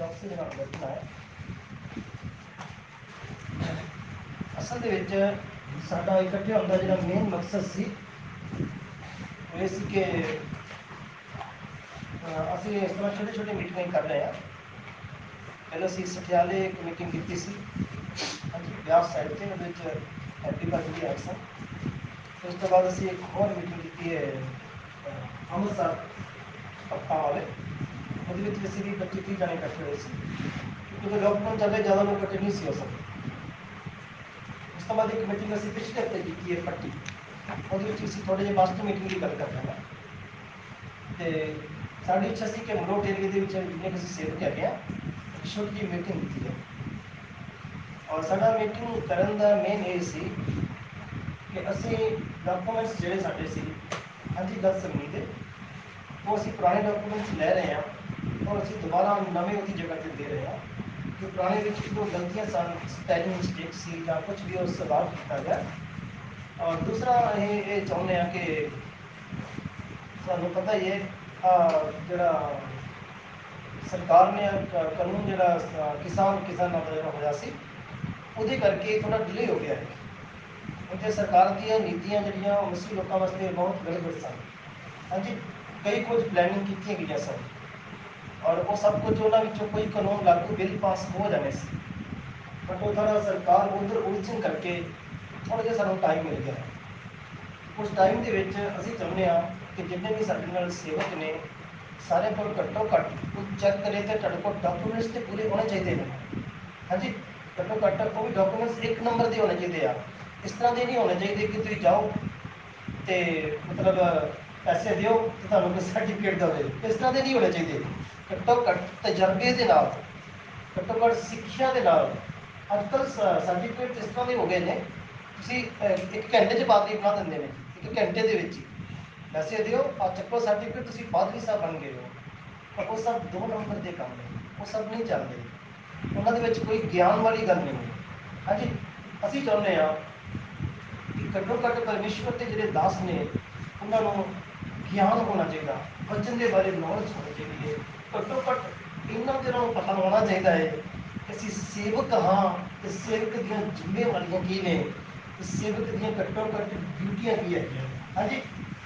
चौकसी के नाल बैठना है। असल दे विच साडा इकट्ठे होने का जो मेन मकसद सी वो ये सी कि असीं इस तरह छोटी छोटी मीटिंग कर रहे हैं। पहले असीं सठियाले एक मीटिंग की सी, हाँ जी, ब्यास साइड से वो हैप्पी भाजी भी आए सन। फिर उस तो बाद असीं एक होर मीटिंग की है अमृतसर पत्ता वाले, वो असीं 25-30 जाने इकट्ठे हुए सी, क्योंकि लॉकडाउन चल रहा, ज़्यादा लोग इकट्ठे नहीं सी हो सकते। उस तो बाद एक मीटिंग असीं पिछले हफ्ते की है पट्टी, ਉਹਦੇ ਵਿੱਚ ਅਸੀਂ ਥੋੜੇ ਜਿਹੇ ਮਾਸਟਰ ਮੀਟਿੰਗ ਦੀ ਗੱਲ ਕਰ ਰਹੇ ਹਾਂ। ਤੇ ਸਾਡੀ ਇੱਛਾ ਸੀ ਕਿ ਮਲੋਟ ਏਰੀਏ ਦੇ ਵਿੱਚ ਜਿੰਨੇ ਅਸੀਂ ਸੇਵਕ ਹੈਗੇ ਆ ਛੋਟੀ ਜਿਹੀ ਮੀਟਿੰਗ ਕੀਤੀ ਜਾਵੇ। ਔਰ ਸਾਡਾ ਮੀਟਿੰਗ ਕਰਨ ਦਾ ਮੇਨ ਇਹ ਸੀ ਕਿ ਅਸੀਂ ਡਾਕੂਮੈਂਟਸ ਜਿਹੜੇ ਸਾਡੇ ਸੀ, ਹਾਂਜੀ, ਗਲਤ ਸਮਝੀ ਦੇ, ਉਹ ਅਸੀਂ ਪੁਰਾਣੇ ਡਾਕੂਮੈਂਟਸ ਲੈ ਰਹੇ ਹਾਂ ਔਰ ਅਸੀਂ ਦੁਬਾਰਾ ਨਵੇਂ ਉਹਦੀ ਜਗ੍ਹਾ 'ਤੇ ਦੇ ਰਹੇ ਹਾਂ। ਕਿ ਪੁਰਾਣੇ ਵਿੱਚ ਜੋ ਗਲਤੀਆਂ ਸਨ, ਸਪੈਲਿੰਗ ਮਿਸਟੇਕ ਸੀ ਜਾਂ ਕੁਝ ਵੀ ਉਸ ਸੁਧਾਰ ਕੀਤਾ ਗਿਆ। और दूसरा ये चाहते हैं कि सानू पता ही है जरा सरकार ने कानून जरा किसानों का जरा होया सी उहदे करके थोड़ा डिले हो गया है, क्योंकि सरकार दी नीतियां जड़ियां मसीह लोगों वास्ते बहुत गलत सन। हाँ जी, कई कुछ प्लैनिंग की गई सन और वो सब कुछ उन्होंने कोई कानून लागू बिल पास हो जाने से, बट वो थोड़ा सरकार उधर उलझन करके थोड़ा जिहा सानू टाइम मिल गया। उस टाइम के असीं चाहुंदे आ कि जिन्ने भी साडे नाल सेवक ने सारे को घट्टो घट्ट वो चैक करे तो तुहाडे कोल डॉक्यूमेंट्स तो पूरे होने चाहिए हैं। हाँ जी, घट्टो घट्ट वो भी डॉक्यूमेंट्स एक नंबर के होने चाहिए आ। इस तरह के नहीं होने चाहिए कि तुसीं जाओ तो मतलब पैसे दिओ तो तुहानूं कोई सर्टिफिकेट दे, इस तरह के नहीं होने चाहिए। घट्टो घट्ट तजर्बे के नाल, घट्टो घट्ट सिक्ख्या के नाल अजकल सर्टिफिकेट इस तरह के हो गए हैं, तुसीं एक घंटे च पादरी बना देंगे हैं, एक घंटे के विच पैसे दिओ और चक्को सर्टिफिकेट, तुसीं पादरी साहब बन गए हो। पर वो सब 2 नंबर के काम ने, वो सब नहीं चलते, उन्होंने कोई ज्ञान वाली गल नहीं है। हाँ जी, असीं चाहुंदे आ कि घट्टो घट्ट परमेश्वर के जिहड़े दास ने उन्होंने ज्ञान होना चाहिए, वचन के बारे नॉलेज होनी चाहिए। घट्टो घट्ट इन्ना तो उन्होंने पता होना चाहिए है कि असीं सेवक हाँ, तो सेवक दी जिम्मेवारियां की ने, सेवक दी घट्टो घट्ट ड्यूटियां की है। हाँ जी,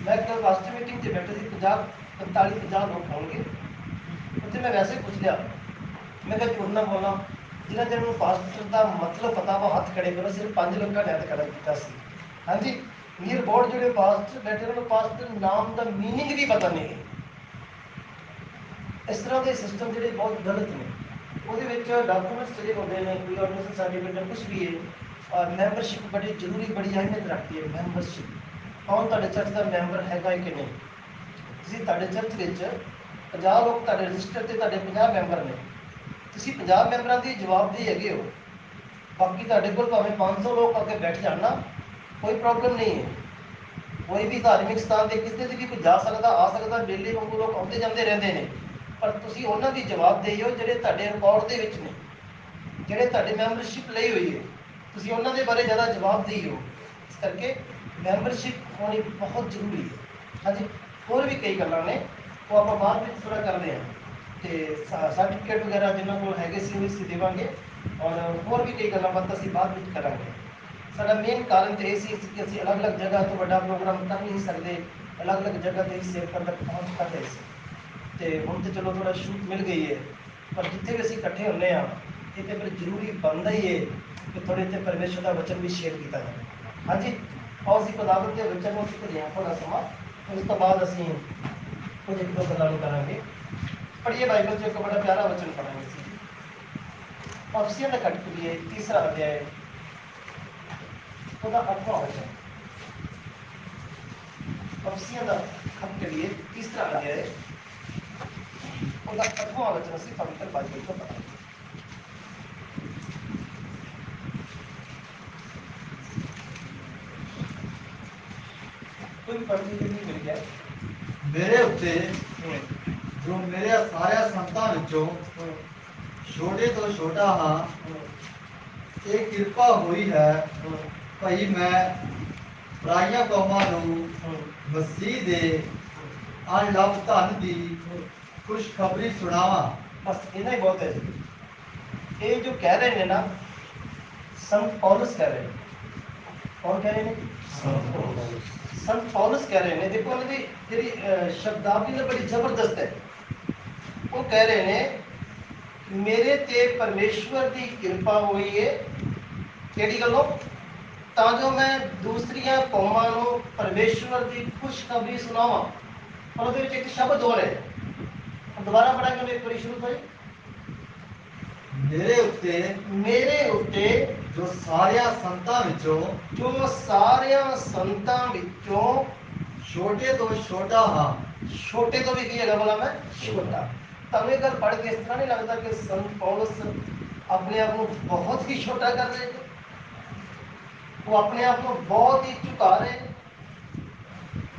मैं कल मास्टर मीटिंग से बैठे थे, 45-50 लोग होंगे, उत्थे मैं वैसे ही पूछ लिया, मैं क्या झूठ ना बोलना, जिन्हें जिन्होंने पास्टर का मतलब पता वो हाथ खड़े करो, सिर्फ 5 लोग का हथ खड़ा किया सी। हाँ जी, नियर बोर्ड जो पास्टर बैठे उन्होंने पास्टर नाम का मीनिंग भी पता नहीं। इस तरह के सिस्टम जोड़े बहुत गलत ने, वो डॉक्यूमेंट्स जोड़े होंगे ने, कोई ऑर्गेनाइजेशन सर्टिफिकेट कुछ भी है, और मैंबरशिप बड़ी जरूरी, बड़ी अहमियत रखती है। मैंबरशिप कौन तुहाडे चर्च का मैंबर है कि नहीं, तुसीं तुहाडे चर्च विच 50 लोग तुहाडे रजिस्टर ते तुहाडे 50 मैंबर ने, तुसीं 50 मैंबरां दी जवाबदेही हैगे हो। बाकी तुहाडे कोल भावें 500 लोग आके बैठ जाना, कोई प्रॉब्लम नहीं है। कोई भी धार्मिक स्थान पर किसी भी कोई जा सकता, आ सकता, मेले वांगू लोग आते जाते रहते हैं, पर तुसीं उन्हां दी जवाबदेही हो जिहड़े तुहाडे रिकॉर्ड दे विच ने, जिहड़े तुहाडी मैंबरशिप लई हुई है, तुसीं उन्हां दे बारे ज़्यादा जवाबदेही हो। इस करके मैंबरशिप होनी बहुत जरूरी है। हाँ जी, होर भी कई गल्लां ने, वो आप बाद में थोड़ा करते हैं, तो सर्टिफिकेट वगैरह जिन्होंने को हैगे सी वो असीं देवांगे, और होर भी कई गल्लां बात असीं बाद में करांगे। साडा मेन कारण तो यह कि असीं अलग अलग जगह तो बड़ा प्रोग्राम कर नहीं सकते, अलग अलग जगह तो सेवकां तक पहुँच कर रहे थे, तो हुण तो चलो थोड़ा छूट मिल गई है, पर जिथे भी असीं इकट्ठे होंगे हाँ, ये तो फिर जरूरी बनता ही है कि थोड़े इतने परमेश्वर का वचन भी शेयर किया जाए। हाँ जी, और असीं खुदावंद के वचन को सीखते हैं थोड़ा समा, उस तो बाद असीं कुछ एक दो गल्लां करांगे। पढ़िए बाइबल जो एक बड़ा प्यारा वचन पढ़ांगे सी जी, अफसियां दा खत पढ़िए 3रा अध्याय, ਉਹਦਾ 8ਵਾਂ वचन। अफसियां दा खत पढ़िए 3रा अध्याय, ਉਹਦਾ 8वां वचन असीं पवित्र बाइबल चों पढ़ांगे। कोई पढ़ने के लिए मिल गया मेरे उत्ते जो मेरे सारे संतां विचों छोटे तो छोटा हाँ, ये किरपा हुई है भई मैं पराइयां कौमां नूं मसीह दे अनलभ धन दी खुशखबरी सुणावां। बस इतना ही बहुत है जी। ये जो कह रहे हैं ना, संत पौलुस कह रहे हैं। कौन कह रहे हैं? संत पौलुस कह रहे हैं। देखो उन्होंने जी शब्दावली ने बड़ी जबरदस्त है। वो कह रहे हैं मेरे ते परमेश्वर की कृपा हुई है ਕਿਹੜੀ ਗੱਲੋਂ ਤਾਂ ਜੋ ਮੈਂ ਦੂਸਰੀਆਂ ਕੌਮਾਂ ਨੂੰ ਪਰਮੇਸ਼ਵਰ ਦੀ ਖੁਸ਼ਖਬਰੀ ਸੁਣਾਵਾਂ। ਪਰ ਉਹਦੇ ਵਿੱਚ ਇੱਕ ਸ਼ਬਦ ਹੋਰ ਹੈ, ਦੁਬਾਰਾ ਪੜਾਂਗੇ ਮੈਂ ਇੱਕ ਵਾਰੀ ਸ਼ੁਰੂ ਤੋਂ ਮੇਰੇ ਉੱਤੇ ਜੋ ਸਾਰਿਆਂ ਸੰਤਾਂ ਵਿੱਚੋਂ ਛੋਟੇ ਤੋਂ ਛੋਟਾ ਹਾਂ। ਛੋਟੇ ਤੋਂ ਵੀ ਕੀ ਹੈਗਾ बोला मैं ਛੋਟਾ। ਤੁਹਾਨੂੰ ਇਹ ਗੱਲ ਪੜ੍ਹ ਕੇ ਇਸ ਤਰ੍ਹਾਂ ਨਹੀਂ ਲੱਗਦਾ ਕਿ ਸੰਤ ਪੌਲਸ ਆਪਣੇ ਆਪ ਨੂੰ ਬਹੁਤ ਹੀ ਛੋਟਾ ਕਰ ਰਹੇ ਨੇ? वो अपने आप को बहुत ही झुका रहे हैं,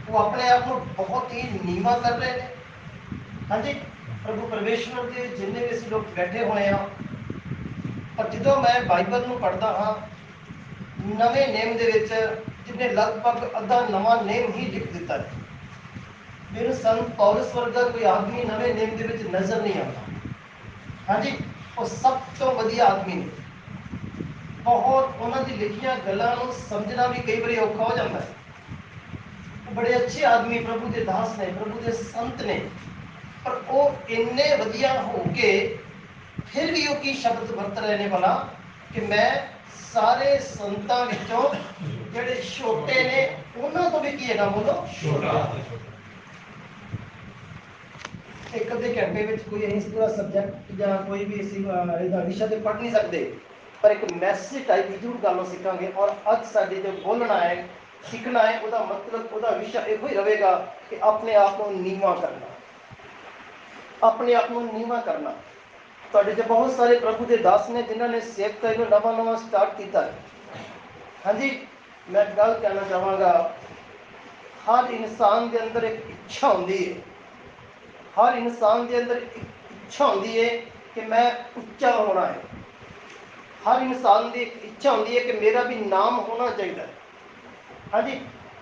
वो अपने आप को बहुत ही नीवा कर रहे हैं। हाँ जी, प्रभु परमेश्वर के जिन्ने भी असीं लोग बैठे हुए हैं, पर जो मैं बाइबल में पढ़ता हाँ नवे नेम दे विच जिन्हें लगभग अद्धा नवा नेम ही लिख दिता है। मेरे संत पौलुस वर्गा कोई आदमी नवे नेम दे विच नजर नहीं आता। हाँ जी, वो सब तो वधिया आदमी ने। बहुत उन्होंने लिखिया गलों समझना भी कई बार औखा हो जाता है। बड़े अच्छे आदमी प्रभु के दास ने, प्रभु के संत ने, पर वो इन्ने वधिया हो के फिर भी वो की शब्द वरत रहे ने वाला कि मैं सारे संतां विचों जिहड़े छोटे ने उन्हां तो भी की है बोलो छोटा। एक अद्धे घंटे में कोई अं पूरा सब्जैक्ट या कोई भी विषय तो पढ़ नहीं सकते, पर एक मैसेज टाइप जरूर गलों सीखांगे। और अज साडे जो बोलना है सीखना है उसका मतलब उसका विषय यो ही रहेगा कि अपने आप को नीवा करना, अपने आप को नीवा करना। तुहाडे जो बहुत सारे प्रभु के दास ने जिन्होंने सेवकाई को नवा नवा स्टार्ट किया है। हाँ जी, मैं गल कहना चाहांगा हर इंसान के अंदर एक इच्छा होती है, हर इंसान के अंदर एक इच्छा होती है कि मैं उच्चा होना है। हर इंसान की एक इच्छा होती है कि मेरा भी नाम होना चाहिए। हाँ जी,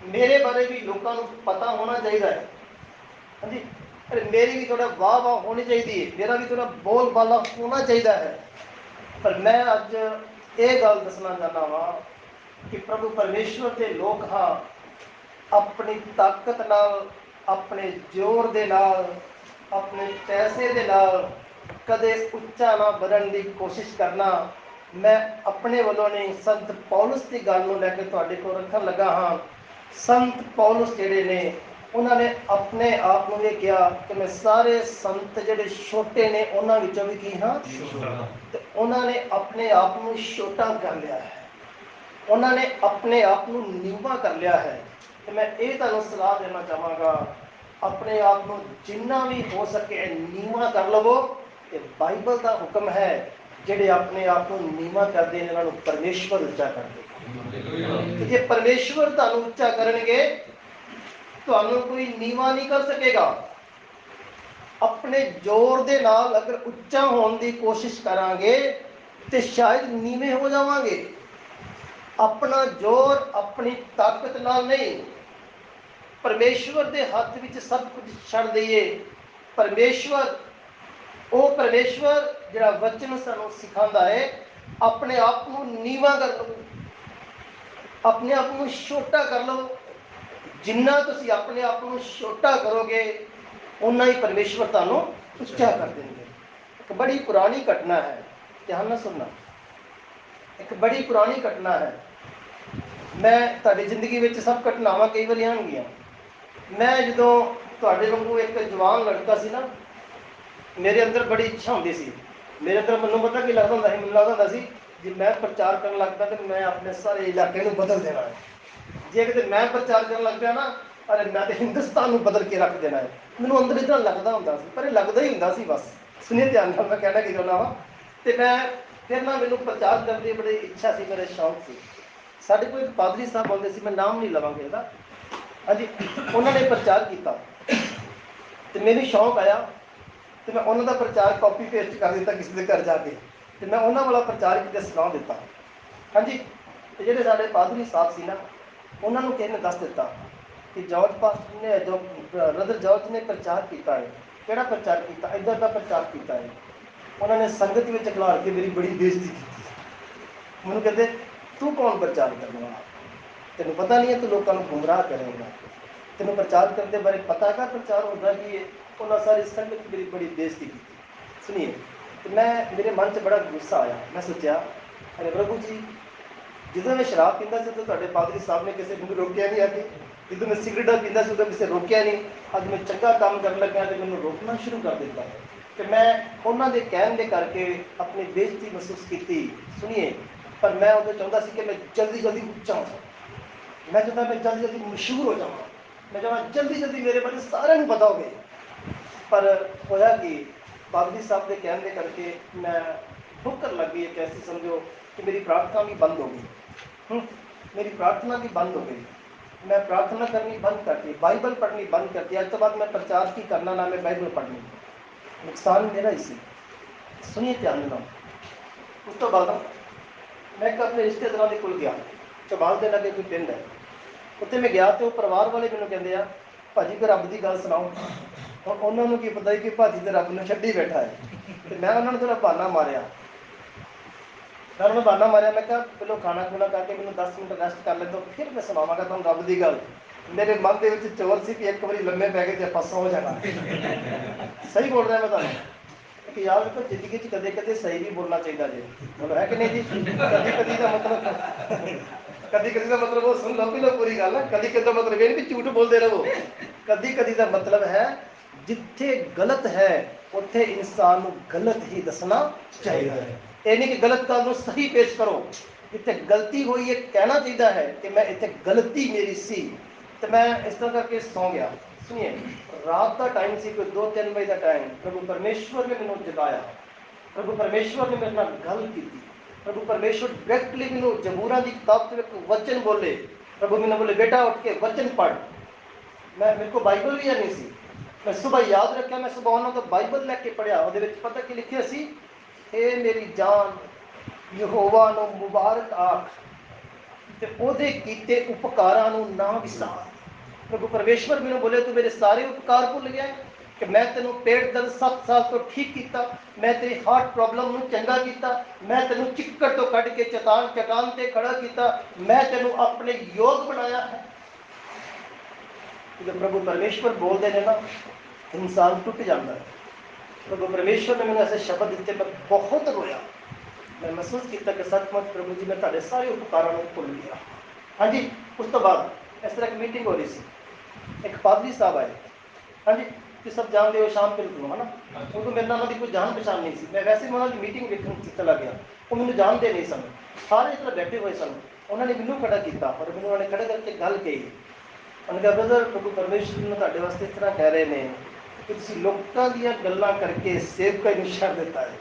मेरे बारे भी लोगों को पता होना चाहिए है। हाँ जी, अरे मेरी भी थोड़ा वाह वाह होनी चाहिए है, मेरा भी थोड़ा बोल बाला होना चाहिए है। पर मैं अज ये गल दसना चाहता वहाँ कि प्रभु परमेश्वर के लोग हाँ अपनी ताकत नाल, अपने जोर दे नाल, अपने पैसे दे नाल कदे उच्चा ना बनने की कोशिश करना। मैं अपने वालों नहीं संत पौलुस की गल को लैके तुहाडे कोल रखन लगा हाँ। संत पौलुस जिहड़े ने उन्होंने अपने आप को ये कहा कि मैं सारे संत जिहड़े छोटे ने उन्हां विचों भी की हाँ तो उन्होंने अपने आप को छोटा कर लिया है, उन्होंने अपने आप को नीवा कर लिया है। तो मैं ये तुहानूं सलाह देना चाहांगा अपने आप को जिन्ना भी हो सके नीवा कर लवो। ये बाइबल का हुक्म है जिहड़े अपने आप को नीवा करते हैं इन्होंने परमेश्वर उच्चा करते। जे परमेश्वर तुहानूं उच्चा करनगे तुहानूं कोई नीवा नहीं कर सकेगा। अपने जोर दे नाल अगर उच्चा होने की कोशिश करांगे तो शायद नीवे हो जावांगे। अपना जोर अपनी ताकत नाल नहीं, परमेश्वर के हाथ में सब कुछ छड़ दईए। परमेश्वर वो परमेश्वर जिहड़ा वचन सानूं सिखांदा है अपने आप को नीवा कर लो, अपने आप को छोटा कर लो। जिन्ना तुसीं अपने आप को छोटा करोगे उन्ना ही परमेश्वर तुहानूं उच्चा कर देंगे। एक बड़ी पुरानी घटना है, ध्यान नाल सुनना। एक बड़ी पुरानी घटना है। मैं तुहाडी जिंदगी में सब घटनावां कई बार आउणगीਆਂ। मैं जदों तुहाडे वांगू एक जवान लड़का सी ना, मेरे अंदर बड़ी इच्छा होंदी सी। मेरे अंदर मैनूं पता की लगदा हुंदा सी, मैनूं लगदा हुंदा सी जे मैं प्रचार करन लगदा तो मैं अपने सारे इलाके नूं बदल देना है। जे किते मैं प्रचार करन लग पिया ना, अरे मैं तो हिंदुस्तान नूं बदल के रख देना है। मैनूं अंदर इतना लगदा हुंदा सी, पर लगदा ही हुंदा सी बस। सुनिए ध्यान नाल मैं कहना की चाहुंदा वां। ते मैं फिर ना मैनूं प्रचार करन दी बड़ी इच्छा सी, मेरा शौक सी। साडे कोल एक पादरी साहब आउंदे सी, मैं नाम नहीं लवांगा इहदा। हाँ जी, उन्होंने प्रचार किया तो मैनूं शौक आया तो मैं उन्हों का प्रचार कॉपी पेस्ट कर दिता किसी के घर जाके, तो मैं उन्होंने वाला प्रचार किया सुना दिता। हाँ जी, तो जोड़े साढ़े पादरी साहब से ना उन्होंने किसी ने दस दिता कि जॉर्ज पास्टर ने जो ब्रदर जॉर्ज ने प्रचार किया है, केड़ा प्रचार किया, इधर का प्रचार किया है। उन्होंने संगत में खिलाड़ के मेरी बड़ी बेइज्जती की। मैंने कहते तू कौन प्रचार करने वाला, तेन पता नहीं है तू लोगों को गुमराह करेगा, तेन प्रचार करने बारे पता का प्रचार होता कि उन्होंने सारी संगत मेरी बड़ी बेइज्जती की। सुनिए, तो मैं मेरे मन से बड़ा गुस्सा आया। मैं सोचा अरे प्रभु जी, ਜਦੋਂ मैं शराब पींदा ਸੀ तो ਤੁਹਾਡੇ ਪਾਦਰੀ ਸਾਹਿਬ ने किसी ਮੈਨੂੰ रोकया नहीं आके, ਜਦੋਂ मैं सिगरेटा पींदा ਸੀ तो किसी रोकया नहीं, ਅੱਜ मैं चंगा काम ਕਰਨ ਲੱਗਾ ਤੇ ਮੈਨੂੰ ਰੋਕਣਾ ਸ਼ੁਰੂ ਕਰ ਦਿੱਤਾ ਕਿ मैं ਉਹਨਾਂ ਦੇ ਕਹਿਣ ਦੇ ਕਰਕੇ ਆਪਣੀ ਬੇਇੱਜ਼ਤੀ ਮਹਿਸੂਸ ਕੀਤੀ। ਸੁਣੀਏ, ਪਰ मैं ਉਦੋਂ ਚਾਹੁੰਦਾ ਸੀ ਕਿ मैं जल्दी जल्दी ਉੱਚਾ ਹੋ ਜਾਵਾਂ, मैं ਚਾਹੁੰਦਾ मैं जल्दी जल्दी मशहूर हो जावाਂ, मैं ਚਾਹੁੰਦਾ जल्दी जल्दी ਮੇਰੇ ਬਾਰੇ ਸਾਰਿਆਂ ਨੂੰ ਪਤਾ ਹੋਵੇ। पर होया कि पादरी साहब के कहने के करके मैं ठोकर लग गई, कैसी समझो कि मेरी प्रार्थना भी बंद हो गई। मेरी प्रार्थना भी बंद हो गई, मैं प्रार्थना करनी बंद कर दी, बाइबल पढ़नी बंद कर दी। आज तो बाद मैं प्रचार की करना ना मैं बाइबल पढ़नी, नुकसान मेरा ही सी। सुनिए ध्यान देना। उस तो बाद मैं अपने रिश्तेदारों के कोल गया, चौबाल के लगे कोई पिंड है, उत्थे मैं गया तो परिवार वाले मैंने कहते हैं भाजी कोई रब की गल सुनाओ। और उन्होंने की पता कि भाजी तो रब ने छड्डी बैठा है। तो मैं उन्होंने थोड़ा बहाना मारिया, मैं उन्होंने बहाना मारिया, मैं कहा पहले खाना खुना करके मैंने 10 मिनट रेस्ट कर ले तो फिर मैं सुनावांगा तुम रब की गल। मेरे मन के चोर से कि एक बार लम्बे पै गए तो आप सौ जाना। सही बोल रहा है मैं तुम कि यार देखो जिंदगी कदे कदे सही भी बोलना चाहिए जी, बोलो है कि नहीं जी। कभी कभी का मतलब कभी कभी का मतलब वो सुन लो भी लो पूरी गल है, कभी कभी का मतलब ये नहीं कि झूठ बोलते रहो। कभी कभी का मतलब है जिथे गलत है उत्थे इंसान गलत ही दसना चाहिए। ये नहीं कि गलत गल सही पेश करो, जिथे गलती हुई है कहना चाहिए है कि मैं इतने गलती मेरी सी। तो मैं इस तरह करके सौ गया। सुनिए, रात का टाइम से कोई 2-3 बजे का टाइम, प्रभु परमेश्वर ने मैंने जगाया, प्रभु परमेश्वर ने मेरे नाल गल की, प्रभु परमेश्वर डायरेक्टली मैंने जबूरा की किताब से एक वचन बोले। प्रभु मैंने बोले बेटा उठ के वचन पढ़। मैं मेरे को बाइबल भी नहीं सी, मैं सुबह याद रखा, मैं सुबह उन्होंने तो बाइबल लैके पढ़िया, वो पता कि लिखे सी, हे मेरी जान यहोवा नूं मुबारक आख ते ओदे कीते उपकारां नूं ना विसार। प्रभु परमेश्वर मैंने बोले तू मेरे सारे उपकार भुल गया कि मैं तेनों पेट दर्द 7 साल तो ठीक किया, मैं तेरी हार्ट प्रॉब्लम नूं चंगा किया, मैं तेनों चिक्कड़ तो कढ़ के चटान ते खड़ा किया, मैं तेनों अपने योग बनाया है। जब प्रभु परमेश्वर बोलते हैं ना इंसान टूट जाता है। प्रभु परमेश्वर ने मैंने ऐसे शब्द दिते, मैं बहुत रोया, मैं महसूस किया कि सचमुच प्रभु जी मैं तेरे सारे उपकारों को भुल गया। हाँ जी, उस तो बाद इस तरह एक मीटिंग हो रही सी, एक पादरी साहब आए। हाँ जी, तुम सब जानते हो शाम के रुकनो है ना, उनको मेरे नाल कोई जान पहचान नहीं सी, मैं वैसे ही उन्होंने मीटिंग देखने चला गया, वो मैंने जानते नहीं सन, सारे इस तरह बैठे हुए सन। उन्होंने मैनू खड़ा किया और मैंने उन्होंने खड़े करके गल कही, उन्होंने कहा ब्रदर प्रभु परमेश्वर ने तुहाडे वास्ते इस तरह कह रहे हैं कि तुसीं लोकां दीयां गल्लां करके सेवकां नूं छड्ड दिता है,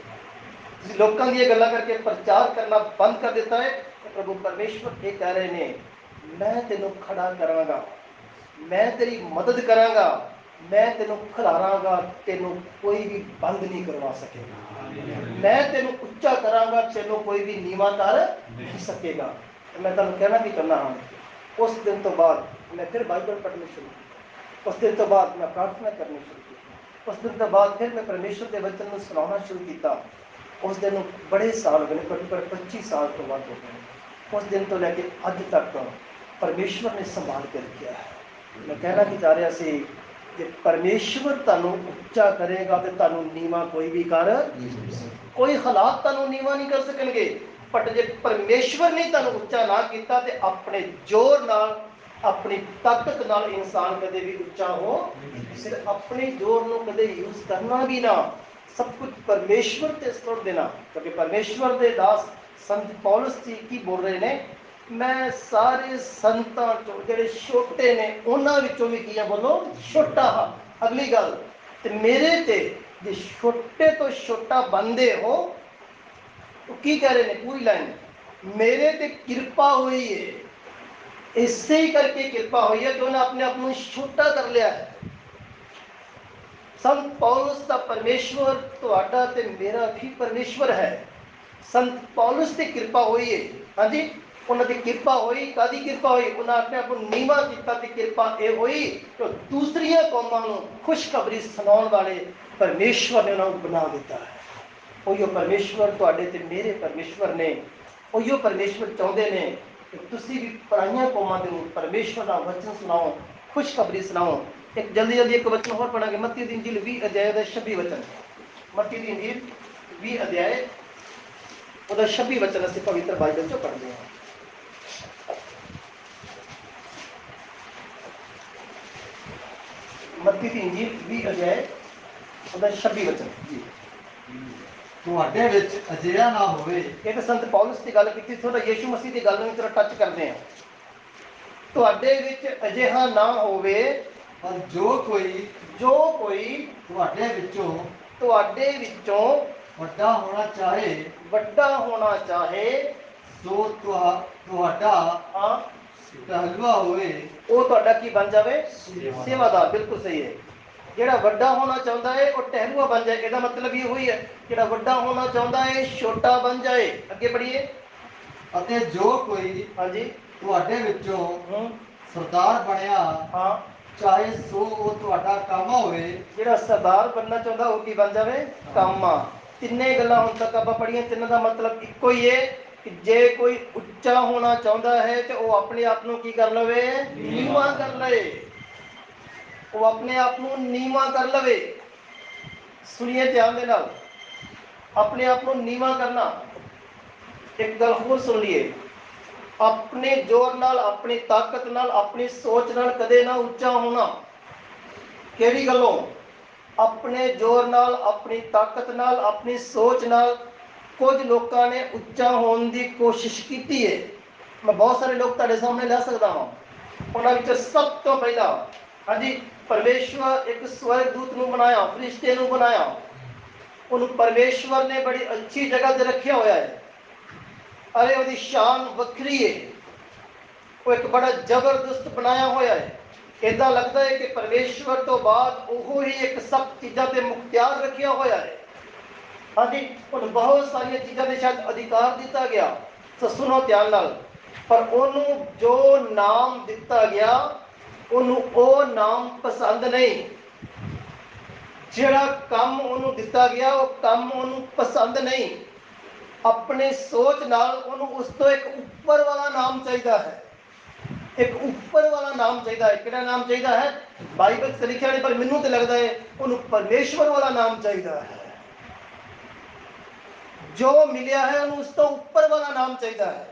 तुसीं लोकां दीयां गल्लां करके प्रचार करना बंद कर दिता है। तो प्रभु परमेश्वर ये कह रहे हैं मैं तेनों खड़ा करांगा, मैं तेरी मदद करांगा, मैं तेनों खिलारांगा, तेनों कोई भी बंद नहीं करवा सकेगा, मैं तेनों उच्चा करांगा, तेनों कोई भी नीवा कर नहीं सकेगा। तो मैं तुहानूं कहना भी करना हाँ, उस दिन तो बाद मैं फिर बाइबल पढ़नी शुरू की, उस दिन तो बाद मैं प्रार्थना करनी शुरू की, उस दिन तो बाद फिर मैं परमेश्वर के वचन को सुनाना शुरू किया। उस दिन बड़े साल हो गए, करीब 25 साल तो बाद हो गए। उस दिन तो लैके अज तक परमेश्वर ने संभाल के रखा है। मैं कहना कि चाह रहा सी कि परमेश्वर तुहानूं उच्चा करेगा तो तुहानूं नीवा कोई भी कर, कोई हालात तुहानूं नीवा नहीं कर सकणगे। बट जे परमेश्वर ने तुहानूं उच्चा ना किया तो अपने जोर नाल अपनी ताकत नाल इंसान कदे भी उच्चा हो, सिर्फ अपने जोर को कदे यूज करना भी ना, सब कुछ परमेश्वर ते सुट देना। क्योंकि परमेश्वर के दास संत पौलुस जी की बोल रहे हैं, मैं सारे संतां चों जिहड़े छोटे ने उन्हां विचों भी की बोलो छोटा हाँ। अगली गल ते मेरे ते जे छोटे तो छोटा बनते हो तो की कह रहे हैं, पूरी लाइन मेरे ते कृपा हुई है, इससे ही करके कृपा हुई है कि उन्हें अपने आप को छोटा कर लिया है। संत पौलुस का परमेश्वर तुहाडा ते मेरा भी परमेश्वर है। संत पौलुस की कृपा हुई है, हाँ जी, उन्होंने कृपा हुई, कादी कृपा हुई, उन्हें अपने आप को नीवा किया, कृपा यह हुई तो दूसरिया कौमां को खुशखबरी सुनाने वाले परमेश्वर ने उन्होंने बना दिता है। ਉਹੀਓ ਪਰਮੇਸ਼ਵਰ ਤੁਹਾਡੇ ਤੇ ਮੇਰੇ ਪਰਮੇਸ਼ਵਰ ਨੇ, ਉਹੀਓ ਪਰਮੇਸ਼ਵਰ ਚਾਹੁੰਦੇ ਨੇ ਕਿ ਤੁਸੀਂ ਵੀ ਪਰਾਈਆਂ ਕੌਮਾਂ ਦੇ ਨੂੰ ਪਰਮੇਸ਼ਵਰ ਦਾ ਵਚਨ ਸੁਣਾਓ, ਖੁਸ਼ਖਬਰੀ ਸੁਣਾਓ। ਇੱਕ ਜਲਦੀ ਇੱਕ ਵਚਨ ਹੋਰ ਪੜਾਂਗੇ, ਮੱਤੀ ਦੀ ਇੰਜੀਲ 20 ਅਧਿਆਇ ਦਾ 26 ਵਚਨ। ਮੱਤੀ ਦੀ ਇੰਜੀਲ 20 ਅਧਿਆਇ ਉਹਦਾ 26 ਵਚਨ ਅਸੀਂ ਪਵਿੱਤਰ ਬਾਈਬਲ ਚੋਂ ਪੜ੍ਹਦੇ ਹਾਂ। ਮੱਤੀ ਦੀ ਇੰਜੀਲ 20 ਅਧਿਆਇ ਉਹਦਾ 26 ਵਚਨ ਜੀ। ਤੁਹਾਡੇ ਵਿੱਚ ਅਜਿਹਾ ਨਾ ਹੋਵੇ। ਇਹ ਤਾਂ ਸੰਤ ਪੌਲਸ ਦੀ ਗੱਲ ਕੀਤੀ, ਥੋੜਾ ਯੀਸ਼ੂ ਮਸੀਹ ਦੀ ਗੱਲ ਨੂੰ ਥੋੜਾ ਟੱਚ ਕਰਦੇ ਹਾਂ। ਤੁਹਾਡੇ ਵਿੱਚ ਅਜਿਹਾ ਨਾ ਹੋਵੇ, ਪਰ ਜੋ ਕੋਈ ਤੁਹਾਡੇ ਵਿੱਚੋਂ ਵੱਡਾ ਹੋਣਾ ਚਾਹੇ ਸੋ ਤੁਹਾਡਾ ਪਹਿਲਵਾ ਹੋਵੇ। ਉਹ ਤੁਹਾਡਾ ਕੀ ਬਣ ਜਾਵੇ? ਸੇਵਾਦਾਰ। ਬਿਲਕੁਲ ਸਹੀ ਹੈ। ਜਿਹੜਾ ਵੱਡਾ ਹੋਣਾ ਚਾਹੁੰਦਾ ਹੈ ਉਹ ਟਹਿਲੂਆ ਬਣ ਜਾਏ। ਇਹਦਾ ਮਤਲਬ ਇਹ ਹੋਈ ਹੈ, ਜਿਹੜਾ ਵੱਡਾ ਹੋਣਾ ਚਾਹੁੰਦਾ ਹੈ ਛੋਟਾ ਬਣ ਜਾਏ। ਅੱਗੇ ਪੜ੍ਹੀਏ। ਅਤੇ ਜੋ ਕੋਈ ਹਾਂਜੀ ਤੁਹਾਡੇ ਵਿੱਚੋਂ ਸਰਦਾਰ ਬਣਿਆ ਚਾਹੇ ਸੋ ਉਹ ਤੁਹਾਡਾ ਕਾਮਾ ਹੋਵੇ। ਜਿਹੜਾ ਸਰਦਾਰ ਬਣਨਾ ਚਾਹੁੰਦਾ ਉਹ ਕੀ ਬਣ ਜਾਵੇ? ਕਾਮਾ। ਤਿੰਨੇ ਗੱਲਾਂ ਹੁਣ ਤੱਕ ਆਪਾਂ ਪੜ੍ਹੀਆਂ, ਤਿੰਨਾਂ ਦਾ ਮਤਲਬ ਇੱਕੋ ਹੀ ਹੈ ਕਿ ਜੇ ਕੋਈ ਉੱਚਾ ਹੋਣਾ ਚਾਹੁੰਦਾ ਹੈ ਤੇ ਉਹ ਆਪਣੇ ਆਪ ਨੂੰ ਕੀ ਕਰ ਲਵੇ? ਨੀਵਾਂ ਕਰ ਲਵੇ। ਉਹ ਆਪਣੇ ਆਪ ਨੂੰ ਨੀਵਾਂ ਕਰ ਲਵੇ। ਸੁਣੀਏ ਧਿਆਨ ਦੇ ਨਾਲ, ਆਪਣੇ ਆਪ ਨੂੰ ਨੀਵਾਂ ਕਰਨਾ। ਇੱਕ ਗੱਲ ਹੋਰ ਸੁਣ ਲਈਏ, ਆਪਣੇ ਜ਼ੋਰ ਨਾਲ, ਆਪਣੀ ਤਾਕਤ ਨਾਲ, ਆਪਣੀ ਸੋਚ ਨਾਲ ਕਦੇ ਨਾ ਉੱਚਾ ਹੋਣਾ। ਕਿਹੜੀ ਗੱਲੋਂ? ਆਪਣੇ ਜ਼ੋਰ ਨਾਲ, ਆਪਣੀ ਤਾਕਤ ਨਾਲ, ਆਪਣੀ ਸੋਚ ਨਾਲ। ਕੁਝ ਲੋਕਾਂ ਨੇ ਉੱਚਾ ਹੋਣ ਦੀ ਕੋਸ਼ਿਸ਼ ਕੀਤੀ ਹੈ। ਮੈਂ ਬਹੁਤ ਸਾਰੇ ਲੋਕ ਤੁਹਾਡੇ ਸਾਹਮਣੇ ਲੈ ਸਕਦਾ ਹਾਂ। ਉਹਨਾਂ ਵਿੱਚ ਸਭ ਤੋਂ ਪਹਿਲਾਂ, ਹਾਂਜੀ, ਪਰਮੇਸ਼ਵਰ ਇੱਕ ਸਵਰਗਦੂਤ ਨੂੰ ਬਣਾਇਆ, ਫਰਿਸ਼ਤੇ ਨੂੰ ਬਣਾਇਆ। ਉਹਨੂੰ ਪਰਮੇਸ਼ਵਰ ਨੇ ਬੜੀ ਅੱਛੀ ਜਗ੍ਹਾ ਤੇ ਰੱਖਿਆ ਹੋਇਆ ਹੈ। ਅਰੇ ਉਹਦੀ ਸ਼ਾਨ ਵੱਖਰੀ ਹੈ। ਉਹ ਇੱਕ ਬੜਾ ਜ਼ਬਰਦਸਤ ਬਣਾਇਆ ਹੋਇਆ ਹੈ। ਇੱਦਾਂ ਲੱਗਦਾ ਹੈ ਕਿ ਪਰਮੇਸ਼ਵਰ ਤੋਂ ਬਾਅਦ ਉਹ ਹੀ ਇੱਕ ਸਭ ਚੀਜ਼ਾਂ ਤੇ ਮੁਖਤਿਆਰ ਰੱਖਿਆ ਹੋਇਆ ਹੈ। ਹਾਂਜੀ, ਉਹਨੂੰ ਬਹੁਤ ਸਾਰੀਆਂ ਚੀਜ਼ਾਂ ਦੇ ਸ਼ਾਇਦ ਅਧਿਕਾਰ ਦਿੱਤਾ ਗਿਆ। ਤਾਂ ਸੁਣੋ ਧਿਆਨ ਨਾਲ, ਪਰ ਉਹਨੂੰ ਜੋ ਨਾਮ ਦਿੱਤਾ ਗਿਆ ਉਹਨੂੰ ਉਹ ਨਾਮ ਪਸੰਦ ਨਹੀਂ। ਜਿਹੜਾ ਕੰਮ ਉਹਨੂੰ ਦਿੱਤਾ ਗਿਆ ਉਹ ਕੰਮ ਉਹਨੂੰ ਪਸੰਦ ਨਹੀਂ। ਆਪਣੀ ਸੋਚ ਨਾਲ ਉਹਨੂੰ ਉਸ ਤੋਂ ਇੱਕ ਉੱਪਰ ਵਾਲਾ ਨਾਮ ਚਾਹੀਦਾ ਹੈ। ਇੱਕ ਉੱਪਰ ਵਾਲਾ ਨਾਮ ਚਾਹੀਦਾ ਹੈ। ਕਿਹੜਾ ਨਾਮ ਚਾਹੀਦਾ ਹੈ? ਬਾਈਬਲ 'ਚ ਲਿਖਿਆ ਨਹੀਂ, ਪਰ ਮੈਨੂੰ ਤਾਂ ਲੱਗਦਾ ਹੈ ਉਹਨੂੰ ਪਰਮੇਸ਼ਵਰ ਵਾਲਾ ਨਾਮ ਚਾਹੀਦਾ ਹੈ। ਜੋ ਮਿਲਿਆ ਹੈ ਉਹਨੂੰ ਉਸ ਤੋਂ ਉੱਪਰ ਵਾਲਾ ਨਾਮ ਚਾਹੀਦਾ ਹੈ।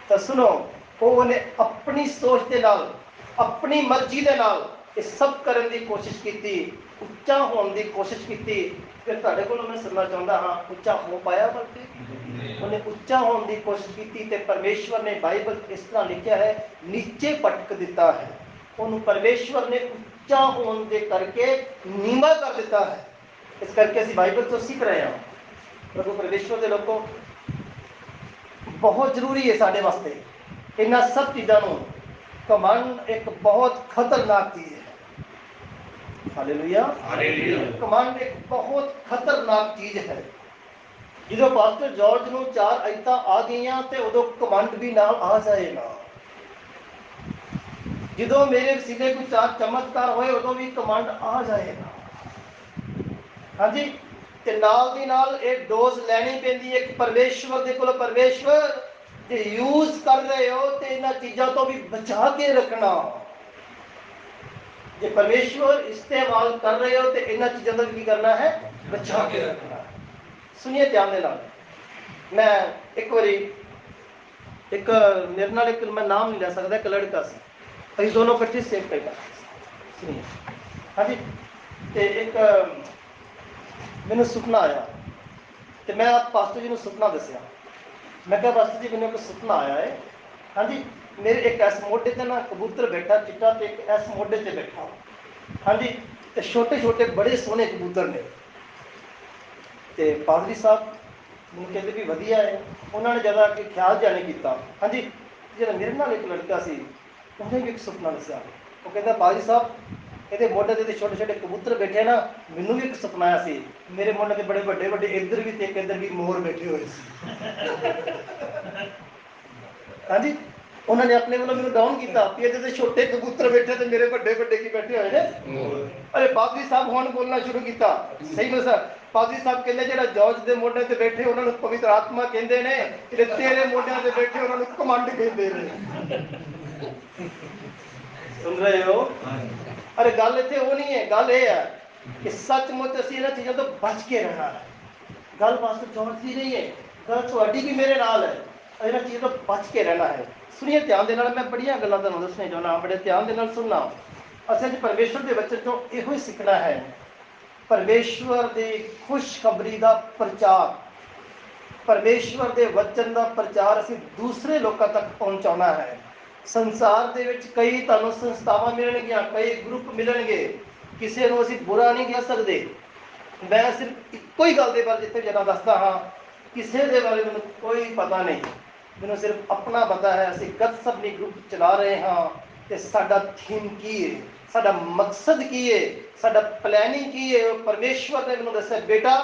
ਤਾਂ ਸੁਣੋ, ਉਹਨੇ ਆਪਣੀ ਸੋਚ ਦੇ ਨਾਲ, ਆਪਣੀ ਮਰਜ਼ੀ ਦੇ ਨਾਲ ਇਹ ਸਭ ਕਰਨ ਦੀ ਕੋਸ਼ਿਸ਼ ਕੀਤੀ, ਉੱਚਾ ਹੋਣ ਦੀ ਕੋਸ਼ਿਸ਼ ਕੀਤੀ। ਫਿਰ ਤੁਹਾਡੇ ਕੋਲੋਂ ਮੈਂ ਸੁਣਨਾ ਚਾਹੁੰਦਾ ਹਾਂ, ਉੱਚਾ ਹੋ ਪਾਇਆ? ਬਲਕਿ ਉਹਨੇ ਉੱਚਾ ਹੋਣ ਦੀ ਕੋਸ਼ਿਸ਼ ਕੀਤੀ ਤੇ ਪਰਮੇਸ਼ਵਰ ਨੇ, ਬਾਈਬਲ ਇਸ ਤਰ੍ਹਾਂ ਲਿਖਿਆ ਹੈ, ਨੀਚੇ ਪਟਕ ਦਿੱਤਾ ਹੈ। ਉਹਨੂੰ ਪਰਮੇਸ਼ਵਰ ਨੇ ਉੱਚਾ ਹੋਣ ਦੇ ਕਰਕੇ ਨੀਵਾਂ ਕਰ ਦਿੱਤਾ ਹੈ। ਇਸ ਕਰਕੇ ਅਸੀਂ ਬਾਈਬਲ ਤੋਂ ਸਿੱਖ ਰਹੇ ਹਾਂ। ਪ੍ਰਭੂ ਪਰਮੇਸ਼ਵਰ ਦੇ ਲੋਕੋ, ਬਹੁਤ ਜ਼ਰੂਰੀ ਹੈ ਸਾਡੇ ਵਾਸਤੇ ਇਹਨਾਂ ਸਭ ਚੀਜ਼ਾਂ ਨੂੰ। ਘਮੰਡ ਇੱਕ ਬਹੁਤ ਖਤਰਨਾਕ ਚੀਜ਼ ਹੈ। ਹਾਲੇਲੂਇਆ। ਘਮੰਡ ਇੱਕ ਬਹੁਤ ਖਤਰਨਾਕ ਚੀਜ਼ ਹੈ। ਜਦੋਂ ਪਾਸਟਰ ਜਾਰਜ ਨੂੰ 4 ਆਇਤਾਂ ਆ ਗਈਆਂ ਤੇ ਉਦੋਂ ਘਮੰਡ ਵੀ ਨਾਲ ਆ ਜਾਏਗਾ। ਜਦੋਂ ਮੇਰੇ ਵਸੀਲੇ ਕੋਈ 4 ਚਮਤਕਾਰ ਹੋਏ ਉਦੋਂ ਵੀ ਘਮੰਡ ਆ ਜਾਏਗਾ। ਹਾਂਜੀ, ਤੇ ਨਾਲ ਦੀ ਨਾਲ ਇਹ ਡੋਜ਼ ਲੈਣੀ ਪੈਂਦੀ ਹੈ ਕਿ ਪਰਮੇਸ਼ਵਰ ਦੇ ਕੋਲ, ਪਰਮੇਸ਼ਵਰ ਜੇ ਯੂਜ਼ ਕਰ ਰਹੇ ਹੋ ਤੇ ਇਹਨਾਂ ਚੀਜ਼ਾਂ ਤੋਂ ਵੀ ਬਚਾ ਕੇ ਰੱਖਣਾ। ਜੇ ਪਰਮੇਸ਼ਵਰ ਇਸਤੇਮਾਲ ਕਰ ਰਹੇ ਹੋ ਤੇ ਇਹਨਾਂ ਚੀਜ਼ਾਂ ਦਾ ਵੀ ਕੀ ਕਰਨਾ ਹੈ? ਬਚਾ ਕੇ ਰੱਖਣਾ। ਸੁਣੀਏ ਧਿਆਨ ਦੇ ਨਾਲ। ਮੈਂ ਇੱਕ ਵਾਰੀ ਮੇਰੇ ਨਾਲ ਇੱਕ, ਮੈਂ ਨਾਮ ਨਹੀਂ ਲੈ ਸਕਦਾ, ਇੱਕ ਲੜਕਾ ਸੀ। ਅਸੀਂ ਦੋਨੋਂ ਇਕੱਠੇ ਸੇਵ ਕਰਨਾ। ਸੁਣੀਏ। ਹਾਂਜੀ, ਤੇ ਇੱਕ ਮੈਨੂੰ ਸੁਪਨਾ ਆਇਆ ਤੇ ਮੈਂ ਪਾਸਟਰ ਜੀ ਨੂੰ ਸੁਪਨਾ ਦੱਸਿਆ। ਮੈਂ ਕਿਹਾ ਪਾਸਟਰ ਜੀ, ਮੈਨੂੰ ਇੱਕ ਸੁਪਨਾ ਆਇਆ ਹੈ। ਹਾਂਜੀ, ਮੇਰੇ ਇੱਕ ਇਸ ਮੋਢੇ ਤੇ ਨਾ ਕਬੂਤਰ ਬੈਠਾ ਚਿੱਟਾ ਤੇ ਇੱਕ ਇਸ ਮੋਢੇ ਤੇ ਬੈਠਾ। ਹਾਂਜੀ, ਤੇ ਛੋਟੇ ਛੋਟੇ ਬੜੇ ਸੋਹਣੇ ਕਬੂਤਰ ਨੇ। ਤੇ ਪਾਦਰੀ ਸਾਹਿਬ ਮੈਨੂੰ ਕਹਿੰਦੇ ਵੀ ਵਧੀਆ ਹੈ। ਉਹਨਾਂ ਨੇ ਜ਼ਿਆਦਾ ਕਿ ਖਿਆਲ ਜਿਹਾ ਨਹੀਂ ਕੀਤਾ। ਹਾਂਜੀ, ਜਿਹੜਾ ਮੇਰੇ ਨਾਲ ਇੱਕ ਲੜਕਾ ਸੀ ਉਹਨੇ ਵੀ ਇੱਕ ਸੁਪਨਾ ਦੱਸਿਆ। ਉਹ ਕਹਿੰਦਾ ਪਾਦਰੀ ਸਾਹਿਬ, ਇਹਦੇ ਮੋਢੇ ਤੇ ਛੋਟੇ ਛੋਟੇ ਕਬੂਤਰ ਬੈਠੇ ਨਾ, ਮੈਨੂੰ ਵੀ ਇੱਕ ਸੁਪਨਾ ਆਇਆ ਸੀ। ਮੇਰੇ ਮੋਢੇ ਤੇ ਬੜੇ ਵੱਡੇ ਵੱਡੇ ਇੱਧਰ ਵੀ ਤੇ ਇੱਧਰ ਵੀ ਮੋਰ ਬੈਠੇ ਹੋਏ ਸੀ। ਹਾਂਜੀ, ਉਹਨਾਂ ਨੇ ਆਪਣੇ ਵੱਲੋਂ ਮੈਨੂੰ ਡਾਊਨ ਕੀਤਾ ਵੀ ਇਹਦੇ ਤੇ ਛੋਟੇ ਕਬੂਤਰ ਬੈਠੇ ਤੇ ਮੇਰੇ ਵੱਡੇ ਵੱਡੇ ਕੀ ਬੈਠੇ ਹੋਏ ਨੇ? ਅਰੇ ਪਾਦਰੀ ਸਾਹਿਬ ਹੁਣ ਬੋਲਣਾ ਸ਼ੁਰੂ ਕੀਤਾ। ਸਹੀ ਦੱਸਾਂ, ਪਾਦਰੀ ਸਾਹਿਬ ਕਹਿੰਦੇ ਜਿਹੜਾ ਜੌਰਜ ਦੇ ਮੋਢੇ ਤੇ ਬੈਠੇ ਉਹਨਾਂ ਨੂੰ ਪਵਿੱਤਰ ਆਤਮਾ ਕਹਿੰਦੇ ਨੇ, ਜਿਹੜੇ ਤੇਰੇ ਮੋਢਿਆਂ ਤੇ ਬੈਠੇ ਉਹਨਾਂ ਨੂੰ ਕਮਾਂਡ ਕਹਿੰਦੇ ਨੇ। ਸੁਣ ਰਹੇ ਹੋ? ਅਰੇ ਗੱਲ ਇੱਥੇ ਉਹ ਨਹੀਂ ਹੈ, ਗੱਲ ਇਹ ਹੈ ਕਿ ਸੱਚਮੁੱਚ ਅਸੀਂ ਇਹਨਾਂ ਚੀਜ਼ਾਂ ਤੋਂ ਬਚ ਕੇ ਰਹਿਣਾ ਹੈ। ਗੱਲ ਪਾਸਟਰ ਜੌਰਜ ਦੀ ਨਹੀਂ ਹੈ, ਗੱਲ ਤੁਹਾਡੀ ਵੀ ਮੇਰੇ ਨਾਲ ਹੈ। ਇਹਨਾਂ ਚੀਜ਼ਾਂ ਤੋਂ ਬਚ ਕੇ ਰਹਿਣਾ ਹੈ। ਸੁਣੀਏ ਧਿਆਨ ਦੇ ਨਾਲ, ਮੈਂ ਬੜੀਆਂ ਗੱਲਾਂ ਤੁਹਾਨੂੰ ਦੱਸਣੀਆਂ ਚਾਹੁੰਦਾ, ਬੜੇ ਧਿਆਨ ਦੇ ਨਾਲ ਸੁਣਨਾ। ਅਸੀਂ ਅੱਜ ਪਰਮੇਸ਼ਵਰ ਦੇ ਵਚਨ ਤੋਂ ਇਹੋ ਹੀ ਸਿੱਖਣਾ ਹੈ, ਪਰਮੇਸ਼ਵਰ ਦੀ ਖੁਸ਼ਖਬਰੀ ਦਾ ਪ੍ਰਚਾਰ, ਪਰਮੇਸ਼ਵਰ ਦੇ ਵਚਨ ਦਾ ਪ੍ਰਚਾਰ ਅਸੀਂ ਦੂਸਰੇ ਲੋਕਾਂ ਤੱਕ ਪਹੁੰਚਾਉਣਾ ਹੈ। ਸੰਸਾਰ ਦੇ ਵਿੱਚ ਕਈ ਤੁਹਾਨੂੰ ਸੰਸਥਾਵਾਂ ਮਿਲਣਗੀਆਂ, ਕਈ ਗਰੁੱਪ ਮਿਲਣਗੇ, ਕਿਸੇ ਨੂੰ ਅਸੀਂ ਬੁਰਾ ਨਹੀਂ ਕਹਿ ਸਕਦੇ। ਮੈਂ ਸਿਰਫ ਇੱਕੋ ਹੀ ਗੱਲ ਦੇ ਬਾਰੇ ਜਿੱਥੇ ਜਰਾ ਦੱਸਦਾ ਹਾਂ, ਕਿਸੇ ਦੇ ਬਾਰੇ ਮੈਨੂੰ ਕੋਈ ਪਤਾ ਨਹੀਂ, ਮੈਨੂੰ ਸਿਰਫ ਆਪਣਾ ਪਤਾ ਹੈ। ਅਸੀਂ ਗਤਸਬਨੀ ਗਰੁੱਪ ਚਲਾ ਰਹੇ ਹਾਂ ਤੇ ਸਾਡਾ ਥੀਮ ਕੀ ਹੈ, ਸਾਡਾ ਮਕਸਦ ਕੀ ਹੈ, ਸਾਡਾ ਪਲੈਨਿੰਗ ਕੀ ਹੈ। ਪਰਮੇਸ਼ਵਰ ਨੇ ਮੈਨੂੰ ਦੱਸਿਆ, ਬੇਟਾ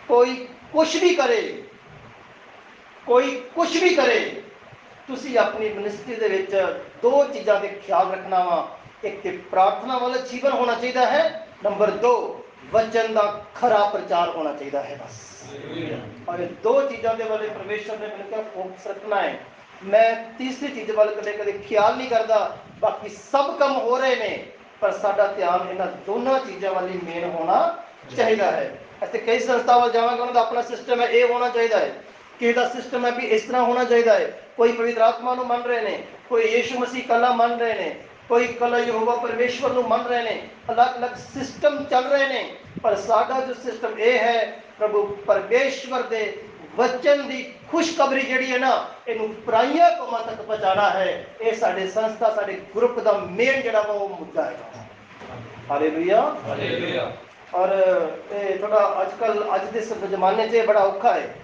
ਕੋਈ ਕੁਛ ਵੀ ਕਰੇ, ਕੋਈ ਕੁਛ ਵੀ ਕਰੇ, ਤੁਸੀਂ ਆਪਣੀ ਮਿਨਿਸਟਰੀ ਦੇ ਵਿੱਚ ਦੋ ਚੀਜ਼ਾਂ ਦੇ ਖਿਆਲ ਰੱਖਣਾ ਵਾ। ਇੱਕ ਤੇ ਪ੍ਰਾਰਥਨਾ ਵਾਲਾ ਜੀਵਨ ਹੋਣਾ ਚਾਹੀਦਾ ਹੈ, ਨੰਬਰ 2 ਵਚਨ ਦਾ ਖਰਾ ਪ੍ਰਚਾਰ ਹੋਣਾ ਚਾਹੀਦਾ ਹੈ। ਬਸ ਔਰ ਇਹ ਦੋ ਚੀਜ਼ਾਂ ਦੇ ਬਾਰੇ ਪਰਮੇਸ਼ਵਰ ਨੇ ਮੈਨੂੰ ਕਿਹਾ ਫੋਕਸ ਰੱਖਣਾ ਹੈ। ਮੈਂ ਤੀਸਰੀ ਚੀਜ਼ ਵੱਲ ਕਦੇ ਕਦੇ ਖਿਆਲ ਨਹੀਂ ਕਰਦਾ। ਬਾਕੀ ਸਭ ਕੰਮ ਹੋ ਰਹੇ ਨੇ, ਪਰ ਸਾਡਾ ਧਿਆਨ ਇਹਨਾਂ ਦੋਨਾਂ ਚੀਜ਼ਾਂ ਵੱਲ ਹੀ ਮੇਨ ਹੋਣਾ ਚਾਹੀਦਾ ਹੈ। ਅਸੀਂ ਕਈ ਸੰਸਥਾਵਾਂ ਜਾਵਾਂਗੇ, ਉਹਨਾਂ ਦਾ ਆਪਣਾ ਸਿਸਟਮ ਹੈ, ਇਹ ਹੋਣਾ ਚਾਹੀਦਾ ਹੈ। ਕਿਸੇ ਦਾ ਸਿਸਟਮ ਹੈ ਵੀ ਇਸ ਤਰ੍ਹਾਂ ਹੋਣਾ ਚਾਹੀਦਾ ਹੈ। ਕੋਈ ਪਵਿੱਤਰ ਆਤਮਾ ਨੂੰ ਮੰਨ ਰਹੇ ਨੇ, ਕੋਈ ਯੀਸ਼ੂ ਮਸੀਹ ਕੱਲਾ ਮੰਨ ਰਹੇ ਨੇ, ਕੋਈ ਕੱਲਾ ਯਹੋਵਾ ਪਰਮੇਸ਼ਵਰ ਨੂੰ ਮੰਨ ਰਹੇ ਨੇ। ਅਲੱਗ-ਅਲੱਗ ਸਿਸਟਮ ਚੱਲ ਰਹੇ ਨੇ, ਪਰ ਸਾਡਾ ਜੋ ਸਿਸਟਮ ਇਹ ਹੈ, ਪ੍ਰਭੂ ਪਰਮੇਸ਼ਵਰ ਦੇ ਵਚਨ ਦੀ ਖੁਸ਼ਖਬਰੀ ਜਿਹੜੀ ਹੈ ਨਾ, ਇਹਨੂੰ ਪਰਾਈਆਂ ਕੌਮਾਂ ਤੱਕ ਪਹੁੰਚਾਉਣਾ ਹੈ। ਇਹ ਸਾਡੇ ਸੰਸਥਾ, ਸਾਡੇ ਗਰੁੱਪ ਦਾ ਮੇਨ ਜਿਹੜਾ ਵਾ ਉਹ ਮੁੱਦਾ ਹੈ। Hallelujah, hallelujah. ਔਰ ਇਹ ਥੋੜਾ ਅੱਜ ਦੇ ਜ਼ਮਾਨੇ 'ਚ ਇਹ ਬੜਾ ਔਖਾ ਹੈ,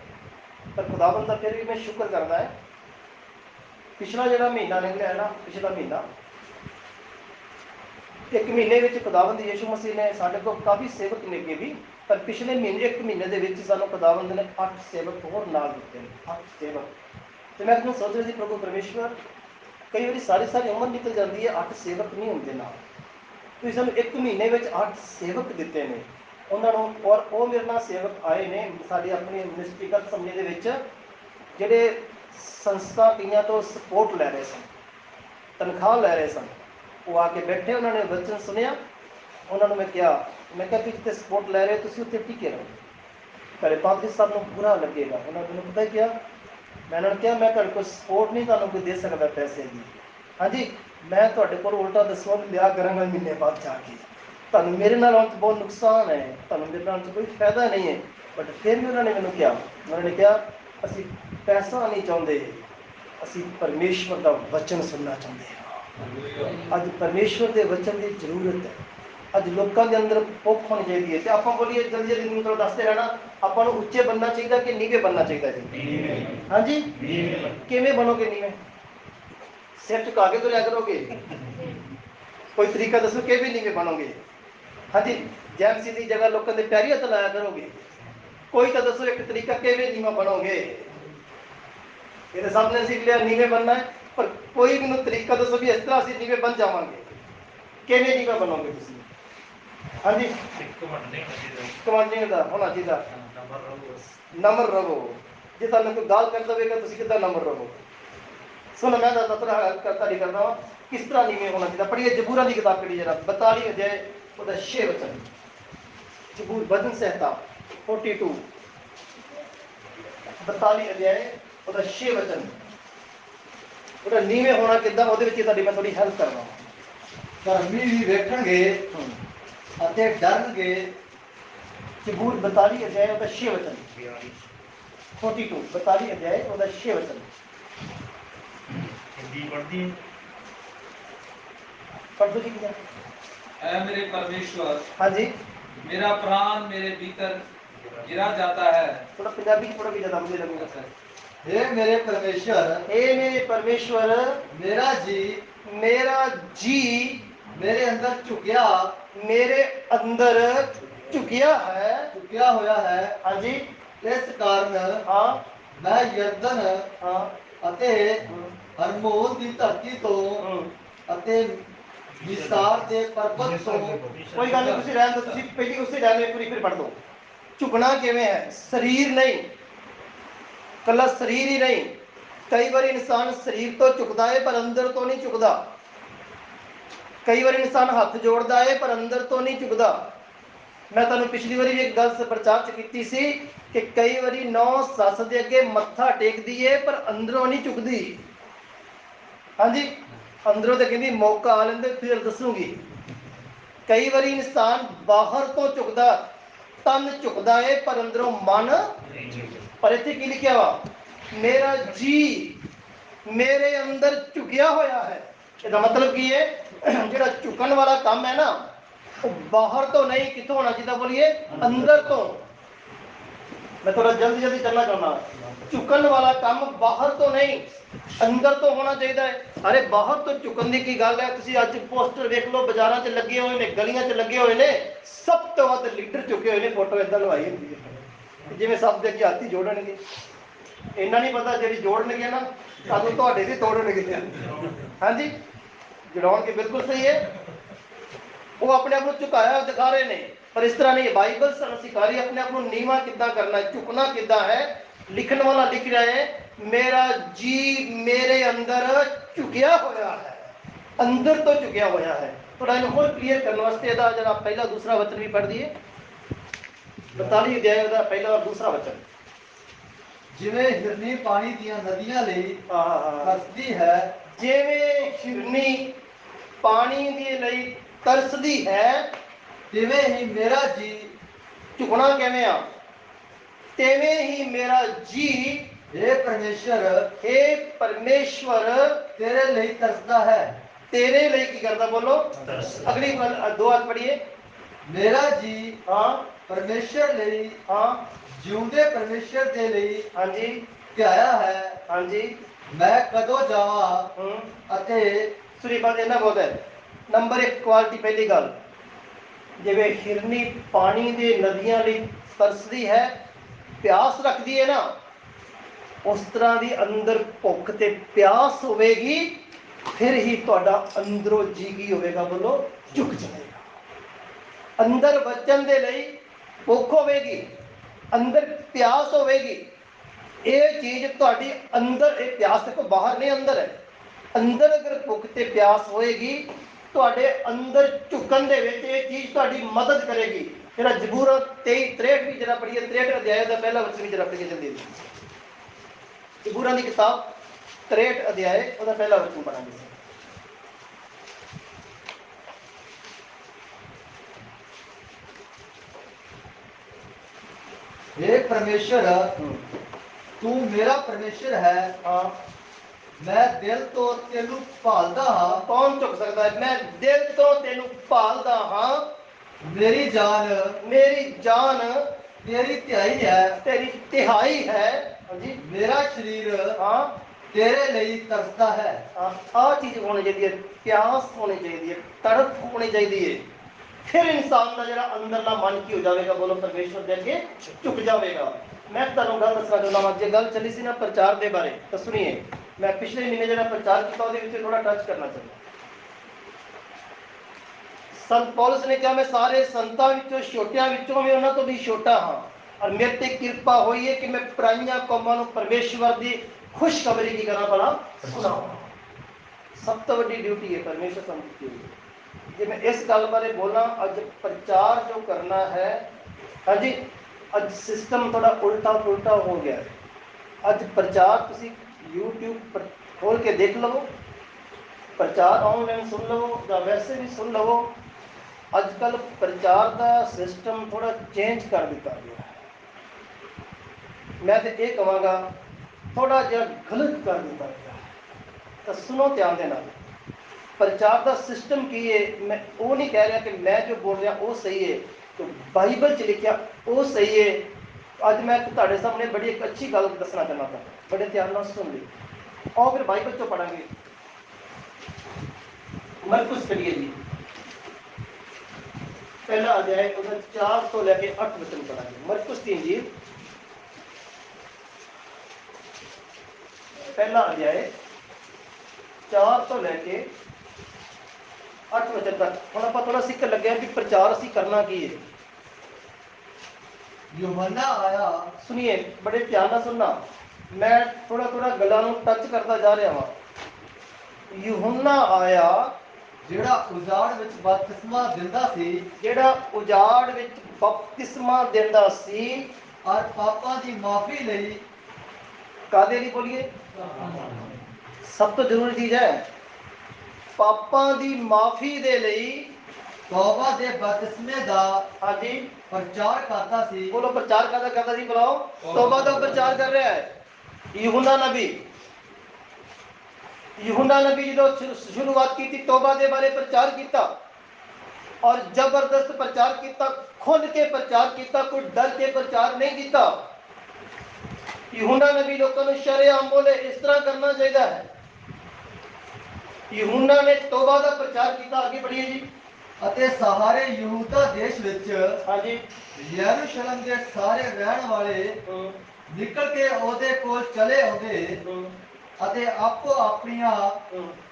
ਪਰ ਖੁਦਾਵੰਦ ਦਾ ਫਿਰ ਵੀ ਮੈਂ ਸ਼ੁਕਰ ਕਰਦਾ ਹੈ। ਪਿਛਲਾ ਜਿਹੜਾ ਮਹੀਨਾ ਨਿਕਲਿਆ ਹੈ ਨਾ, ਪਿਛਲਾ ਮਹੀਨਾ, ਇੱਕ ਮਹੀਨੇ ਵਿੱਚ ਖੁਦਾਵੰਦ ਯੀਸ਼ੂ ਮਸੀਹ ਨੇ ਸਾਡੇ ਕੋਲ ਕਾਫੀ ਸੇਵਕ ਮਿਲ ਵੀ, ਪਰ ਪਿਛਲੇ ਮਹੀਨੇ, ਇੱਕ ਮਹੀਨੇ ਦੇ ਵਿੱਚ ਸਾਨੂੰ ਖੁਦਾਵੰਦ ਨੇ 8 ਸੇਵਕ ਹੋਰ ਨਾਲ ਦਿੱਤੇ ਨੇ, 8 ਸੇਵਕ। ਤੇ ਮੈਂ ਤੁਹਾਨੂੰ ਸੋਚ ਰਿਹਾ ਸੀ, ਪ੍ਰਭੂ ਪਰਮੇਸ਼ਵਰ, ਕਈ ਵਾਰੀ ਸਾਰੀ ਉਮਰ ਨਿਕਲ ਜਾਂਦੀ ਹੈ, 8 ਸੇਵਕ ਨਹੀਂ ਹੁੰਦੇ ਨਾਲ। ਤੁਸੀਂ ਸਾਨੂੰ ਇੱਕ ਮਹੀਨੇ ਵਿੱਚ 8 ਸੇਵਕ ਦਿੱਤੇ ਨੇ ਉਹਨਾਂ ਨੂੰ। ਔਰ ਉਹ ਮੇਰੇ ਨਾਲ ਸੇਵਕ ਆਏ ਨੇ ਸਾਡੀ ਆਪਣੀ ਮਿਨਿਸਟਰੀਗਤ ਸਮੇਂ ਦੇ ਵਿੱਚ, ਜਿਹੜੇ ਸੰਸਥਾ ਕਈਆਂ ਤੋਂ ਸਪੋਰਟ ਲੈ ਰਹੇ ਸਨ, ਤਨਖਾਹ ਲੈ ਰਹੇ ਸਨ। ਉਹ ਆ ਕੇ ਬੈਠੇ, ਉਹਨਾਂ ਨੇ ਵਚਨ ਸੁਣਿਆ। ਉਹਨਾਂ ਨੂੰ ਮੈਂ ਕਿਹਾ ਤੁਸੀਂ ਜਿੱਥੇ ਸਪੋਰਟ ਲੈ ਰਹੇ ਹੋ, ਤੁਸੀਂ ਉੱਥੇ ਟਿਕੇ ਰਹੋ। ਘਰੇ ਪਾਦਰੀ ਸਾਹਿਬ ਨੂੰ ਬੁਰਾ ਲੱਗੇਗਾ। ਉਹਨਾਂ ਨੇ ਮੈਨੂੰ ਪਤਾ ਕਿਹਾ, ਮੈਂ ਉਹਨਾਂ ਨੂੰ ਕਿਹਾ, ਮੈਂ ਤੁਹਾਡੇ ਕੋਲ ਸਪੋਰਟ ਨਹੀਂ ਤੁਹਾਨੂੰ ਕੋਈ ਦੇ ਸਕਦਾ ਪੈਸੇ ਦੀ। ਹਾਂਜੀ, ਮੈਂ ਤੁਹਾਡੇ ਕੋਲ ਉਲਟਾ ਦੱਸੋ ਲਿਆ ਕਰਾਂਗਾ ਮਹੀਨੇ ਬਾਅਦ ਜਾ ਕੇ। ਤੁਹਾਨੂੰ ਮੇਰੇ ਨਾਲ ਆਉਣ 'ਚ ਬਹੁਤ ਨੁਕਸਾਨ ਹੈ, ਤੁਹਾਨੂੰ ਮੇਰੇ ਨਾਲ 'ਚ ਕੋਈ ਫਾਇਦਾ ਨਹੀਂ ਹੈ। ਬਟ ਫਿਰ ਵੀ ਉਹਨਾਂ ਨੇ ਮੈਨੂੰ ਕਿਹਾ, ਉਹਨਾਂ ਨੇ ਕਿਹਾ, ਅਸੀਂ ਪੈਸਾ ਨਹੀਂ ਚਾਹੁੰਦੇ, ਅਸੀਂ ਪਰਮੇਸ਼ਵਰ ਦਾ ਵਚਨ ਸੁਣਨਾ ਚਾਹੁੰਦੇ ਹਾਂ। ਅੱਜ ਪਰਮੇਸ਼ਵਰ ਦੇ ਵਚਨ ਦੀ ਜ਼ਰੂਰਤ ਹੈ। ਅੱਜ ਲੋਕਾਂ ਦੇ ਅੰਦਰ ਭੁੱਖ ਹੋਣੀ ਚਾਹੀਦੀ ਹੈ। ਤੇ ਆਪਾਂ ਬੋਲੀਏ ਜਲਦੀ ਜਲਦੀ ਮੈਨੂੰ ਦੱਸਦੇ ਰਹਿਣਾ, ਆਪਾਂ ਨੂੰ ਉੱਚੇ ਬਣਨਾ ਚਾਹੀਦਾ ਕਿ ਨੀਵੇਂ ਬਣਨਾ ਚਾਹੀਦਾ ਜੀ? ਹਾਂਜੀ, ਕਿਵੇਂ ਬਣੋਗੇ ਨੀਵੇਂ? ਸਿਰ ਝੁਕਾ ਕੇ ਤੁਰਿਆ ਕਰੋਗੇ? ਕੋਈ ਤਰੀਕਾ ਦੱਸੋ ਕਿਵੇਂ ਨੀਵੇਂ ਬਣੋਗੇ? ਹਾਂਜੀ, ਜੈਮਸੀ ਦੀ ਜਗ੍ਹਾ ਲੋਕਾਂ ਦੇ ਪੈਰੀ ਹੱਥ ਲਾਇਆ ਕਰੋਗੇ? ਕੋਈ ਤਾਂ ਦੱਸੋ ਇੱਕ ਤਰੀਕਾ ਕਿਵੇਂ ਨੀਵਾਂ ਬਣੋਗੇ? ਇਹਦੇ ਸਾਹਮਣੇ ਸਿੱਖ ਲਿਆ ਨੀਵੇਂ ਬਣਨਾ ਹੈ, ਪਰ ਕੋਈ ਮੈਨੂੰ ਤਰੀਕਾ ਦੱਸੋ ਵੀ ਇਸ ਤਰ੍ਹਾਂ ਅਸੀਂ ਨੀਵੇਂ ਬਣ ਜਾਵਾਂਗੇ। ਕਿਵੇਂ ਨੀਵਾਂ ਬਣੋਗੇ ਤੁਸੀਂ? ਹਾਂਜੀ, ਕਮਾਂਡਿੰਗ ਦਾ ਹੋਣਾ ਚਾਹੀਦਾ, ਨਮਰ ਰਵੋ। ਜੇ ਤੁਹਾਨੂੰ ਕੋਈ ਗਾਲ ਕਰ ਦੇਵੇਗਾ, ਤੁਸੀਂ ਕਿੱਦਾਂ ਨਮਰ ਰਵੋ? ਸੁਣ, ਮੈਂ ਤੁਹਾਡੀ ਕਰਦਾ ਵਾ ਕਿਸ ਤਰ੍ਹਾਂ ਨੀਵੇਂ ਹੋਣਾ ਚਾਹੀਦਾ। ਪੜ੍ਹੀਏ ਜ਼ਬੂਰਾਂ ਦੀ ਕਿਤਾਬ, ਕਿਹੜੀ ਜਰਾ 42 ਅਧਿਆਏ ਉਹਦਾ 6 ਵਚਨ। ਜ਼ਬੂਰ ਭਜਨ ਸੰਹਿਤਾ 42, 42 ਅਧਿਆਏ ਉਹਦਾ 6 ਵਚਨ। ਉਹਦਾ ਨੀਵੇਂ ਹੋਣਾ ਕਿੱਦਾਂ, ਉਹਦੇ ਵਿੱਚ ਤੁਹਾਡੀ ਮੈਂ ਥੋੜੀ ਹੈਲਪ ਕਰਨਾ। ਧਰਮੀ ਵੀ ਵੇਖਣਗੇ ਅਤੇ ਡਰਨਗੇ। ਜ਼ਬੂਰ 42 ਅਧਿਆਏ ਉਹਦਾ 6 ਵਚਨ। 42, 42 ਅਧਿਆਏ ਉਹਦਾ 6 ਵਚਨ। हिंदी पढ़ती है। पढ़ दो जी क्या? ऐ मेरे परमेश्वर, हाँ जी, मेरा प्राण मेरे भीतर गिरा जाता है। थोड़ा पंजाबी की थोड़ा भी ज्यादा मुझे लगेगा। हे मेरे परमेश्वर, हे मेरे परमेश्वर, मेरा जी मेरे अंदर झुकिया होया है। हाँ जी, इस कारण हाँ मैं यरदन हाँ ਅਤੇ ਹਰਮੋਨ ਦੀ ਧਰਤੀ ਤੋਂ ਅਤੇ ਵਿਸਾਰ ਦੇ ਪਰਬਤ ਤੋਂ। कोई गल नहीं, तुसी रहन दो, तुसी पहली उसे रहने पूरी फिर पढ़ दो। झुकना किवें है, शरीर नहीं, कला शरीर ही नहीं। कई बार इंसान शरीर तो झुकता है पर अंदर तो नहीं झुकता। कई बार इंसान हाथ जोड़ता है पर अंदर तो नहीं झुकता। मैं तुहानू पिछली बारी भी एक गल प्रचार की सी कि कई बारी नौ सस दे अगे मत्था टेकदी है पर अंदरों नहीं झुकती। हाँ जी, अंदरों तो कहती मौका आ लेंदे फिर दसूंगी। कई बार इंसान बाहर तो झुकता, तन झुकता है पर अंदरों मन, पर इत्थे की लिखिया वा, मेरा जी मेरे अंदर झुकिया होया है। इसका मतलब की है, जो झुकन वाला काम है ना, वो बाहर तो नहीं, कितों होना चाहिए बोलिए, अंदर तो। मैं थोड़ा जल्दी जल्दी चलना चाहना। झुकन वाला काम बाहर तो नहीं, अंदर तो होना चाहिए है। अरे बाहर तो झुकन की गल है, तुसी अज पोस्टर देख लो, बाजारां च लगे हुए ने, गलियां च लगे हुए ने, सब तो वध लीडर झुके हुए ने, फोटो इदां लवाई हुंदी है जिवें सब दे अगे हाथी जोड़नगे। इन्ना नहीं पता जिहड़ी जोड़नगे ना सानू तुहाडे भी तोड़नगे। हाँ जी, जुड़ाउण के बिल्कुल सही है। वो अपने आप को झुकाया दिखा रहे ने, पर इस तरह नहीं। बाइबल सानू सिखा रही है अपने आप को नीवा किद्दां करना है, झुकना किद्दां है। लिखण वाला लिख रहा है, मेरा जी मेरे अंदर झुकिया होया है, अंदर तो झुकिया होया है। थोड़ा इन्हें और क्लियर करने वास्ते इहदा जरा पहला दूसरा वचन भी पढ़ दिए। 42 अध्याय का पहला और दूसरा वचन। जिवें हिरनी पानी दियां नदियां लई तरसदी है, जिवें हिरनी पानी दे लई तरसदी है, तिवें ही मेरा जी, झुकना किवें आ, तिवें ही मेरा जी, हे परमेश्वर, हे परमेश्वर, तेरे लिए तरसदा है। तेरे लिए की करता बोलो, अगली दो हाथ पढ़िए। मेरा जी हाँ परमेश्वर ਲਈ, हाँ ਜਿਉਂਦੇ परमेश्वर ਦੇ ਲਈ हाँ जी ਧਿਆਇਆ है। हाँ जी। मैं कदों जावां ਅਤੇ सुनी बात इन्ना बहुत है। नंबर एक क्वालिटी पहली गल, जिवें हिरनी पानी दे नदियां लई तरसदी है, प्यास रखदी है ना, उस तरह दी अंदर भुख ते प्यास होवेगी, फिर ही तुहाडा अंदरों जी की होवेगा बोलो, झुक जाएगा। अंदर बचन दे लई भुख होवेगी, अंदर प्यास होवेगी। ये चीज तुहाडी अंदर, ये प्यास देखो बाहर नहीं अंदर है। अंदर अगर भुख ते प्यास होएगी, तुहाडे अंदर झुकन दे विच ये चीज तुहाडी मदद करेगी। जरा जबूर 23-63 भी जरा पढ़िए, 63 अध्याय का पहला वचन भी जरा पढ़िए जल्दी। जबूरां दी किताब 63 अध्याय उसका पहला वचन पढ़ांगे। हे परमेश्वर, तू मेरा परमेश्वर है। हाँ, मैं दिल तो तेनू भालदा हां। कौन चुक सकता है? मैं दिल तो तेनू भालदा हां। मेरी जान, मेरी जान तेरी ध्याई है। तेरी तिहाई है। हाँ जी, मेरा शरीर हाँ तेरे लिए तरसदा है। आ चीज होनी चाहिए, प्यास होनी चाहिए, तड़प होनी चाहिए। फिर इंसान का जरा अंदरला मन की हो जाएगा बोलो, परमेश्वर दे अगे झुक जाएगा। मैं तुहानू गल दसना चाहुंदा वां, जे गल चली सी ना प्रचार के बारे, तो सुनिए। मैं पिछले महीने जो प्रचार किया उसदे विच थोड़ा टच करना चाहता। संत पौलुस ने कहा, मैं सारे संतां विचों छोटियां विचों भी उन्हां तो भी छोटा हाँ, और मेरे ते कृपा हुई है कि मैं पराइयां कौमां नूं परमेश्वर की खुशखबरी की करा भला सुनावां। सब तो वड्डी ड्यूटी है परमेश्वर सानूं दित्ती हुई है। जे मैं इस गल बारे बोला, अज प्रचार जो करना है, हाँ जी, अज सिस्टम थोड़ा उल्टा पुल्टा हो गया है। अज प्रचार तुसी यूट्यूब पर खोल के देख लो, प्रचार ऑनलाइन सुन लो या वैसे भी सुन लो, अजकल प्रचार का सिस्टम थोड़ा चेंज कर दिता गया है। मैं तो ये कहूँगा थोड़ा जिहा गलत कर दिता गया है। तो सुनो ध्यान देना, प्रचार का सिस्टम की है। मैं वो नहीं कह रहा कि मैं जो बोल रहा वो सही है, तो बाइबल च लिखा वो सही है। अज मैं तुहाडे सामने बड़ी एक अच्छी गल दसना चाहना था, बड़े ध्यान नाल सुन ली। और फिर बाइबल चो पढ़ांगे। मरकुस करिए जी, पहला अध्याय 4 तो लेके 8 वचन पढ़ांगे। मरकुस 3 जी, पहला अध्याय 4 तो लेके 8 वचन तक। हम आप थोड़ा सीख लगे कि प्रचार असी करना की है। यूहन्ना आया। सुनिए बड़े ध्यान ਨਾਲ सुनना, मैं थोड़ा थोड़ा गल्लां ਨੂੰ टच करता जा रहा ਹਾਂ। यूहन्ना आया ਜਿਹੜਾ ਉਜਾੜ ਵਿੱਚ ਬਪਤਿਸਮਾ ਦਿੰਦਾ ਸੀ, ਜਿਹੜਾ ਉਜਾੜ ਵਿੱਚ ਬਪਤਿਸਮਾ ਦਿੰਦਾ ਸੀ, ਔਰ ਪਾਪਾਂ ਦੀ ਮਾਫੀ ਲਈ। ਕਾਦੇ ਲਈ ਬੋਲੀਏ? ਸਭ ਤੋਂ ਜ਼ਰੂਰੀ ਚੀਜ਼ ਹੈ ਪਾਪਾਂ ਦੀ ਮਾਫੀ ਦੇ ਲਈ ਤੌਬਾ ਦੇ ਬਪਤਿਸਮੇ ਦਾ ਹਾਂਜੀ ਪ੍ਰਚਾਰ ਕਰਦਾ ਸੀ। बोलो प्रचार करता जी, बुलाओ तौबा का प्रचार कर रहा है यूहन्ना नबी। यूहन्ना नबी जो शुरुआत की थी तौबा के बारे प्रचार किया और जबरदस्त प्रचार किया, खुल के प्रचार किया, कोई डर के प्रचार नहीं किया। यूहन्ना नबी लोगों को शरेआम बोले इस तरह करना चाहिए है। यूहन्ना ने तौबा का प्रचार किया। आगे बढ़िए जी। ਅਤੇ ਸਾਰੇ ਯਹੂਦਾ ਦੇਸ਼ ਵਿੱਚ ਹਾਂਜੀ ਯਰੂਸ਼ਲਮ ਦੇ ਸਾਰੇ ਰਹਿਣ ਵਾਲੇ ਨਿਕਲ ਕੇ ਉਹਦੇ ਕੋਲ ਚਲੇ ਆਉਂਦੇ ਅਤੇ ਆਪੋ ਆਪਣੀਆਂ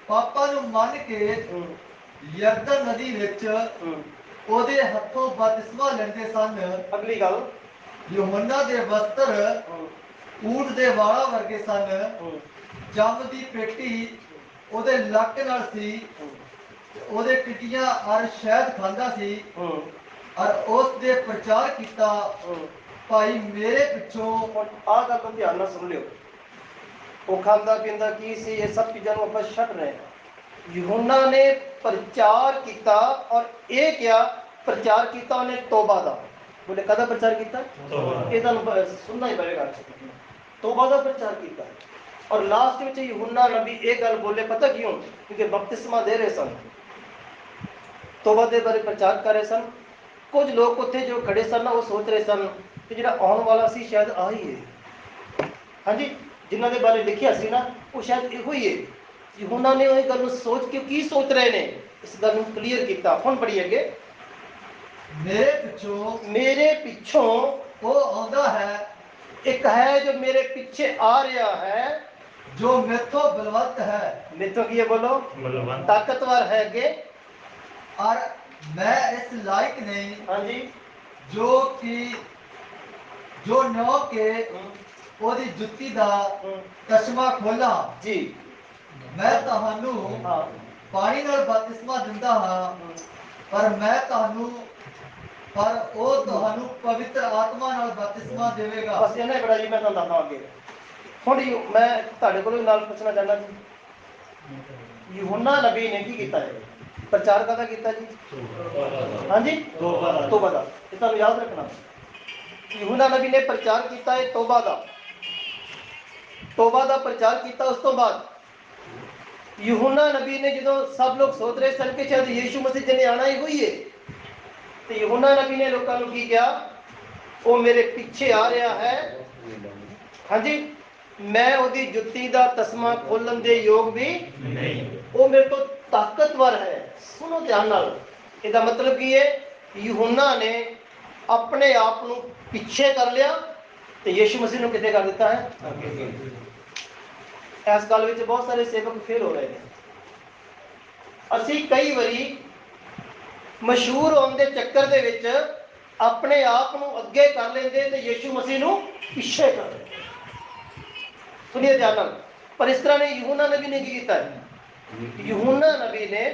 ਪਾਪਾਂ ਨੂੰ ਮੰਨ ਕੇ ਯਰਦਨ ਨਦੀ ਵਿੱਚ ਉਹਦੇ ਹੱਥੋਂ ਬਪਤਿਸਮਾ ਲੈਂਦੇ ਸਨ। ਅਗਲੀ ਗੱਲ, ਯੂਹੰਨਾ ਦੇ ਵਸਤਰ ਊਠ ਦੇ ਵਾਲਾਂ ਵਰਗੇ ਸਨ, ਜੰਮ ਦੀ ਪੇਟੀ ਉਹਦੇ ਲੱਕ ਨਾਲ ਸੀ, ਉਹਦੇ ਟਿੱਡੀਆਂ ਔਰ ਸ਼ਹਿਦ ਖਾਂਦਾ ਸੀ ਔਰ ਉਸ ਦੇ ਪ੍ਰਚਾਰ ਕੀਤਾ, ਭਾਈ ਮੇਰੇ ਪਿੱਛੋਂ। ਆਹ ਗੱਲ ਨੂੰ ਧਿਆਨ ਨਾਲ ਸੁਣ ਲਿਓ। ਉਹ ਖਾਂਦਾ ਪੀਂਦਾ ਕੀ ਸੀ, ਇਹ ਸਭ ਚੀਜ਼ਾਂ ਨੂੰ ਆਪਾਂ ਛੱਡ ਰਹੇ ਹਾਂ। यूहन्ना ने प्रचार किया और ਇਹ ਕਿਹਾ प्रचार किया ਉਹਨੇ तौबा ਦਾ। बोले कदा प्रचार किया? ਇਹ ਤੁਹਾਨੂੰ ਸੁਣਨਾ ਹੀ ਪਵੇਗਾ। तौबा ਦਾ प्रचार किया और लास्ट ਵਿੱਚ यूहन्ना नबी ਇਹ ਗੱਲ ਬੋਲੇ, पता क्यों? क्योंकि बपतिस्मा दे रहे सन, तौबा ਦੇ ਬਾਰੇ प्रचार कर रहे सन। कुछ लोग ਉੱਥੇ जो खड़े सन ना, वो सोच रहे सन कि ਜਿਹੜਾ ਆਉਣ ਵਾਲਾ ਸੀ ਸ਼ਾयद ਆ ਹੀ ਹੈ। ਹਾਂਜੀ, ਜਿਨ੍ਹਾਂ ਦੇ ਬਾਰੇ ਲਿਖਿਆ ਸੀ ਨਾ ਉਹ ਸ਼ਾयद ਇਹੋ ਹੀ ਹੈ। यूहन्ना ने ਇਹ ਗੱਲ ਨੂੰ ਸੋਚ ਕੇ ਕੀ ਸੋਚ ਰਹੇ ਨੇ ਇਸ ਗੱਲ ਨੂੰ ਕਲੀਅਰ ਕੀਤਾ। ਹੁਣ ਪੜ੍ਹੀਏ ਅੱਗੇ। ਮੇਰੇ ਪਿੱਛੋਂ ਉਹ ਆਉਂਦਾ ਹੈ, ਇੱਕ ਹੈ ਜੋ ਮੇਰੇ ਪਿੱਛੇ ਆ ਰਿਹਾ ਹੈ, ਜੋ ਮੇਥੋਂ ਬਲਵੰਤ ਹੈ। ਮੇਥੋਂ ਕੀ ਹੈ? ਬੋਲੋ ਬਲਵੰਤ, ਤਾਕਤਵਰ ਹੈ ਅੱਗੇ। और मैं इस लायक नहीं, हाँ जी, जो नौ के ओदी जुत्ती दा तस्मा खोला जी। मैं तहानू पानी नाल बपतिस्मा दिंदा हां, पर ओ तहानू पवित्र आत्मा नाल बपतिस्मा देवेगा। बस इन्ना ही बड़ा जी। मैं तुहानू दस्सां अगे। हुण मैं तुहाडे कोलों नाल पुछना चाहना जी, यूहन्ना नबी ने की कीता है? प्रचार कदा किया जी? हाँ जी, तौबा दा। ये तुहानू याद रखना। यूहन्ना नबी ने प्रचार किया है तौबा दा। तौबा दा प्रचार किया। उस तो बाद यूहन्ना नबी ने जो सब लोग सोच रहे सन कि शायद यीशु मसीह जिन्हें आना ही हुई है, तो यूहन्ना नबी ने लोगों को की किया? वो मेरे पीछे आ रहा है, हाँ जी, मैं उसकी जुत्ती का तस्मा खोलन के योग भी नहीं, वो मेरे तो ताकतवर है। सुनो ध्यान नाल, इसका मतलब की है? यूहन्ना ने अपने आप को पीछे कर लिया तो यीशु मसीह को कितने कर दिता है। इस गल में बहुत सारे सेवक फेल हो रहे हैं। असी कई बारी मशहूर होने के चक्कर दे विच अपने आप को अगे कर लेंगे तो यीशु मसीह को पीछे कर लेंगे। सुनिए ध्यान नाल, पर इस तरह ने यूहन्ना नबी ने की किया है? यूहन्ना नबी ने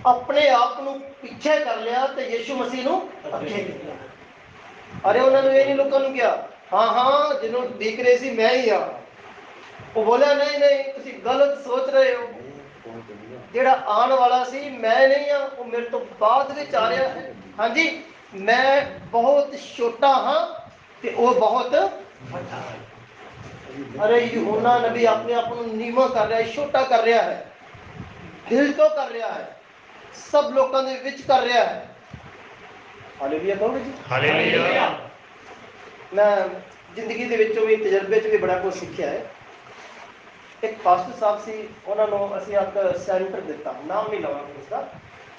अपने आप को पीछे कर लिया तो यीशु मसीह को अगे किया। अरे उन्होंने ये नहीं लोगों को किया हाँ हाँ जिन्होंने देख रहे सी मैं ही हाँ, वो बोला नहीं नहीं तुम गलत सोच रहे हो, जेड़ा आने वाला सी मैं नहीं हाँ, वो मेरे तो बाद में आ रहा है। हाँ जी, मैं बहुत छोटा हाँ ते वो बहुत बड़ा है। अरे यूहन्ना नबी अपने आप को नीवा कर रहा है, छोटा कर रहा है, दिल तो कर रहा है, सब लोगों के विच कर रहा है। हालेलुया कहोगे जी? हालेलुया। मैं जिंदगी के विचों भी तजर्बे च भी बड़ा कुछ सीखा है। एक पास्टर साहब से उन्होंने असी एक सेंटर दिता, नाम नहीं लवांगे उसका,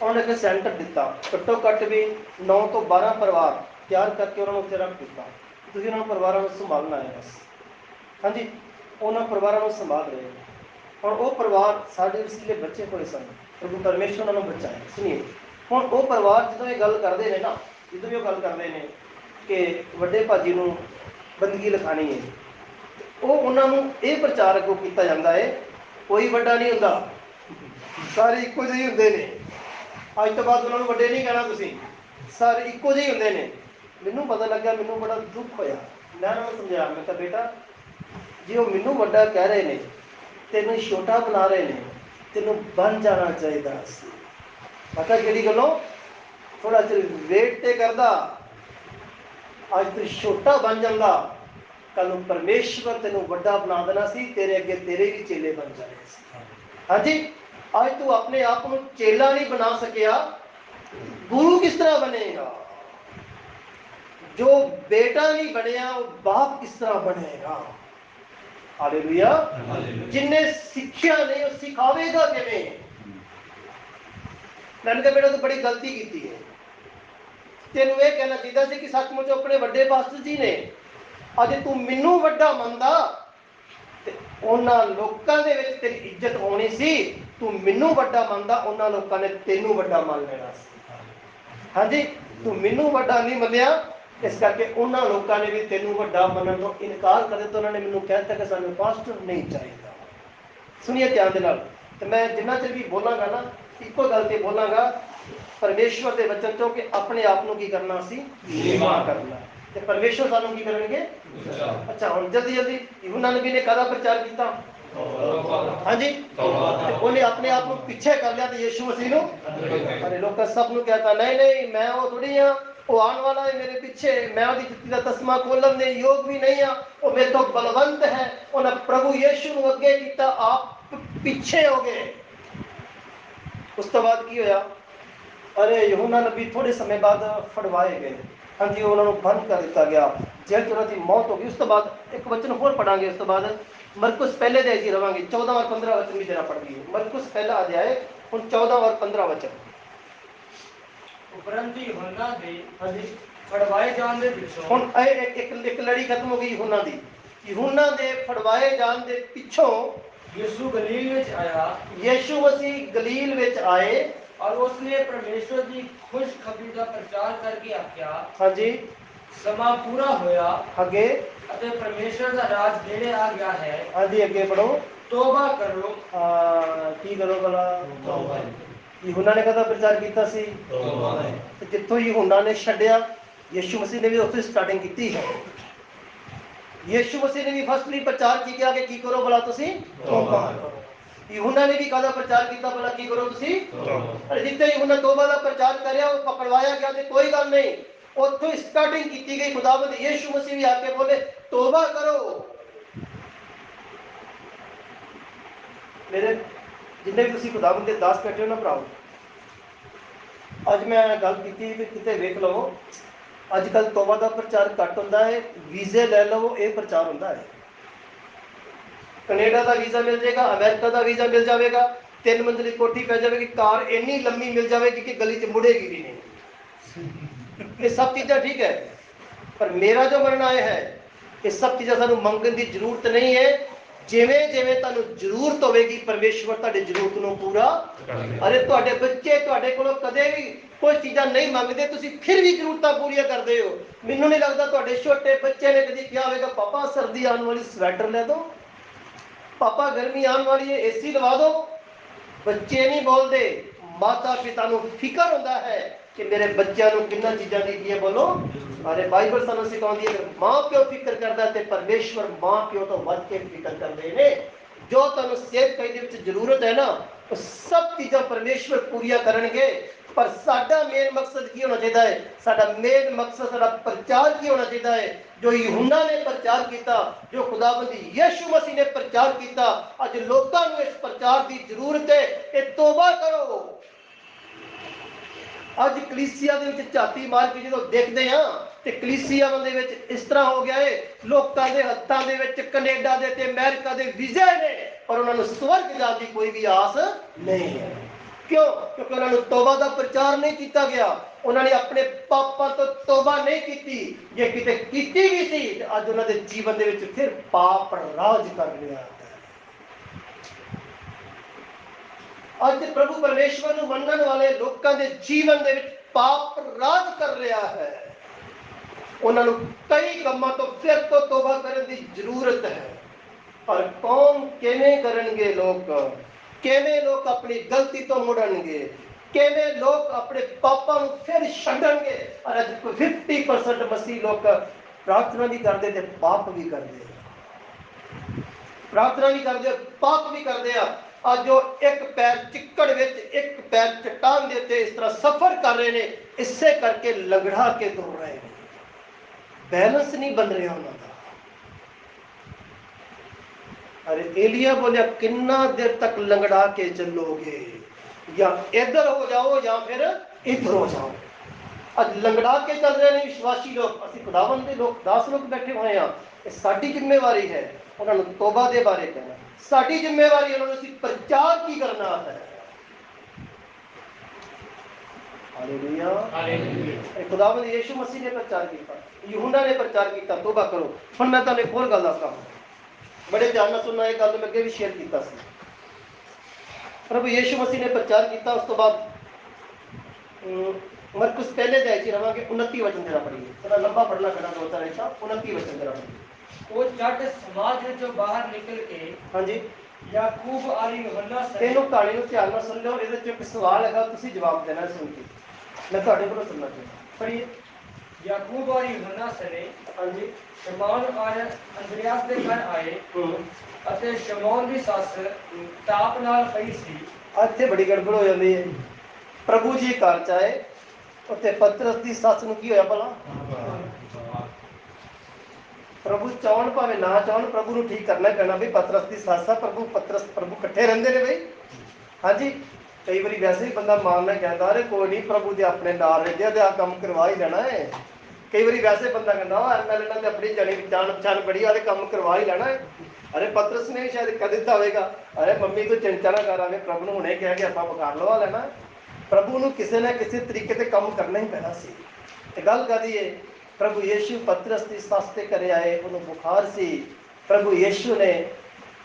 उन्होंने एक सेंटर दिता, घट्टो घट्ट भी 9 तो 12 परिवार तैयार करके उन्होंने उत्थे रख दिता, तुसीं उन्होंने परिवारों को संभालना है बस। हाँ जी, उन्होंने परिवारों को संभाल रहे हैं। और वो परिवार साढ़े वसीले बच्चे हुए सन, प्रभु परमेश्वर उन्होंने बचाए। सुनिए हुण वो परिवार जो ये गल करते हैं ना, जो भी वो गल करते हैं कि ਵੱਡੇ ਭਾਜੀ ਨੂੰ ਬੰਦਗੀ ਲਿਖਾਣੀ है, ਉਹ ਉਹਨਾਂ ਨੂੰ ਇਹ ਪ੍ਰਚਾਰ ਅੱਗੋਂ ਕੀਤਾ ਜਾਂਦਾ है, कोई ਵੱਡਾ नहीं ਹੁੰਦਾ, ਸਾਰੇ ਇੱਕੋ ਜਿਹੇ ਹੁੰਦੇ ਨੇ। ਅੱਜ ਤੋਂ ਬਾਅਦ ਉਹਨਾਂ ਨੂੰ ਵੱਡੇ नहीं कहना, ਤੁਸੀਂ ਸਾਰੇ ਇੱਕੋ ਜਿਹੇ ਹੁੰਦੇ ਨੇ। ਮੈਨੂੰ ਪਤਾ ਲੱਗਾ, ਮੈਨੂੰ ਬੜਾ ਦੁੱਖ ਹੋਇਆ। ਮੈਂ ਉਹਨਾਂ ਨੂੰ ਸਮਝਾਇਆ, ਮੈਂ ਕਿਹਾ ਬੇਟਾ ਜੇ ਉਹ ਮੈਨੂੰ ਵੱਡਾ ਕਹਿ ਰਹੇ ਨੇ, ਤੈਨੂੰ ਛੋਟਾ ਬਣਾ ਰਹੇ ਨੇ, ਤੈਨੂੰ ਬਣ ਜਾਣਾ ਚਾਹੀਦਾ ਸੀ। ਪਤਾ ਕਿਹੜੀ ਗੱਲੋਂ? ਥੋੜਾ ਚਿਰ ਵੇਟ ਤੇ ਕਰਦਾ, ਅੱਜ ਤੂੰ ਛੋਟਾ ਬਣ ਜਾਂਦਾ, ਕੱਲ ਨੂੰ ਪਰਮੇਸ਼ਵਰ ਤੈਨੂੰ ਵੱਡਾ ਬਣਾ ਦੇਣਾ ਸੀ, ਤੇਰੇ ਅੱਗੇ ਤੇਰੇ ਵੀ ਚੇਲੇ ਬਣ ਜਾਣੇ ਸੀ। ਹਾਂਜੀ, ਅੱਜ ਤੂੰ ਆਪਣੇ ਆਪ ਨੂੰ ਚੇਲਾ ਨਹੀਂ ਬਣਾ ਸਕਿਆ, ਗੁਰੂ ਕਿਸ ਤਰ੍ਹਾਂ ਬਣੇਗਾ? जो बेटा नहीं बनया वो बाप किस तरह बनेगा? हालेलुया। जिन्हें सिक्ख्या नहीं वो सिखावेगा किवें? मैंने कहा बेटा तो बड़ी गलती की है, तेनू ये कहना चाहिए सी कि सचमुच अपने बड़े पास्टर जी ने अज तू मैनू वड्डा मनदा ते उन्हां लोकां दे विच तेरी इज्जत होनी सी, तू मैनू वड्डा मनदा उन्हां लोकां ने तेनू वड्डा मान लेना सी। हाँ जी, तू मैनू वड्डा नहीं मन्निया, इस करके उन्होंने लोगों ने भी तेनू वड्डा मनन तो इनकार कर दिता। उन्होंने मैनू कह दिता कि सानू पास्टर नहीं चाहिए। सुनिए ध्यान दे नाल, ते मैं जिन्ना चिर भी बोलांगा ना, इको गल ते बोलांगा परमेश्वर के वचन चो कि अपने आप को की करना सी नीवा करना, ते परमेश्वर सानू की करनगे। अच्छा हुण जल्दी जल्दी यूहन्ना नबी ने काहदा प्रचार किया? हाँ जी, उन्हें अपने आप को पीछे कर लिया तो यीशु मसीह नू, अरे लोग सब नू कहता नहीं नहीं मैं वो थोड़ी हाँ, वो आने वाला है मेरे पीछे, मैं उसकी जुत्ती का तस्मा खोलन दे योग भी नहीं हाँ, वो मेरे तो बलवंत है। उन्हें प्रभु यीशु नू अगे किया, आप पीछे हो गए। उस तो बाद की होया? अरे यूहन्ना नबी थोड़े समय बाद फड़वाए गए। हाँ जी, उन्होंने बंद कर दिया गया, जेल च उन्होंने मौत हो गई। उस तो बाद एक वचन होर पढ़ांगे, उस तो बाद मरकुस पहले दे जी रवांगे, 14 और 15 वचन भी जरा पढ़ लीजिए। मरकुस पहला अध्याय हुण 14 और 15 वचन। उपरंत यूहन्ना दे हाँ जी, फड़वाए जान दे पिछों हुण एक लड़ी खत्म हो गई यूहन्ना दी। यूहन्ना दे फड़वाए जान दे पिछों यीशु गलील विच आया यीशु मसीह गलील विच आए और उसने परमेश्वर की खुशखबरी का प्रचार करके आख्या, हाँ जी, समा पूरा होया अगे, अते परमेश्वर का राज नेड़े आ गया है, हाँ जी अगे पढ़ो। तौबा करो। की करो भला? यूहन्ना ने कदा प्रचार किया सी? ते जिथों यूहन्ना ने छड्डिया, यीशु मसीह ने भी उत्थे स्टार्टिंग की है। यीशु मसीह ने भी फर्स्टली प्रचार किया कि की करो भला तुसी? तौबा करो। यूहन्ना ने भी कदा प्रचार किया भला की करो तुसी? अरे जिथे यूहन्ना तौबा का प्रचार करया वो पकड़वाया गया ते कोई गल नहीं, उत्थों स्टार्टिंग की गई। खुदावंद यीशु मसीह भी आके बोले तौबा करो। मेरे जिन्हें भी तुसी खुदावंद दे दास बैठे हो ना भराओ, अज मैं गल की किते वेख लवो, अजकल तौबा का प्रचार घट होंदा है, वीजे लै लवो ये प्रचार होंदा है। कनेडा का वीज़ा मिल जाएगा, अमेरिका का वीज़ा मिल जाएगा, 3 मंजिली कोठी पै जाएगी, कार इन्नी लंबी मिल जाएगी कि गली च मुड़ेगी भी नहीं। ये सब चीज़ें ठीक है, पर मेरा जो मनना यह है कि सब चीज़ें सानू मंगन की जरूरत नहीं है। जिवें जिवें तुहानू जरूरत होगी परमेश्वर तुहाडी जरूरत नू पूरा। अरे तुहाडे बच्चे तुहाडे कोलों कदे भी कोई चीज़ां नहीं मंगते, तुसीं फिर भी जरूरतां पूरीआं करदे हो। मैनूं नहीं लगदा तुहाडे छोटे बच्चे ने कदी कहा होगा पापा सर्दी आने वाली स्वेटर लै दो, पापा गर्मी आने वाली है एसी लवा दो। बच्चे नहीं बोलते, माता पिता को फिक्र होता है कि मेरे बच्चों को किन्ना चीज़ां दी है। बोलो, अरे बाइबल सानू सिखाती है माँ प्यो फिक्र करता है, परमेश्वर माँ प्यो तो वध के फिक्र करते हैं। जो तुहानू सेहत की जरूरत है ना, वो सब चीज़ां परमेश्वर पूरियां करनगे। पर साडा मेन मकसद की होना चाहिए है? साडा मेन मकसद, साडा प्रचार की होना चाहिए है? जो यूहन्ना ने प्रचार किया, जो खुदाबंद यीशु मसीह ने प्रचार किया, अज लोगों को इस प्रचार की जरूरत है। ये तौबा करो। अज कलीसिया दे विच झाती मार के जो देखते हैं तो कलीसिया दे विच इस तरह हो गया है, लोगों के हत्थों दे विच कनेडा दे ते अमेरिका दे वीजे ने, पर उन्होंने स्वर्ग जाने की कोई भी आस नहीं है। क्यों? क्योंकि उन्होंने तौबा का प्रचार नहीं किया गया, उन्होंने अपने पापों तो तौबा नहीं की। जे किते कीती भी सी तो अज उन्होंने जीवन दे विच फिर पाप राज कर लिया। अज प्रभु परमेश्वर को मनने वाले लोगों के जीवन दे विच पाप राज कर रहा है। उन्होंने कई कामों तो फिर तो तौबा करने की जरूरत है, पर कौन किवें करनगे, लोग किवें लोग अपनी गलती तो मुड़नगे, किवें लोग अपने पापों को फिर छड्डणगे। और अज 50% मसीह लोग प्रार्थना भी करते थे पाप भी करते, प्रार्थना भी करते पाप भी करते हैं। आज जो एक पैर चिक्कड़ विच एक पैर चट्टान देते इस तरह सफर कर रहे हैं, इससे करके लंगड़ा के दौड़ रहे हैं, बैलेंस नहीं बन रहा उन्होंने। अरे एलिया बोलिया कितना देर तक लंगड़ा के चलोगे, या इधर हो जाओ या फिर इधर हो जाओ। आज लंगड़ा के चल रहे हैं विश्वासी लोग, असि खुदावन दे लोग दास लोग बैठे हुए हैं। ये साडी जिम्मेवारी है उन्होंने तौबा दे बारे कहना, साडी जिम्मेवारी उन्होंने प्रचार की करना है। Hallelujah, hallelujah. खुदावन यीशु मसीह ने प्रचार किया, यूहन्ना ने प्रचार किया तौबा करो। हुण मैं तुहानू एक होर गल दसदा, बड़े ध्यान नाल सुनना, एक गल मैं अगे भी शेयर किया सी। प्रभु यीशु मसीह ने प्रचार किया, उस तो बाद मरकुस पहले जाए ची रवांगे 29 वचन जरा पढ़िए, थोड़ा लंबा पढ़ना पैना 2-4 ऐसा 29 वचन जरा पढ़िए। वो झट समाज विचों बाहर निकल के हाँ जी, याकूब और यूहन्ना सने ਇਹਨੂੰ ਕਹਾਣੀ ਨੂੰ ਧਿਆਨ ਨਾਲ ਸੁਣ ਲਿਓ, ਇਹਦੇ ਚ ਇੱਕ ਸਵਾਲ ਹੈਗਾ, ਤੁਸੀਂ ਜਵਾਬ ਦੇਣਾ ਸੁਣ ਕੇ, ਮੈਂ ਤੁਹਾਡੇ ਕੋਲੋਂ ਸੁਣਨਾ ਚਾਹੁੰਦਾ। ਪੜ੍ਹੀਏ। याकूब और यूहन्ना सने हाँ जी। शमौन और अंद्रियास के घर आए ਅਤੇ शमौन ਦੀ ਸੱਸ ਤਾਪ ਨਾਲ ਪਈ ਸੀ। ਇੱਥੇ ਬੜੀ ਗੜਬੜ ਹੋ ਜਾਂਦੀ ਹੈ। ਪ੍ਰਭੂ ਜੀ ਘਰ ਚ ਆਏ, ਉੱਥੇ ਪਤਰਸ ਦੀ ਸੱਸ ਨੂੰ ਕੀ ਹੋਇਆ ਭਲਾ? ਪ੍ਰਭੂ ਚਾਹਣ ਭਾਵੇਂ ਨਾ ਚਾਹਣ, ਪ੍ਰਭੂ ਨੂੰ ਠੀਕ ਕਰਨਾ ਪੈਣਾ ਵੀ ਪਤਰਸ ਦੀ ਸੱਸ ਆ, ਪ੍ਰਭੂ ਇਕੱਠੇ ਰਹਿੰਦੇ ਨੇ ਬਈ। ਹਾਂਜੀ, ਕਈ ਵਾਰੀ ਵੈਸੇ ਹੀ ਬੰਦਾ ਮਾਰਨਾ ਕਹਿੰਦਾ ਅਰੇ ਕੋਈ ਨਹੀਂ ਪ੍ਰਭੂ ਦੇ ਆਪਣੇ ਨਾਲ ਰਹਿੰਦੇ ਆ ਤੇ ਆ ਕੰਮ ਕਰਵਾ ਹੀ ਲੈਣਾ ਹੈ। ਕਈ ਵਾਰੀ ਵੈਸੇ ਬੰਦਾ ਕਹਿੰਦਾ ਐਮਐਲਏ ਨਾਲ ਤੇ ਆਪਣੀ ਜਾਣੀ ਜਾਣ ਪਛਾਣ ਬੜੀ ਆ ਤੇ ਕੰਮ ਕਰਵਾ ਹੀ ਲੈਣਾ ਹੈ। ਅਰੇ ਪਤਰਸ ਨੇ ਵੀ ਸ਼ਾਇਦ ਕਹਿ ਦਿੱਤਾ ਹੋਵੇਗਾ ਅਰੇ ਮੰਮੀ ਤੂੰ ਚਿੰਤਾ ਨਾ ਕਰ, ਆਵੇ ਪ੍ਰਭੂ ਨੂੰ ਹੁਣੇ ਕਹਿ ਕੇ ਆਪਾਂ ਬੁਖਾਰ ਲਵਾ ਲੈਣਾ। ਪ੍ਰਭੂ ਨੂੰ ਕਿਸੇ ਨਾ ਕਿਸੇ ਤਰੀਕੇ ਤੇ ਕੰਮ ਕਰਨਾ ਹੀ ਪੈਣਾ ਸੀ। ਤੇ ਗੱਲ ਕਰਦੀ ਏ प्रभु यीशु पतरस की सस के घरे आए, उन्होंने बुखार सी। प्रभु यीशु ने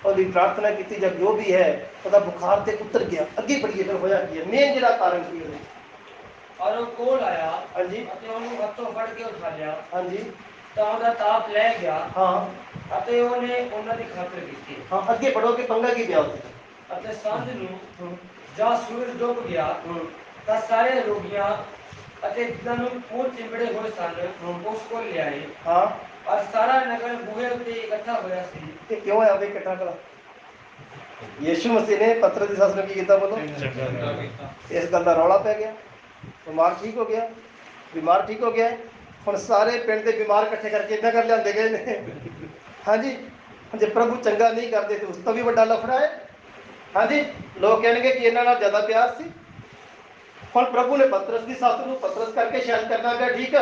उसकी प्रार्थना की, जब जो भी है उसका बुखार से उतर गया। अगे बढ़िए फिर होया की है, मेन जिहड़ा कारण की है और वो कोल आया, हाँ जी, ਅਤੇ ਉਹਨੂੰ ਹੱਥੋਂ ਫੜ ਕੇ ਉਠਾ ਲਿਆ हाँ जी, ਤਾਂ ਉਹਦਾ ਤਾਪ ਲੈ ਗਿਆ हाँ ਅਤੇ ਉਹਨੇ ਉਹਨਾਂ ਦੀ ਖਾਤਰ ਕੀਤੀ। हाँ अगे बढ़ो कि पंगा की ब्याह ਅਤੇ ਸੰਝ ਨੂੰ ਜਾਂ ਸੂਰਜ ਡੁੱਬ ਗਿਆ हम्म, ਤਾਂ ਸਾਰੇ ਰੋਗੀਆਂ ਅਤੇ ਜਿਨ੍ਹਾਂ ਨੂੰ ਖੂਨ ਚਿੰਬੜੇ ਹੋਏ ਸਨ ਉਸ ਕੋਲ ਲਿਆਏ। हाँ ਔਰ ਸਾਰਾ ਨਗਰ ਬੂਹੇ ਉੱਤੇ ਇਕੱਠਾ ਹੋਇਆ ਸੀ। ये क्यों है अभी इकट्ठा करा? यीशु मसीह ने पतरस की सस ने की किया बोलो? इस गल का रौला पै गया, बीमार ठीक हो गया, बीमार ठीक हो गया। ਹੁਣ ਸਾਰੇ ਪਿੰਡ ਦੇ ਬਿਮਾਰ ਇਕੱਠੇ ਕਰਕੇ ਇੱਦਾਂ ਕਰ ਲਿਆਂਦੇ ਗਏ ਨੇ। ਹਾਂਜੀ, ਜੇ ਪ੍ਰਭੂ ਚੰਗਾ ਨਹੀਂ ਕਰਦੇ ਤੇ ਉਸ ਤੋਂ ਵੀ ਵੱਡਾ ਲਫੜਾ ਹੈ। ਹਾਂਜੀ, ਲੋਕ ਕਹਿਣਗੇ ਕਿ ਇਹਨਾਂ ਨਾਲ ਜ਼ਿਆਦਾ ਪਿਆਰ ਸੀ। ਹੁਣ ਪ੍ਰਭੂ ਨੇ ਪਤਰਸ ਦੀ ਸੱਸ ਨੂੰ ਪਤਰਸ ਕਰਕੇ ਸ਼ਾਇਦ ਕਰਨਾ ਪਿਆ ਠੀਕ,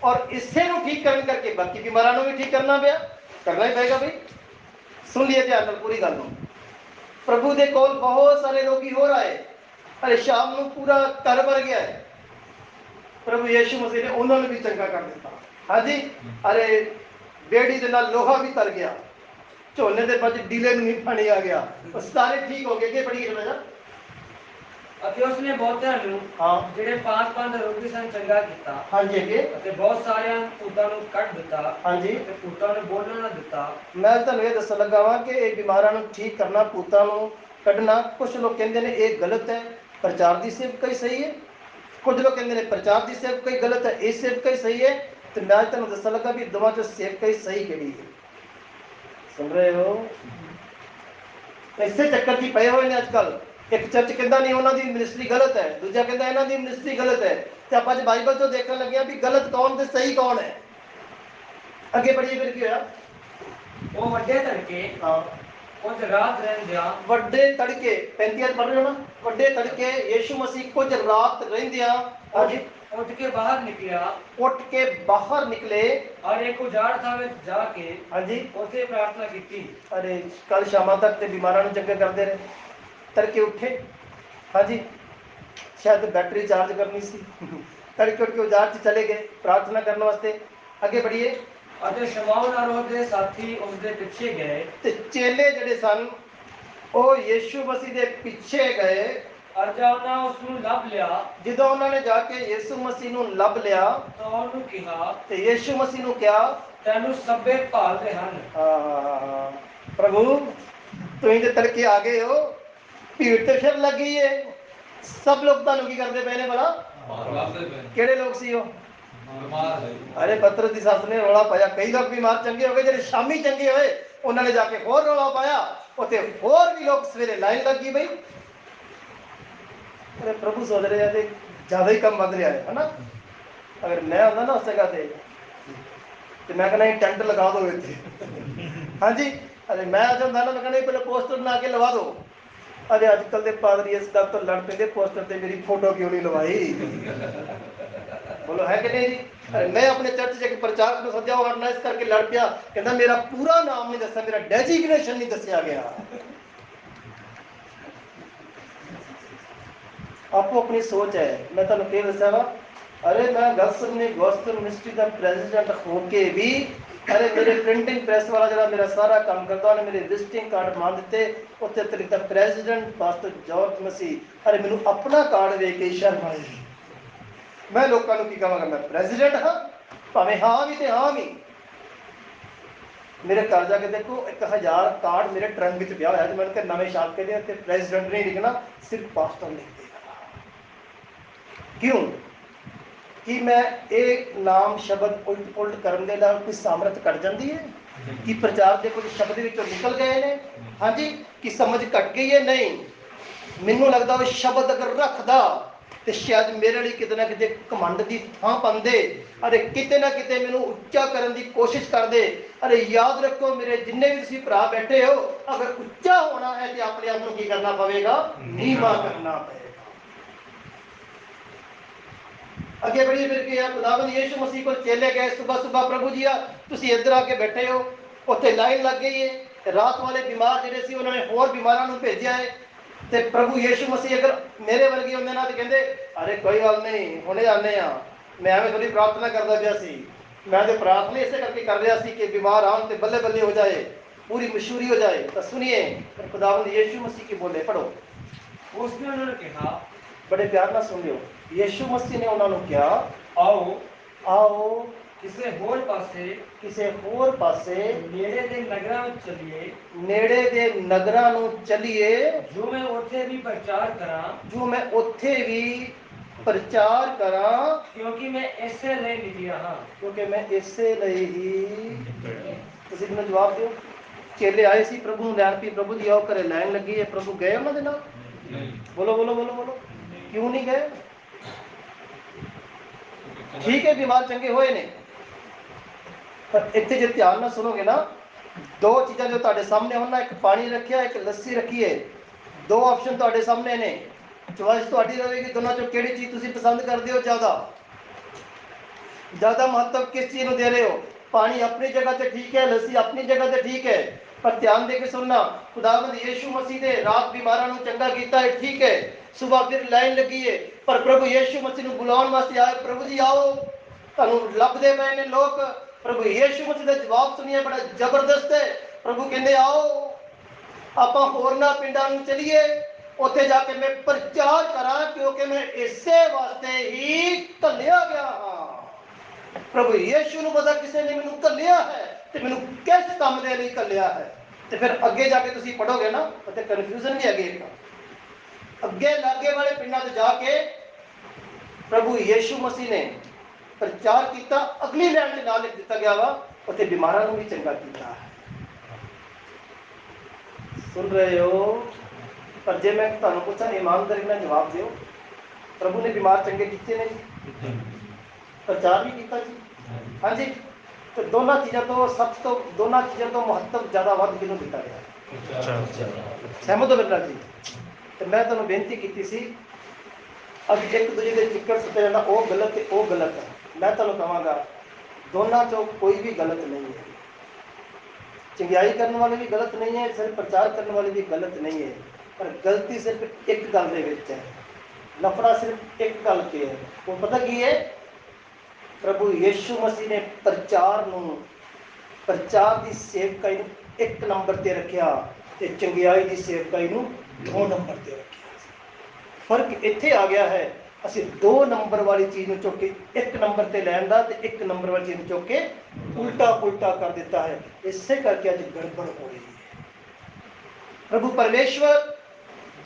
ਔਰ ਇਸੇ ਨੂੰ ਠੀਕ ਕਰਨ ਕਰਕੇ ਬਾਕੀ ਬਿਮਾਰਾਂ ਨੂੰ ਵੀ ਠੀਕ ਕਰਨਾ ਪਿਆ, ਕਰਨਾ ਹੀ ਪਏਗਾ ਬਈ। ਸੁਣ ਲਿਆ ਧਿਆਨ ਨਾਲ ਪੂਰੀ ਗੱਲ ਨੂੰ। ਪ੍ਰਭੂ ਦੇ ਕੋਲ ਬਹੁਤ ਸਾਰੇ ਰੋਗੀ ਹੋਰ ਆਏ, ਅਰੇ ਸ਼ਾਮ ਨੂੰ ਪੂਰਾ ਘਰ ਭਰ ਗਿਆ ਹੈ। प्रभु यीशु मसीह ने उन्होंने भी चंगा कर दिता। हाँ जी, अरे बेड़ी के नाल लोहा भी तर गया, झोने के बच डीले में नहीं पानी आ गया, सारे ठीक हो गए। कि बड़ी गल है। ਅਤੇ ਉਸਨੇ ਬਹੁਤਿਆਂ ਨੂੰ हाँ ਜਿਹੜੇ 5 ਰੋਗੀ ਸਨ ਚੰਗਾ ਕੀਤਾ। हाँ जी अगे ਅਤੇ ਬਹੁਤ ਸਾਰਿਆਂ ਭੂਤਾਂ ਨੂੰ ਕੱਢ ਦਿੱਤਾ हाँ जी। ਅਤੇ ਭੂਤਾਂ ਨੂੰ ਬੋਲਣ ਨਾ ਦਿੱਤਾ। मैं तुहानू ये दसन लगा वा कि ये बीमारां नूं ठीक करना, भूतां नूं कढना, कुछ लोग कहते हैं ये गलत है, प्रचार की सेवकाई सही है। कुछ लोग कहते हैं प्रचार की सेवकाई गलत है, ये सेवकाई सही है। तो मैं तुहानू दसन लगा भी दोवां चों सेवकाई सही किहड़ी है। सुन रहे हो? इसे चक्कर च पए हुए ने अजकल। एक चर्च कहता नहीं उन्हों की मिनिस्ट्री गलत है, दूजा कहता इन्हों की मिनिस्ट्री गलत है। तो आप अज बाइबल चो देखने लगे भी गलत कौन तो सही कौन है। अगे बढ़िए फिर की होया? ਉਹ ਵੱਡੇ ਧੜਕੇ हाँ, ਕੁਝ ਰਾਤ ਰਹਿੰਦਿਆਂ ਵੱਡੇ ਤੜਕੇ 35 ਪੜ੍ਹ ਰਹੇ ਹੋ ਨਾ, ਵੱਡੇ ਤੜਕੇ ਯੀਸ਼ੂ ਮਸੀਹ ਕੁਝ ਰਾਤ ਰਹਿੰਦਿਆਂ ਹਾਂਜੀ ਉੱਠ ਕੇ ਬਾਹਰ ਨਿਕਲਿਆ ਉੱਠ ਕੇ ਬਾਹਰ ਨਿਕਲੇ। ਔਰ ਇੱਕ ਉਜਾੜ ਥਾਂ ਵਿੱਚ ਜਾ ਕੇ ਹਾਂਜੀ, ਉੱਥੇ ਪ੍ਰਾਰਥਨਾ ਕੀਤੀ। अरे कल शाम तक ते बीमारां नूं चंगे करते रहे, तड़के उठे। हाँ जी, शायद बैटरी चार्ज करनी सी, तड़के उठ के उजाड़ च चले गए प्रार्थना करने वास्ते। अगे बढ़िए। ਅਤੇ ਸ਼ਮੌਨ ਔਰ ਉਹਦੇ ਸਾਥੀ ਉਸਦੇ ਪਿੱਛੇ ਗਏ। ते चेले जिहड़े सन वो यीशु मसीह दे पिछे गए। और जब उन्हें उसਨੂੰ ਲੱਭ ਲਿਆ ਜਦੋਂ ਉਹਨਾਂ ਨੇ ਜਾ ਕੇ ਯਿਸੂ ਮਸੀਹ ਨੂੰ ਲੱਭ ਲਿਆ ਤਾਂ ਉਹਨੂੰ ਕਿਹਾ ਤੇ ਯਿਸੂ ਮਸੀਹ ਨੂੰ ਕਿਹਾ ਤੈਨੂੰ ਸਭੇ ਭਾਲਦੇ ਹਨ। प्रभु तुम तो तड़के आ गए हो, भीड़ तो फिर लग गई है, सब लोग तुहानू की करते पे ने भला केड़े लोग सी वो? अरे पतरस की सस ने रौला पाया, कई लोग बीमार चंगे हो गए, जो शामी चंगे होए उन्होंने जाके होर रौला पाया, उत्थे होर भी लोग सवेरे लाइन लग गई। बई अरे प्रभु सोच रहे हैं ज्यादा ही कम बद रहा है ना। अगर मैं होंदा ना उस जगह से तो मैं कहना टेंट लगा दो इतने। हाँ जी, अरे मैं आज होंदा ना मैं कहना पहले पोस्टर बना के लगा दो। अरे अजकल के पादरी इस गल तो लड़ पे पोस्टर से मेरी फोटो क्यों नहीं लवाई? बोलो है कि नहीं जी? अरे मैं अपने चर्च से प्रचारक को सद्या ऑर्गेनाइज करके लड़ पिया, कहता मेरा पूरा नाम नहीं दसा, मेरा डेजिग्नेशन नहीं दसिया गया। आपको अपनी सोच है, मैं तुहानू क्या दसा वा। अरे मैं गॉस्पेल मिनिस्ट्री का प्रेसिडेंट होके भी अरे मेरे प्रिंटिंग प्रेस वाला जरा मेरा सारा काम करता उन्हें मेरे विजिटिंग कार्ड मान दिते, उत्ते ते लिखता प्रेसिडेंट पास्टर जॉर्ज मसीह। अरे मैनू अपना कार्ड देख के शर्म आई, मैं लोगों को की कहांगा मैं प्रेसिडेंट हाँ, भावें हाँ भी तो हाँ भी। मेरे घर जाके देखो 1000 कार्ड मेरे ट्रंक में पिया होया, मैंने नवे छाप के दिया, प्रेसिडेंट नहीं लिखना, सिर्फ पास्टर लिख देगा। क्यों कि मैं एक नाम शब्द उल्ट पुलट करने के लिए कोई सामर्थ कट जाती है कि प्रचार के कुछ शब्द विचों निकल गए ने? हाँ जी, कि समझ घट गई है? नहीं, मैनू लगता वो शब्द अगर रखदा तो शायद मेरे लिए किते ना किते घमंड की थां पांदे, अरे किते ना किते मैनू उच्चा करने की कोशिश करदे। अरे याद रखो मेरे जिन्ने भी तुसीं भरा बैठे हो, अगर उच्चा होना है तो अपने आप को की करना पवेगा? नीवा करना पवेगा। अगे बढ़िए फिर क्या खुदावंद यीशु मसीह को चेले गए, सुबह सुबह प्रभु जी तुसीं इधर आके बैठे हो, उत्थे लाइन लग गई है, रात वाले बीमार जिहड़े सी उन्होंने होर बीमारां नूं भेजिया है, ते प्रभु यीशु मसीह अगर मेरे वर्गे होंदे ना तो कहंदे अरे कोई गल नहीं हुणे आने आ, मैं एवें थोड़ी प्रार्थना करदा पिया सी, मैं तो प्रार्थना इसे करके कर रहा सी कि बीमार आन ते बल्ले बल्ले हो जाए, पूरी मशहूरी हो जाए। तो सुनिए खुदावंद यीशु मसीह की बोले, पढ़ो। उसने उन्होंने कहा, बड़े प्यार नाल सुन लियो, यीशु मसीह ने उन्होंने क्या आओ आओ किसे होर पासे नेड़े दे नगरां विच चलिए, नेड़े दे नगरां नूं चलिए, जो मैं उत्थे भी प्रचार करां, क्योंकि मैं इसे लिए निकलिया हाँ, क्योंकि मैं इसे लिए ही। तुसीं मैनूं जवाब दिओ। चेले आए सी प्रभु नूं लैण, पी प्रभु दी आओ घरे लाइन लगी है, प्रभु गए उन्हां दे नाल? बोलो बोलो बोलो बोलो, क्यों नहीं गए? ठीक है बीमार चंगे होए ने, पर इत्थे जे ध्यान नाल सुनोगे ना, दो चीज़ां जो तुहाडे सामने होना, एक पानी रखिया एक लस्सी रखी है, दो ऑप्शन तुहाडे सामने ने, चॉइस तुहाडी रहेगी दोनों चों किहड़ी चीज़ तुसीं पसंद करदे हो ज़्यादा महत्व किस चीज़ नूं दे रहे हो? पानी अपनी जगह से ठीक है, लस्सी अपनी जगह से ठीक है, पर ध्यान दे के सुनना, खुदावंद यीशु मसीह ने रात बीमारां नूं चंगा कीता है, ठीक है, सुबह फिर लाइन लगी है, पर प्रभु यीशु मसीह नूं बुलाउण वास्ते आए, प्रभु जी आओ, तुहानूं लभदे पए ने लोग। प्रभु यीशु मसीह दा जवाब सुनिए, बड़ा जबरदस्त है। प्रभु कहंदे आओ आपां होरनां पिंडां नूं चलीए, उत्थे जाके मैं प्रचार करा, क्योंकि मैं इसे वास्ते ही घल्लिया गया हाँ। प्रभु यीशु नूं पता किसी ने मैनूं घल्लिया है ते मैनूं किस काम दे लई घल्लिया है। ते फिर अगे जाके तुसीं पढ़ोगे ना, उत्थे कन्फ्यूजन भी है, अगे लागे वाले पिंडां ते जाके प्रभु यीशु मसीह ने प्रचार किया, अगली लाइन में नाम लिख दिता गया वा, उत्थे बीमारां नूं भी चंगा कीता है। सुन रहे हो? पर जे मैं तुहानूं पुछां ईमानदारी नाल जवाब दिओ, प्रभु ने बीमार चंगे कीते ने, प्रचार भी किया जी, हाँ जी। तो दोनों चीज़ों तो सब तो दोनों चीज़ों तो महत्व ज़्यादा वध किहनूं दिता गया? सहमत हो मेरे नाल जी? तो मैं तुहानूं बेनती की सी, अब एक दूजे के चिक्कड़ सुट्टे जाना वो गलत है, वो गलत है, मैं तुहानूं कहांगा दोनों चों कोई भी गलत नहीं है। चंगियाई करने वाले भी गलत नहीं है, सिर्फ प्रचार करने वाले भी गलत नहीं है, पर गलती सिर्फ एक गल दे विच है, लफड़ा सिर्फ एक गल के है। वो पता की है? प्रभु यीशु मसीह ने प्रचार की सेवकाई एक नंबर ते रखिया ते चंगियाई की सेवकाई 2 नंबर ते रखिया। फर्क इत्थे आ गया है, ਅਸੀਂ 2 ਨੰਬਰ ਵਾਲੀ ਚੀਜ਼ ਨੂੰ ਚੁੱਕ ਕੇ 1 ਨੰਬਰ ਤੇ ਲੈਣ ਦਾ ਤੇ 1 ਨੰਬਰ ਵਾਲੀ ਚੀਜ਼ ਨੂੰ ਚੁੱਕ ਕੇ ਉਲਟਾ ਪੁਲਟਾ ਕਰ ਦਿੱਤਾ ਹੈ। ਇਸੇ ਕਰਕੇ ਅੱਜ ਗੜਬੜ ਹੋ ਰਹੀ ਹੈ। ਪ੍ਰਭੂ ਪਰਮੇਸ਼ਵਰ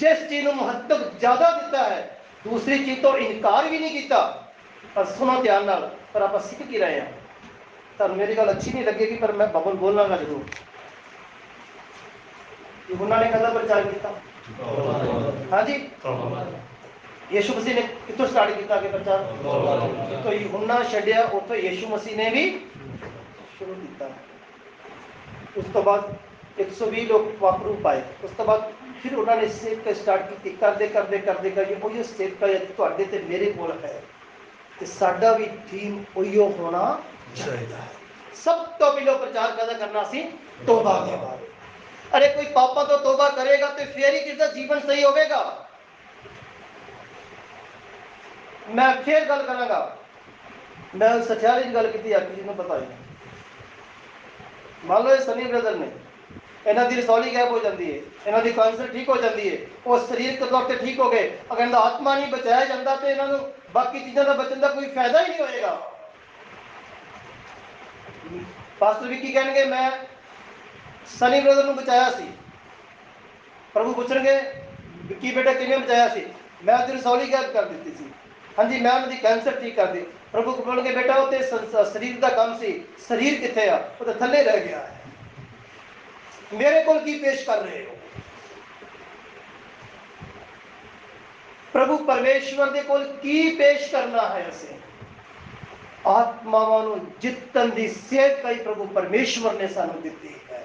जिस चीज को महत्व ज्यादा दिता है, दूसरी चीज तो इनकार भी नहीं किया। पर सुनो ध्यान नाल, पर आप सीख की रहे हैं, तो मेरी गल अच्छी नहीं लगेगी पर मैं बबल बोलांगा जरूर। यूहन्ना ने कदा प्रचार किया? हाँ जी, यीशु मसीह ने कितों स्टार्ट किया कि प्रचार? तो यूहन्ना छड्या, उतो यीशु मसीह ने भी शुरू किया। उस तो बाद 120 लोग वापरू पाए। उस तो बाद फिर उन्होंने सेवक स्टार्ट की, करते करते करते करके वही सेवक तुहाडे ते मेरे कोल है, ते साडा भी थीम उहियो होना चाहिए। सब तो पहले प्रचार करना सी तौबा के बारे। अरे कोई पापा तो तौबा करेगा तो फिर ही किसका जीवन सही होगा। मैं फिर गल करांगा, मैं सठियाली गल की किसी को पता ही। मान लो सनी ब्रदर ने, इन्हों की रसौली गैप हो जाती है, इन्हों की कैंसर ठीक हो जाती है, वो शरीर के तौर पर ठीक हो गए, अगर इनका आत्मा नहीं बचाया जाता तो इन्हों बाकी चीज़ों का बचने का कोई फायदा ही नहीं होएगा। पास्टर विक्की कहेंगे मैं सनी ब्रदर को बचाया सी, प्रभु पूछेंगे विक्की बेटा किवें बचाया सी? मैं उनकी रसौली गैप कर दी थी। हाँ जी, मैं उनकी कैंसर ठीक कर दी। प्रभु बोलेंगे बेटा वो तो शरीर का काम सी, शरीर कितने आ, वो तो थले रह गया है, मेरे को की पेश कर रहे हो? प्रभु परमेश्वर दे कोल की पेश करना है? असे आत्मावां नूं जितन दी सेवक कई प्रभु परमेश्वर ने सानू दिती है,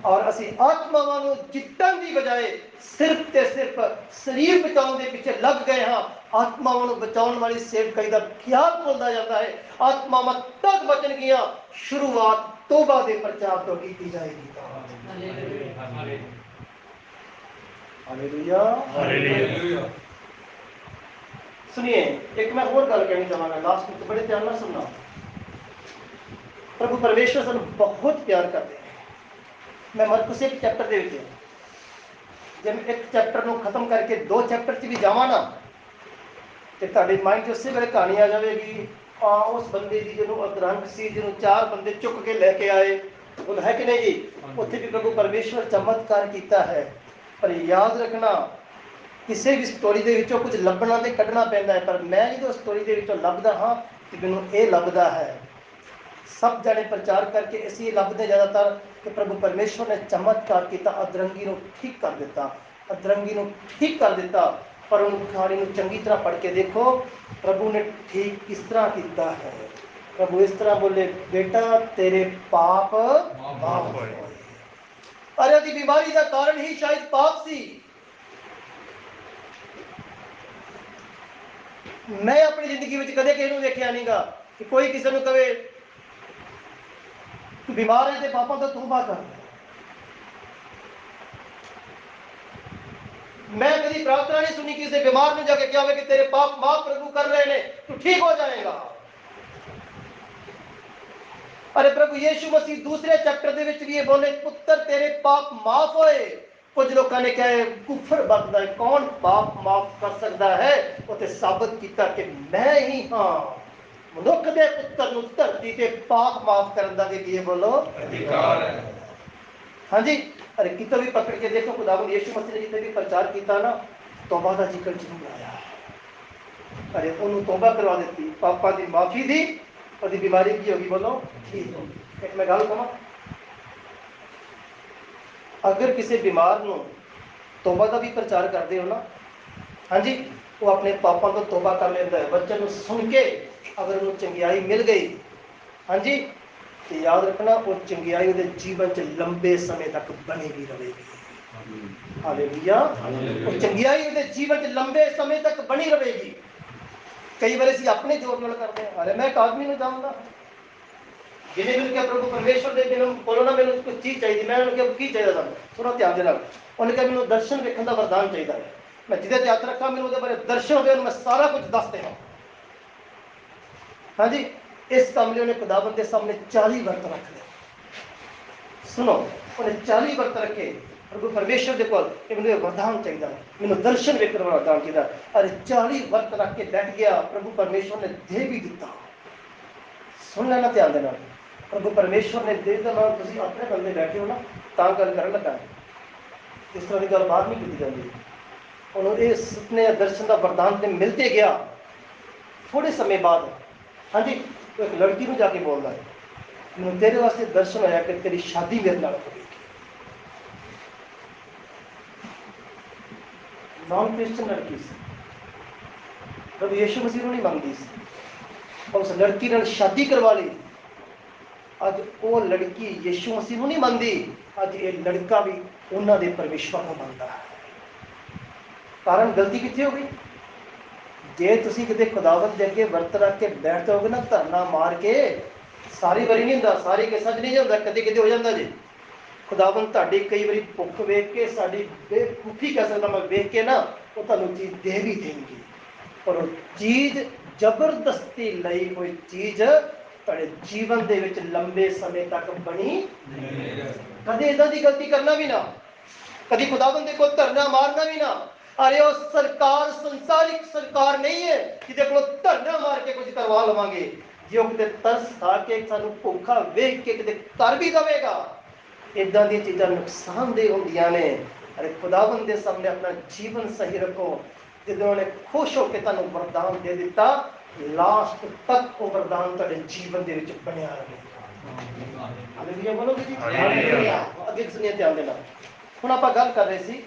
और असी आत्मावां नूं जितन दी बजाय सिर्फ ते सिर्फ शरीर बचाउण दे पीछे लग गए हाँ। आत्मावां नूं बचाउण वाली सेवकाई दा ख्याल भुलदा जांदा है। आत्मावां तद बचन गियां, शुरुआत तौबा दे प्रचार तो की जाएगी। Hallelujah, hallelujah. सुनिए, एक मैं और गल कहनी चाहांगा, लास्ट में बड़े ध्यान नाल सुनना। प्रभु परमेश्वर सानू बहुत प्यार करते हैं। मैं मरकुस 1 चैप्टर दे विच, जब 1 चैप्टर नूं खत्म करके 2 चैप्टर च भी जावां ना, ते तुहाडे माइंड 'ਚ उसे वेले कहानी आ जाएगी, उस बंदे की जिन्होंने अदरंग सी, जिन्होंने 4 बंदे चुक के लैके आए, वो है कि नहीं जी? उत्थे भी प्रभु परमेश्वर चमत्कार किया है। पर याद रखना, किसी भी स्टोरी के विचों कुछ लभना तो कढ़ना पैंदा है, पर मैं जो स्टोरी के विचों लभदा हाँ तो मैनूं ये लभदा है, सब जने प्रचार करके इसी लभदे ज़्यादातर कि प्रभु परमेश्वर ने चमत्कार किया, अदरंगी नूं ठीक कर दिता, अदरंगी नूं ठीक कर दिता। पर उन कहानी नूं चंगी तरह पढ़ के देखो, प्रभु ने ठीक किस तरह किया है। प्रभु इस तरह बोले, बेटा तेरे पाप माफ होए। अरे उहदी बीमारी का कारण ही शायद पाप सी। मैं अपनी जिंदगी में कदे किसी को देखा नहीं गा कि कोई किसी को कहे तू बीमार है तो पापा तो तौबा कर। मैं कभी प्रार्थना नहीं सुनी किसी बीमार ने जाके क्या कि तेरे पाप माफ प्रभु कर रहे हैं, तू ठीक हो जाएगा। अरे प्रभु यीशु मसीह दूसरे चैप्टर दे विच भी ये बोले, पुत्र तेरे पाप माफ होए। कुछ लोगों ने कहा कुफर बकदा है, कौन पाप माफ कर सकता है? उसे साबित किया कि मैं ही हाँ, मनुख दे पुत्र नूं धरती ते पाप माफ करन दा भी बोलो अधिकार है। हाँ जी, अरे कितो भी पकड़ के देखो, खुदावंद यीशु मसीह ने जितने भी प्रचार किया ना, तौबा का जिक्र जरूर आया। अरे उन्होंने तौबा करवा दी, पापा की माफी दी, और बीमारी की होगी बोलो ठीक होगी। एक मैं गल कहां, अगर किसी बीमार नूं तौबा का भी प्रचार करते हो ना, हाँ जी, वो अपने पापों को तौबा कर लेता है। बच्चे को सुन के अगर उन्हें चंगियाई मिल गई, हाँ जी, तो याद रखना वो चंगियाई उसके जीवन च लंबे समय तक बनेगी रहेगी। हालेलुया, वो चंगियाई उसके जीवन च लंबे समय तक बनी रहेगी। कई बार असीं अपने जोर नाल करते हैं। अरे मैं एक आदमी को जानता जिन्हें मिल के प्रभु परमेश्वर के बिना बोलो ना मैंने कुछ चीज़ चाहिए, मैं उन्हें की चाहिए था, थोड़ा ध्यान देना, उन्हें कहा मैंने दर्शन देखने का वरदान चाहिए है। मैं जिदे याद रखा मैंने उसके बारे दर्शन हो गए, मैं सारा कुछ दस देना। हाँ जी, इस काम लिए उन्हें खुदावंद के सामने 40 वर्त रख लिया। सुनो, उन्हें 40 वर्त रखे, प्रभु परमेश्वर के कोल मैंने वरदान चाहिए, मैंने दर्शन वेखण वाला वरदान चाहिए। अरे 40 वर्त रख के बैठ गया, प्रभु परमेश्वर ने दे भी दिता। सुन लेना ध्यान देना, प्रभु परमेश्वर ने दे देना। तुम अपने बंदे बैठे हो ना, तां गल कर लगा, इस तरह की गल बाहर नहीं की जाती। उन्होंने ये सपने या दर्शन का वरदान तो मिलते गया। थोड़े समय बाद हाँ जी, तो एक लड़की को जाके बोलता है, मैंने तेरे वास्ते दर्शन होया कि तेरी शादी मेरे नाल होगी। नॉन क्रिश्चियन लड़की सी, प्रभु यीशु मसीह को नहीं मानती सी, और उस लड़की ने शादी करवा ली। अज वो लड़की यीशु मसीह को नहीं मानती, अज ये लड़का भी उन्होंने परमेश्वर को मानता है। कारण गलती कितनी हो गई? जे तुसी किते खुदावंत दे अगे वर्त रख के बैठ जाओगे ना, धरना मार के, सारी बारी नहीं होंदा, सारी केसां च नहीं होंदा, कदे कदे हो जाता जी। खुदावंत तुहाडी कई बारी भुख वेख के, साडी बेवकूफी कह सकदा मैं, वेख के ना वो तुहानूं चीज दे भी देंगे, पर वो चीज जबरदस्ती लई हुई चीज तुहाडे जीवन दे विच लंबे समय तक बनी कदे इदां दी गलती करना भी ना, कभी खुदावंत दे कोल धरना मारना भी ना। अरे वो सरकार संसारिक सरकार नहीं है जिहदे कोल धरना मार के कुछ करवा लवांगे। जो किते तरस खा के सानू भुखा वेख के किते कर भी दवेगा, इदां दी चीज़ां नुकसानदेह होंदियां ने। अरे खुदावंत दे सामने अपना जीवन सही रखो। जिद्दों ने खुश होकर तुहानू वरदान दे दिता, लास्ट तक वो वरदान तुहाडे जीवन दे विच बनिया रहेगा। हालेलुया बोलोगे जी, हालेलुया। अगे सुनिए ध्यान देना। हुण आपां गल कर रहे सी,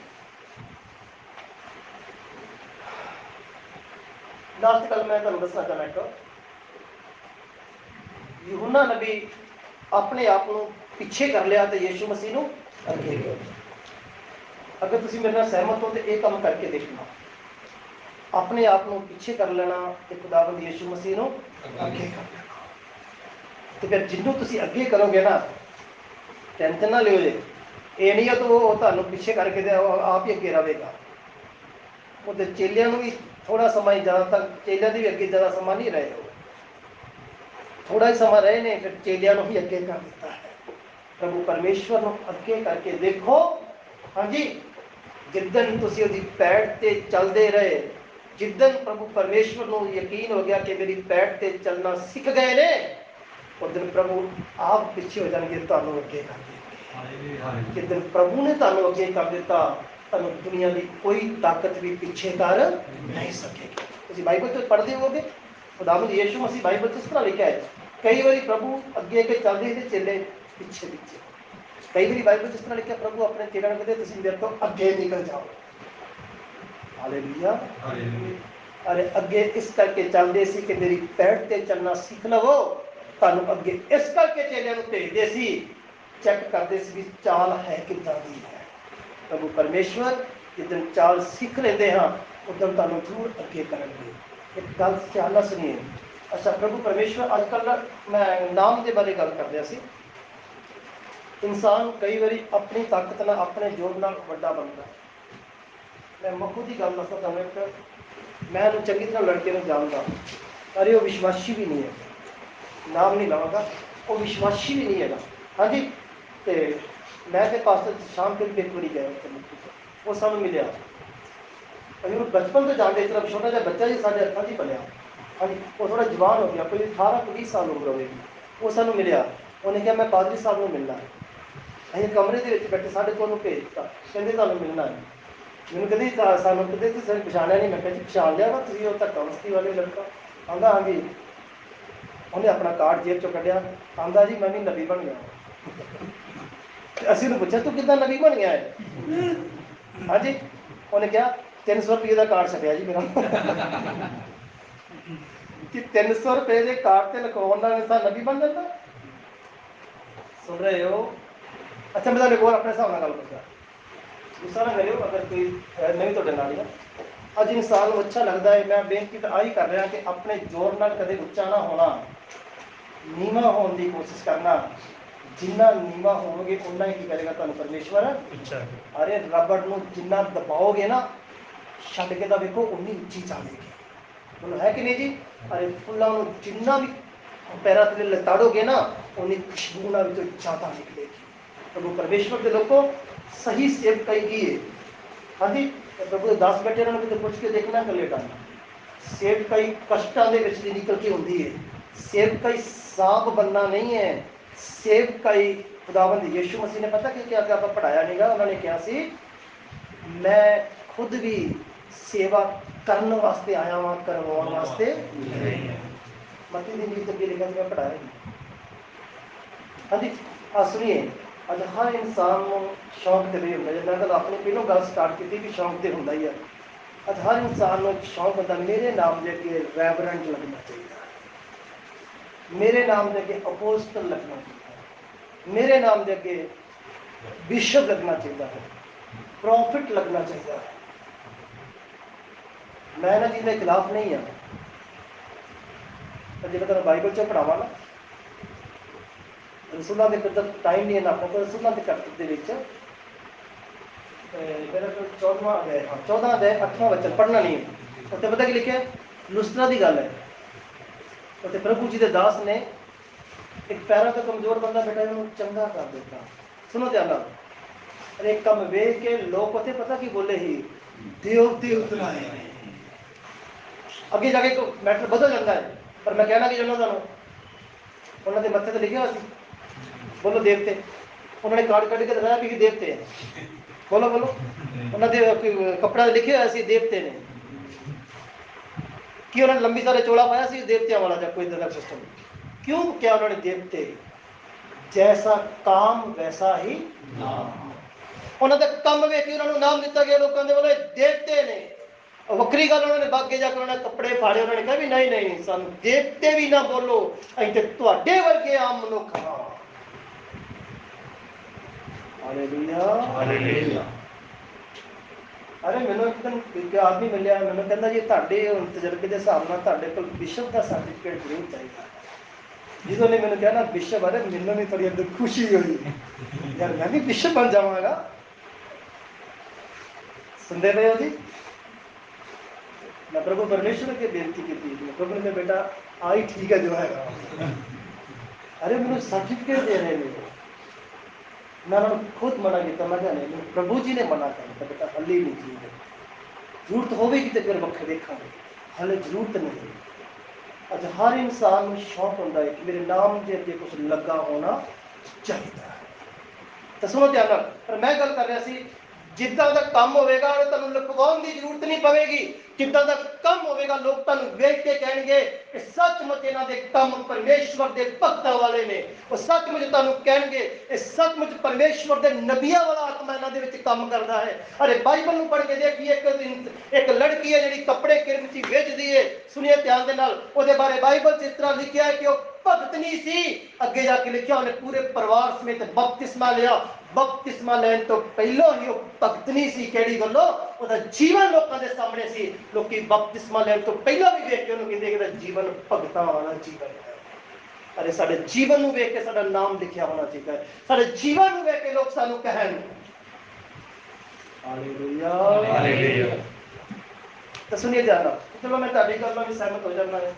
लास्ट गल मैं तुहानू दसना चाहना एक, यूहन्ना नबी अपने आप को पिछे कर लिया तो यीशु मसीह नूं अगे कर। अगर तुसीं मेरे नाल सहमत हो तो यह काम करके देखना, अपने आप को पिछे कर लेना ते खुदावंद यीशु मसीह नूं अगे कर लेना। तो फिर जिन्नों तुसीं अगे करोगे ना, टेंशन ना लियो जे, ये नहीं है तो वो तुहानूं पिछे करके ते आप ही अगे रहेगा। वो तो चेलियां नूं भी थोड़ा समय ज़्यादा तक, चेलियां दी भी अगे ज़्यादा समय नहीं रहे, थोड़ा ही समय रहे ने, फिर चेलियां नूं भी अगे कर दिता है। प्रभु परमेश्वर नूं अगे करके देखो। हाँ जी, जिद्दन तुसीं उहदी पैड़ ते चलदे रहे, जिद्दन प्रभु परमेश्वर नूं यकीन हो गया कि मेरी पैड़ ते चलना सीख गए ने, उस दिन प्रभु आप पिछे हो जाएंगे, तुहानूं अगे कर देंगे। जिद्दन प्रभु ने तुहानूं अगे कर दिता, तुहानूं दुनिया की कोई ताकत भी पिछे कर नहीं सकेगी। तुसीं बाइबल तो पढ़ते होगे, खुदावंद यीशु मसीह बाइबल इस तरह लिखा है, कई बार प्रभु अगे अगे चलते थे, चेले पिछे पिछे। कई बार बाइबल जिस तरह लिखा, प्रभु अपने चेलों को कहते तुसीं मेरे तो अगे निकल जाओ। हालेलुया। अरे अगे इस करके चलते सी कि मेरी पैड़ ते चलना सीख लवो। तुहानूं अगे इस करके चेलियां नूं भेजदे सी, चेक करते सी भी चाल है किदां दी है। प्रभु परमेश्वर जिद्दन चाल सीख लेंदे हाँ, उद्दन तुहानूं जरूर अगे करनगे। एक गल ध्यान नाल सुनिए। अच्छा, प्रभु परमेश्वर अजकल मैं नाम के बारे गल कर रहा सी। इंसान कई बारी अपनी ताकत नाल, अपने जोर नाल वड्डा बनता है। मैं मखू की गल दसा तुहानूं एक, मैं उन्हें चंगी तरह लड़के में जानता, अरे वो विश्वासी भी नहीं है, नाम नहीं लवांगा, वो विश्वासी भी नहीं है। हाँ जी, तो मैं तो पास्टर शाम को एक बारी गया, वो सानूं मिलिया। अभी वो बचपन तो जानते, इस तरह छोटा जहा बच्चा जी साढ़े हत्थां 'च ही पलिया। हाँ जी, वो थोड़ा जवान हो गया, कोई 18-20 साल उम्र होगी। वो सानूं मिलिया, उन्हें कहा मैं पादरी साहब को मिलना है। असीं कमरे के विच बैठे, साढ़े को भेज दिता, कहते तुहानूं मिलना है। मैंने कहते सानूं कहते तुसीं पछाणिया नहीं। मैं कहा जी पछाण लिया वा, तुसीं वो धक्का मस्ती वाले लड़का। आंदा हाँ जी। उन्हें अपना कार्ड जेब चो कढ़िया, आंदा जी मैं भी नबी बन गया। असीं उन्हें पूछा तू किदां नबी बन गया है? हाँ जी, उन्हें कहा 300 रुपये का कार्ड छपया जी मेरा। कि 300 रुपये के कार्ड से लिखवाउण नाल इंसान नबी बन जाता? सुन रहे हो? अच्छा, मैं तुहानूं होर अपने हिसाब नाल गल करदा, गुस्सा ना करियो अगर कोई नहीं तुहाडे नाल ही। अज इंसान को अच्छा लगता है, मैं बेनती तो आई कर रहा कि अपने जोर नाल कदे उच्चा ना होना, नीवा होने की कोशिश करना। जिन्ना नीवा होवोगे उन्ना ही करेगा तुहानूं परमेश्वर उच्चा। अरे रबड़ नूं जिन्ना दबाओगे ना, छड्ड के तो देखो उन्नी उच्ची जाएगी। बोलो है कि नहीं जी? अरे फुल्लां नूं जिन्ना भी पैरां थल्ले लताड़ोगे ना, उन्नी खुशबू उन्हां विचों ज़्यादा निकलेगी। प्रभु परमेश्वर के लोगों, सही सेवकाई की है। हाँ जी, प्रभु के दास बैठे उन्होंने कितने पुछ के देखना कले डालना। सेवकाई कष्टां दे विच दी निकल के होंदी है। सेवकाई सांप बनना नहीं है। सेवकाई खुदावंद यीशु मसीह ने पता कि क्या क्या पढ़ाया नहींगा, उन्होंने कहा सी मैं खुद भी सेवा करने वास्ते आया वहां, करवाने वास्ते नहीं। मत्ती दी नीति अगे लिखा मैं पढ़ाया नहीं। हाँ जी, सुनिए, अज हर इंसान को शौक तो नहीं होंगे। मैं तो अपनी पहलों गल स्टार्ट की भी शौक तो होंगे ही है। अज हर इंसान को शौक होता मेरे नाम के अगे रैवरेंट लगना चाहिए, मेरे नाम के अगे अपोस्टल लगना चाहिए, मेरे नाम के अगे बिशप लगना चाहिए है, प्रॉफिट लगना चाहिए है। मैं ना जिसके खिलाफ नहीं हाँ, जो मैं तुम बाइबल च पढ़ावा ना, रसूलों के कुछ टाइम नहीं है ना अपने रसूलों के करतब मेरा 14वां अध्याय, हाँ 14 अध्याय 8वां वचन पढ़ना नहीं है। उत्ते पता कि लिखा लुस्त्रा की गल है। उत्ते प्रभु जी के दास ने एक पैरों तो कमजोर बंदा बैठा उन्होंने चंगा कर देता। सुनो ध्यान नाल, अरे एक कम वेख के लोग उत्ते पता की बोले ही देवते उतराए। अगे जाके मैटर बदल जाता है, पर मैं कहना कि चाहना तुहानू उन्होंने मत्थे ते लिखा सी बोलो देवते, उन्होंने कार्ड कट के दिखाया भी देवते हैं। बोलो बोलो, उन्होंने कपड़ा लिखे हुआ सी देवते ने कि उन्होंने लंबी सारे चोला पाया सी देवतियां वाला या कोई तरह सिस्टम। क्यों क्या उन्होंने देवते, जैसा काम वैसा ही नाम। उन्होंने काम वेख के उन्होंने नाम दिता गया, लोगों के बोले देवते ने। वक्री गल उन्होंने बागे जाकर उन्होंने कपड़े फाड़े, उन्होंने कहा भी नहीं नहीं सानू देवते भी ना बोलो, अं तो तुहाडे वर्गे आम मनुख हाँ। Hallelujah hallelujah. अरे मैंने एक दिन एक आदमी मिले, मैंने कहना जी तुहाडे तजर्बे के हिसाब नाल तुहाडे कोल बिशप का सर्टिफिकेट जरूर चाहिए। जिदों ने मैंने कहा ना बिशप, अरे मैंने भी थोड़ी अंदर खुशी हुई यार मैं भी बिशप बन जावांगा। सुनते रहे हो जी, मैं प्रभु परमेश्वर की बेनती की थी, प्रभु ने बेटा आई ठीक है जो है। अरे मैंने सर्टिफिकेट दे रहे हैं, मैं खुद मना किया, मैं क्या नहीं, प्रभु जी ने मना कर बेटा हली नहीं चाहिए, जरूरत होगी तो फिर वक्र देखा, हले जरूरत नहीं। अच्छा हर इंसान को शौक होता है कि मेरे नाम के अगे कुछ लगा होना चाहिए। तो सुनो ध्यान, पर मैं गल कर रहा सी जिदा का काम होगा तुम लुकवाने की जरूरत नहीं पवेगी। जिदा का काम होगा लोग तुम वेख के कहेंगे कि सचमुच इन्हों के काम परमेश्वर के भक्तों वाले ने, वो सचमुच तुम कहेंगे सचमुच परमेश्वर के नबिया वाला आत्मा इन्हों के काम करता है। अरे बाइबल में पढ़ के देखिए एक लड़की है जी कपड़े किरमची बेचती है, सुनिए ध्यान के नाल, उसके बारे बाइबल से इस तरह लिखा है कि वह भगतनी सी। अगे जाके लिखा उन्हें पूरे परिवार समेत बपतिस्मा लिया, बपतिस्मा लैन तो पहलों ही वो भगतनी सी। केड़ी गल्लों उसका जीवन लोगों के सामने सी, लोग बपतिस्मा लैन तो पहलों भी देख के उन्होंने कहते जीवन भगतां वाला जीवन है। अरे साडे जीवन में वेख के साडा नाम लिखा होना चाहिए, साडे जीवन में वेख के लोग सानू कहन हालेलुया हालेलुया। तो सुनिए ध्यान, चलो मैं तुहाडी गल नाल भी सहमत हो जाना है,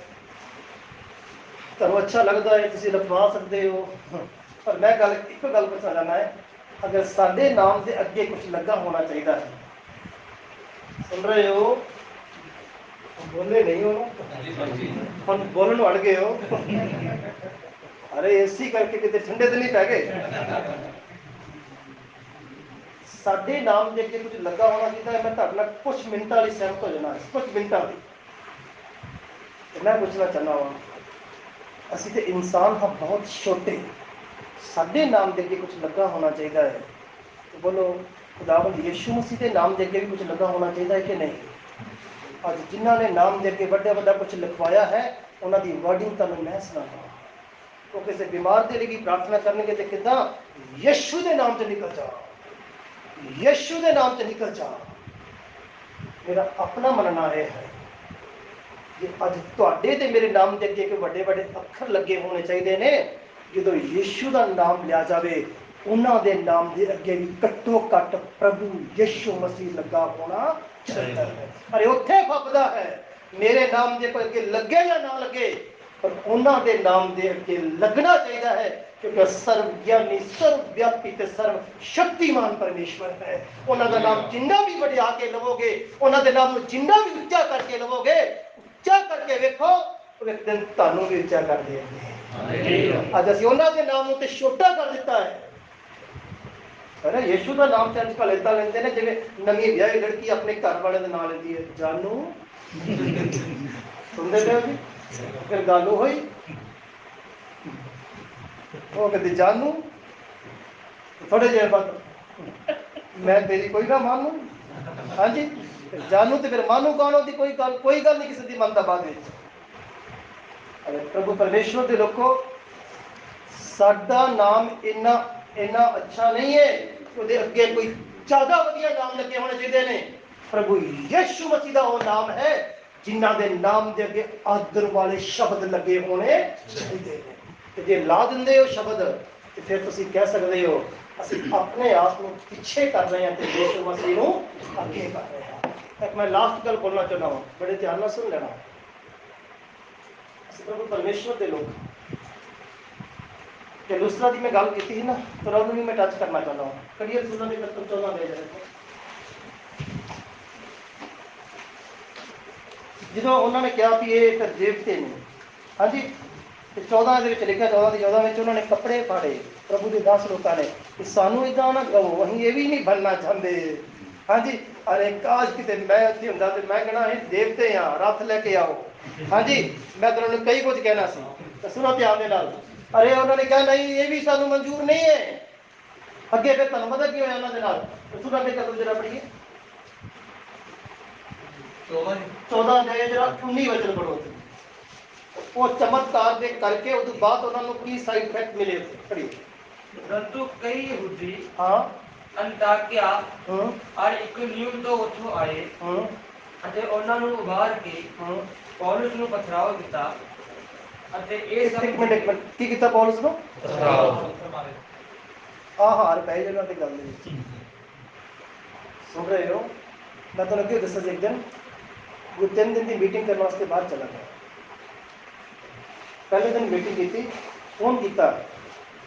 तुहानू अच्छा लगता है तुसीं लिखवा सकते हो, पर मैं गल एक गल पूछना चाहना है, अगर साडे नाम के अगे कुछ लगा होना चाहिए है, सुन रहे हो, बोले नहीं हो ना, हम बोलन अड़ गए हो। अरे एसी करके कितने ठंडे तो नहीं पै गए। साडे नाम के अगे कुछ लगा होना चाहिए, मैं तुहाडे नाल कुछ मिनटां लई सहमत हो जाना, कुछ मिनटां लई। मैं पूछना चाहना वा, असीं ते इंसान हाँ बहुत छोटे, साडे नाम के अगे कुछ लगा होना चाहिए है, तो बोलो खुदावंद यीशु मसीह के नाम के अगे भी कुछ लगा होना चाहिए है कि नहीं। आज जिन्हों ने नाम दे के बड़ा बड़ा कुछ लिखवाया है, उन्होंने वर्डिंग तुहानू मैं सुनावा। तो किसी बीमार के लिए प्रार्थना करने तो किदा यीशु के नाम से निकल जा, यीशु के नाम से निकल जा। मेरा अपना मनना यह है कि अज तुहाडे ते मेरे नाम के अगे बड़े बड़े अखर लगे होने चाहिए ने, जो यीशु का नाम लिया जाए उन्होंने नाम के अगे भी घट्टो घट प्रभु यीशु मसीह लगा होना चाहिए है। अरे उत्थे फपदा है, मेरे नाम के अगे लगे या ना लगे, पर उन्होंने नाम के अगे लगना चाहिए है क्योंकि सर्वज्ञानी सर्वव्यापी ते सर्व शक्तिमान परमेश्वर है। उन्होंने नाम जिन्ना भी बढ़िया के लवोगे, उन्होंने नाम जिन्ना भी उच्चा करके लवोगे, उच्चा करके वेखो एक दिन तुहानू भी उच्चा कर देंगे। अज असीं उन्होंने नाम ते छोटा कर दिता है। अरे यीशु का नाम ते अजकल इदा लेंदे ने जिवें नवी विआही लड़की अपने घर वाले का नाम लेंदी है, जानू सुनते पे हो जी। फिर गल होई वो कहती जानू, थोड़े देर बाद मैं तेरी कोई ना मानू। हाँ जी, जानू तो फिर मानू कौन होती, कोई गल नहीं किसी की मनता बाद में। अरे प्रभु परमेश्वर के लोगों, साडा नाम इन्ना इन्ना अच्छा नहीं है, ਉਹਦੇ ਅੱਗੇ ਕੋਈ ਜ਼ਿਆਦਾ ਵਧੀਆ ਨਾਮ ਲੱਗੇ ਹੋਣੇ ਚਾਹੀਦੇ ਨੇ। ਪ੍ਰਭੂ ਯਿਸੂ ਮਸੀਹ ਦਾ ਉਹ ਨਾਮ ਹੈ ਜਿਨ੍ਹਾਂ ਦੇ ਨਾਮ ਦੇ ਅੱਗੇ ਆਦਰ ਵਾਲੇ ਸ਼ਬਦ ਲੱਗੇ ਹੋਣੇ ਚਾਹੀਦੇ ਨੇ। ਤੇ ਜੇ ਲਾ ਦਿੰਦੇ ਹੋ ਸ਼ਬਦ ਤੇ ਫਿਰ ਤੁਸੀਂ ਕਹਿ ਸਕਦੇ ਹੋ ਅਸੀਂ ਆਪਣੇ ਆਪ ਨੂੰ ਪਿੱਛੇ ਕਰ ਰਹੇ ਹਾਂ ਤੇ ਯਿਸੂ ਮਸੀਹ ਨੂੰ ਅੱਗੇ ਕਰ ਰਹੇ ਹਾਂ। ਇੱਕ ਮੈਂ ਲਾਸਟ ਗੱਲ ਬੋਲਣਾ ਚਾਹੁੰਦਾ ਹਾਂ, ਬੜੇ ਧਿਆਨ ਨਾਲ ਸੁਣ ਲੈਣਾ। ਅਸੀਂ ਪ੍ਰਭੂ ਪਰਮੇਸ਼ਵਰ ਦੇ ਲੋਕ कि लुस्त्रा की मैं गल की थी ना, तो उन्होंने भी मैं टच करना चाहता हूँ। करियर सुनने के तक 14 दे जो उन्होंने कहा कि ये देवते ने, हाँ जी, 14 लिखा 14 में उन्होंने कपड़े फाड़े प्रभु के 10 लोगों ने कि सानू इदा ना कहो, अं ये भी नहीं बनना चाहते। हाँ जी, अरे काश कि मैं उत्थे हुंदा ते मैं कहना ये देवते हाँ, रथ लेके आओ। हाँ जी, मैं तो उन्होंने कई कुछ कहना सी, सुनो ध्यान दे नाल। अरे उन्होंने कहा नहीं ये भी सानू मंजूर नहीं है। अगे फिर तुहानू पता की होया उन्होंने नाल, सुना के कदम जरा पढ़िए 14 अध्याय जरा 19 वचन पढ़ो। वो चमत्कार दे करके उस बाद उन्होंने की साइड इफेक्ट मिले पढ़िए। परंतु कई यहूदी हाँ अंताकिया और इकुनियुम तो उठो आए ਅਤੇ ਉਹਨਾਂ ਨੂੰ ਉਭਾਰ ਕੇ ਪੌਲਸ ਨੂੰ ਪਥਰਾਓ ਦਿੱਤਾ ਅਤੇ ਇਹ ਸਭ एक मिनट की किता पौलुस नु हार पै जगह ते गल नहीं सुन रहे हो। मैं तो अगे दसा एक दिन वो 3 दिन की मीटिंग करने वास्ते बाहर चला गया। पहले दिन मीटिंग की थी, फोन किया,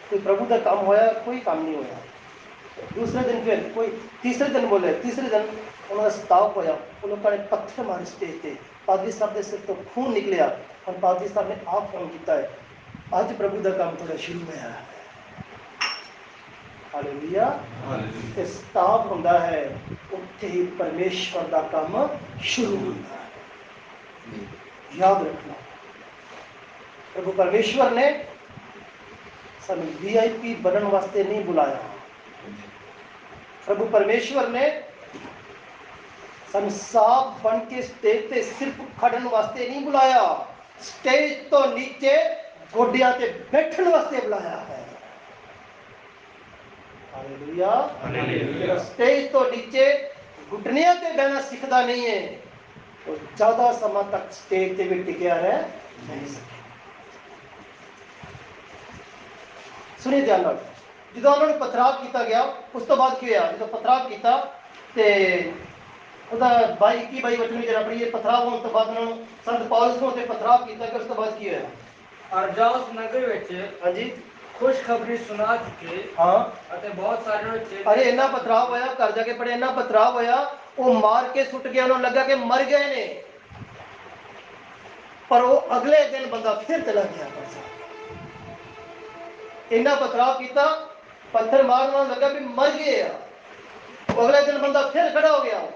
कोई प्रभु का काम होया, कोई काम नहीं होया। दूसरे दिन फिर कोई, तीसरे दिन बोले, तीसरे दिन उन्होंने सताव होया, उन लोगों ने पत्थर मारे स्टेज पे, पादरी साहब के सिर तो खून निकलिया और पादरी साहब ने आप फोन किया है, आज प्रभु का काम थोड़ा शुरू होया। हालेलुया। सताव होंदा है उत्थे ही परमेश्वर का काम शुरू होता है। याद रखना प्रभु परमेश्वर ने सानू VIP बनने वास्ते नहीं बुलाया। प्रभु परमेश्वर ने सानू साफ बन के स्टेज पे सिर्फ खड़न वास्ते नहीं बुलाया, स्टेज तो नीचे गोडिया ते बैठन वास्ते बुलाया है। हालेलुया। हालेलुया। स्टेज तो नीचे घुटनिया ते बहना सीखता नहीं है, तो ज्यादा समय तक स्टेज पे भी टिकया रह नहीं सके। सुनिए ध्यान नाल, जो उन्होंने पथराव किया गया उस तो बाद क्या होया, जो पथराव किया ते ਉਹਦਾ 22 ਵਚਨ ਜਰਾ ਪੜੀਏ। ਪਥਰਾਵ ਹੋਣ ਤੋਂ ਬਾਅਦ ਉਹਨਾਂ ਨੂੰ ਸੰਤ ਪੌਲਸ ਨੂੰ ਤੇ ਪਥਰਾਵ ਕੀਤਾ ਕਿ ਉਸ ਤੋਂ ਬਾਅਦ ਕੀ ਹੋਇਆ। ਅਰਜਾਉਸ ਨਗਰ ਵਿੱਚ ਹਾਂਜੀ ਖੁਸ਼ਖਬਰੀ ਸੁਣਾ ਚੁੱਕੇ ਹਾਂ ਅਤੇ ਬਹੁਤ ਸਾਰੇ ਨੂੰ ਅਰੇ ਇੰਨਾ ਪਥਰਾਵ ਹੋਇਆ, ਘਰ ਜਾ ਕੇ ਪੜਿਆ, ਇੰਨਾ ਪਥਰਾਵ ਹੋਇਆ ਉਹ ਮਾਰ ਕੇ ਸੁੱਟ ਗਿਆ, ਉਹਨੂੰ ਲੱਗਾ ਕਿ ਮਰ ਗਏ ਨੇ, ਪਰ ਉਹ ਅਗਲੇ ਦਿਨ ਬੰਦਾ ਫਿਰ ਚਲਾ ਗਿਆ। ਇੰਨਾ ਪਥਰਾਵ ਕੀਤਾ, ਪੱਥਰ ਮਾਰਨ ਨੂੰ ਲੱਗਾ ਵੀ ਮਰ ਗਏ ਆ, ਅਗਲੇ ਦਿਨ ਬੰਦਾ ਫਿਰ ਖੜਾ ਹੋ ਗਿਆ।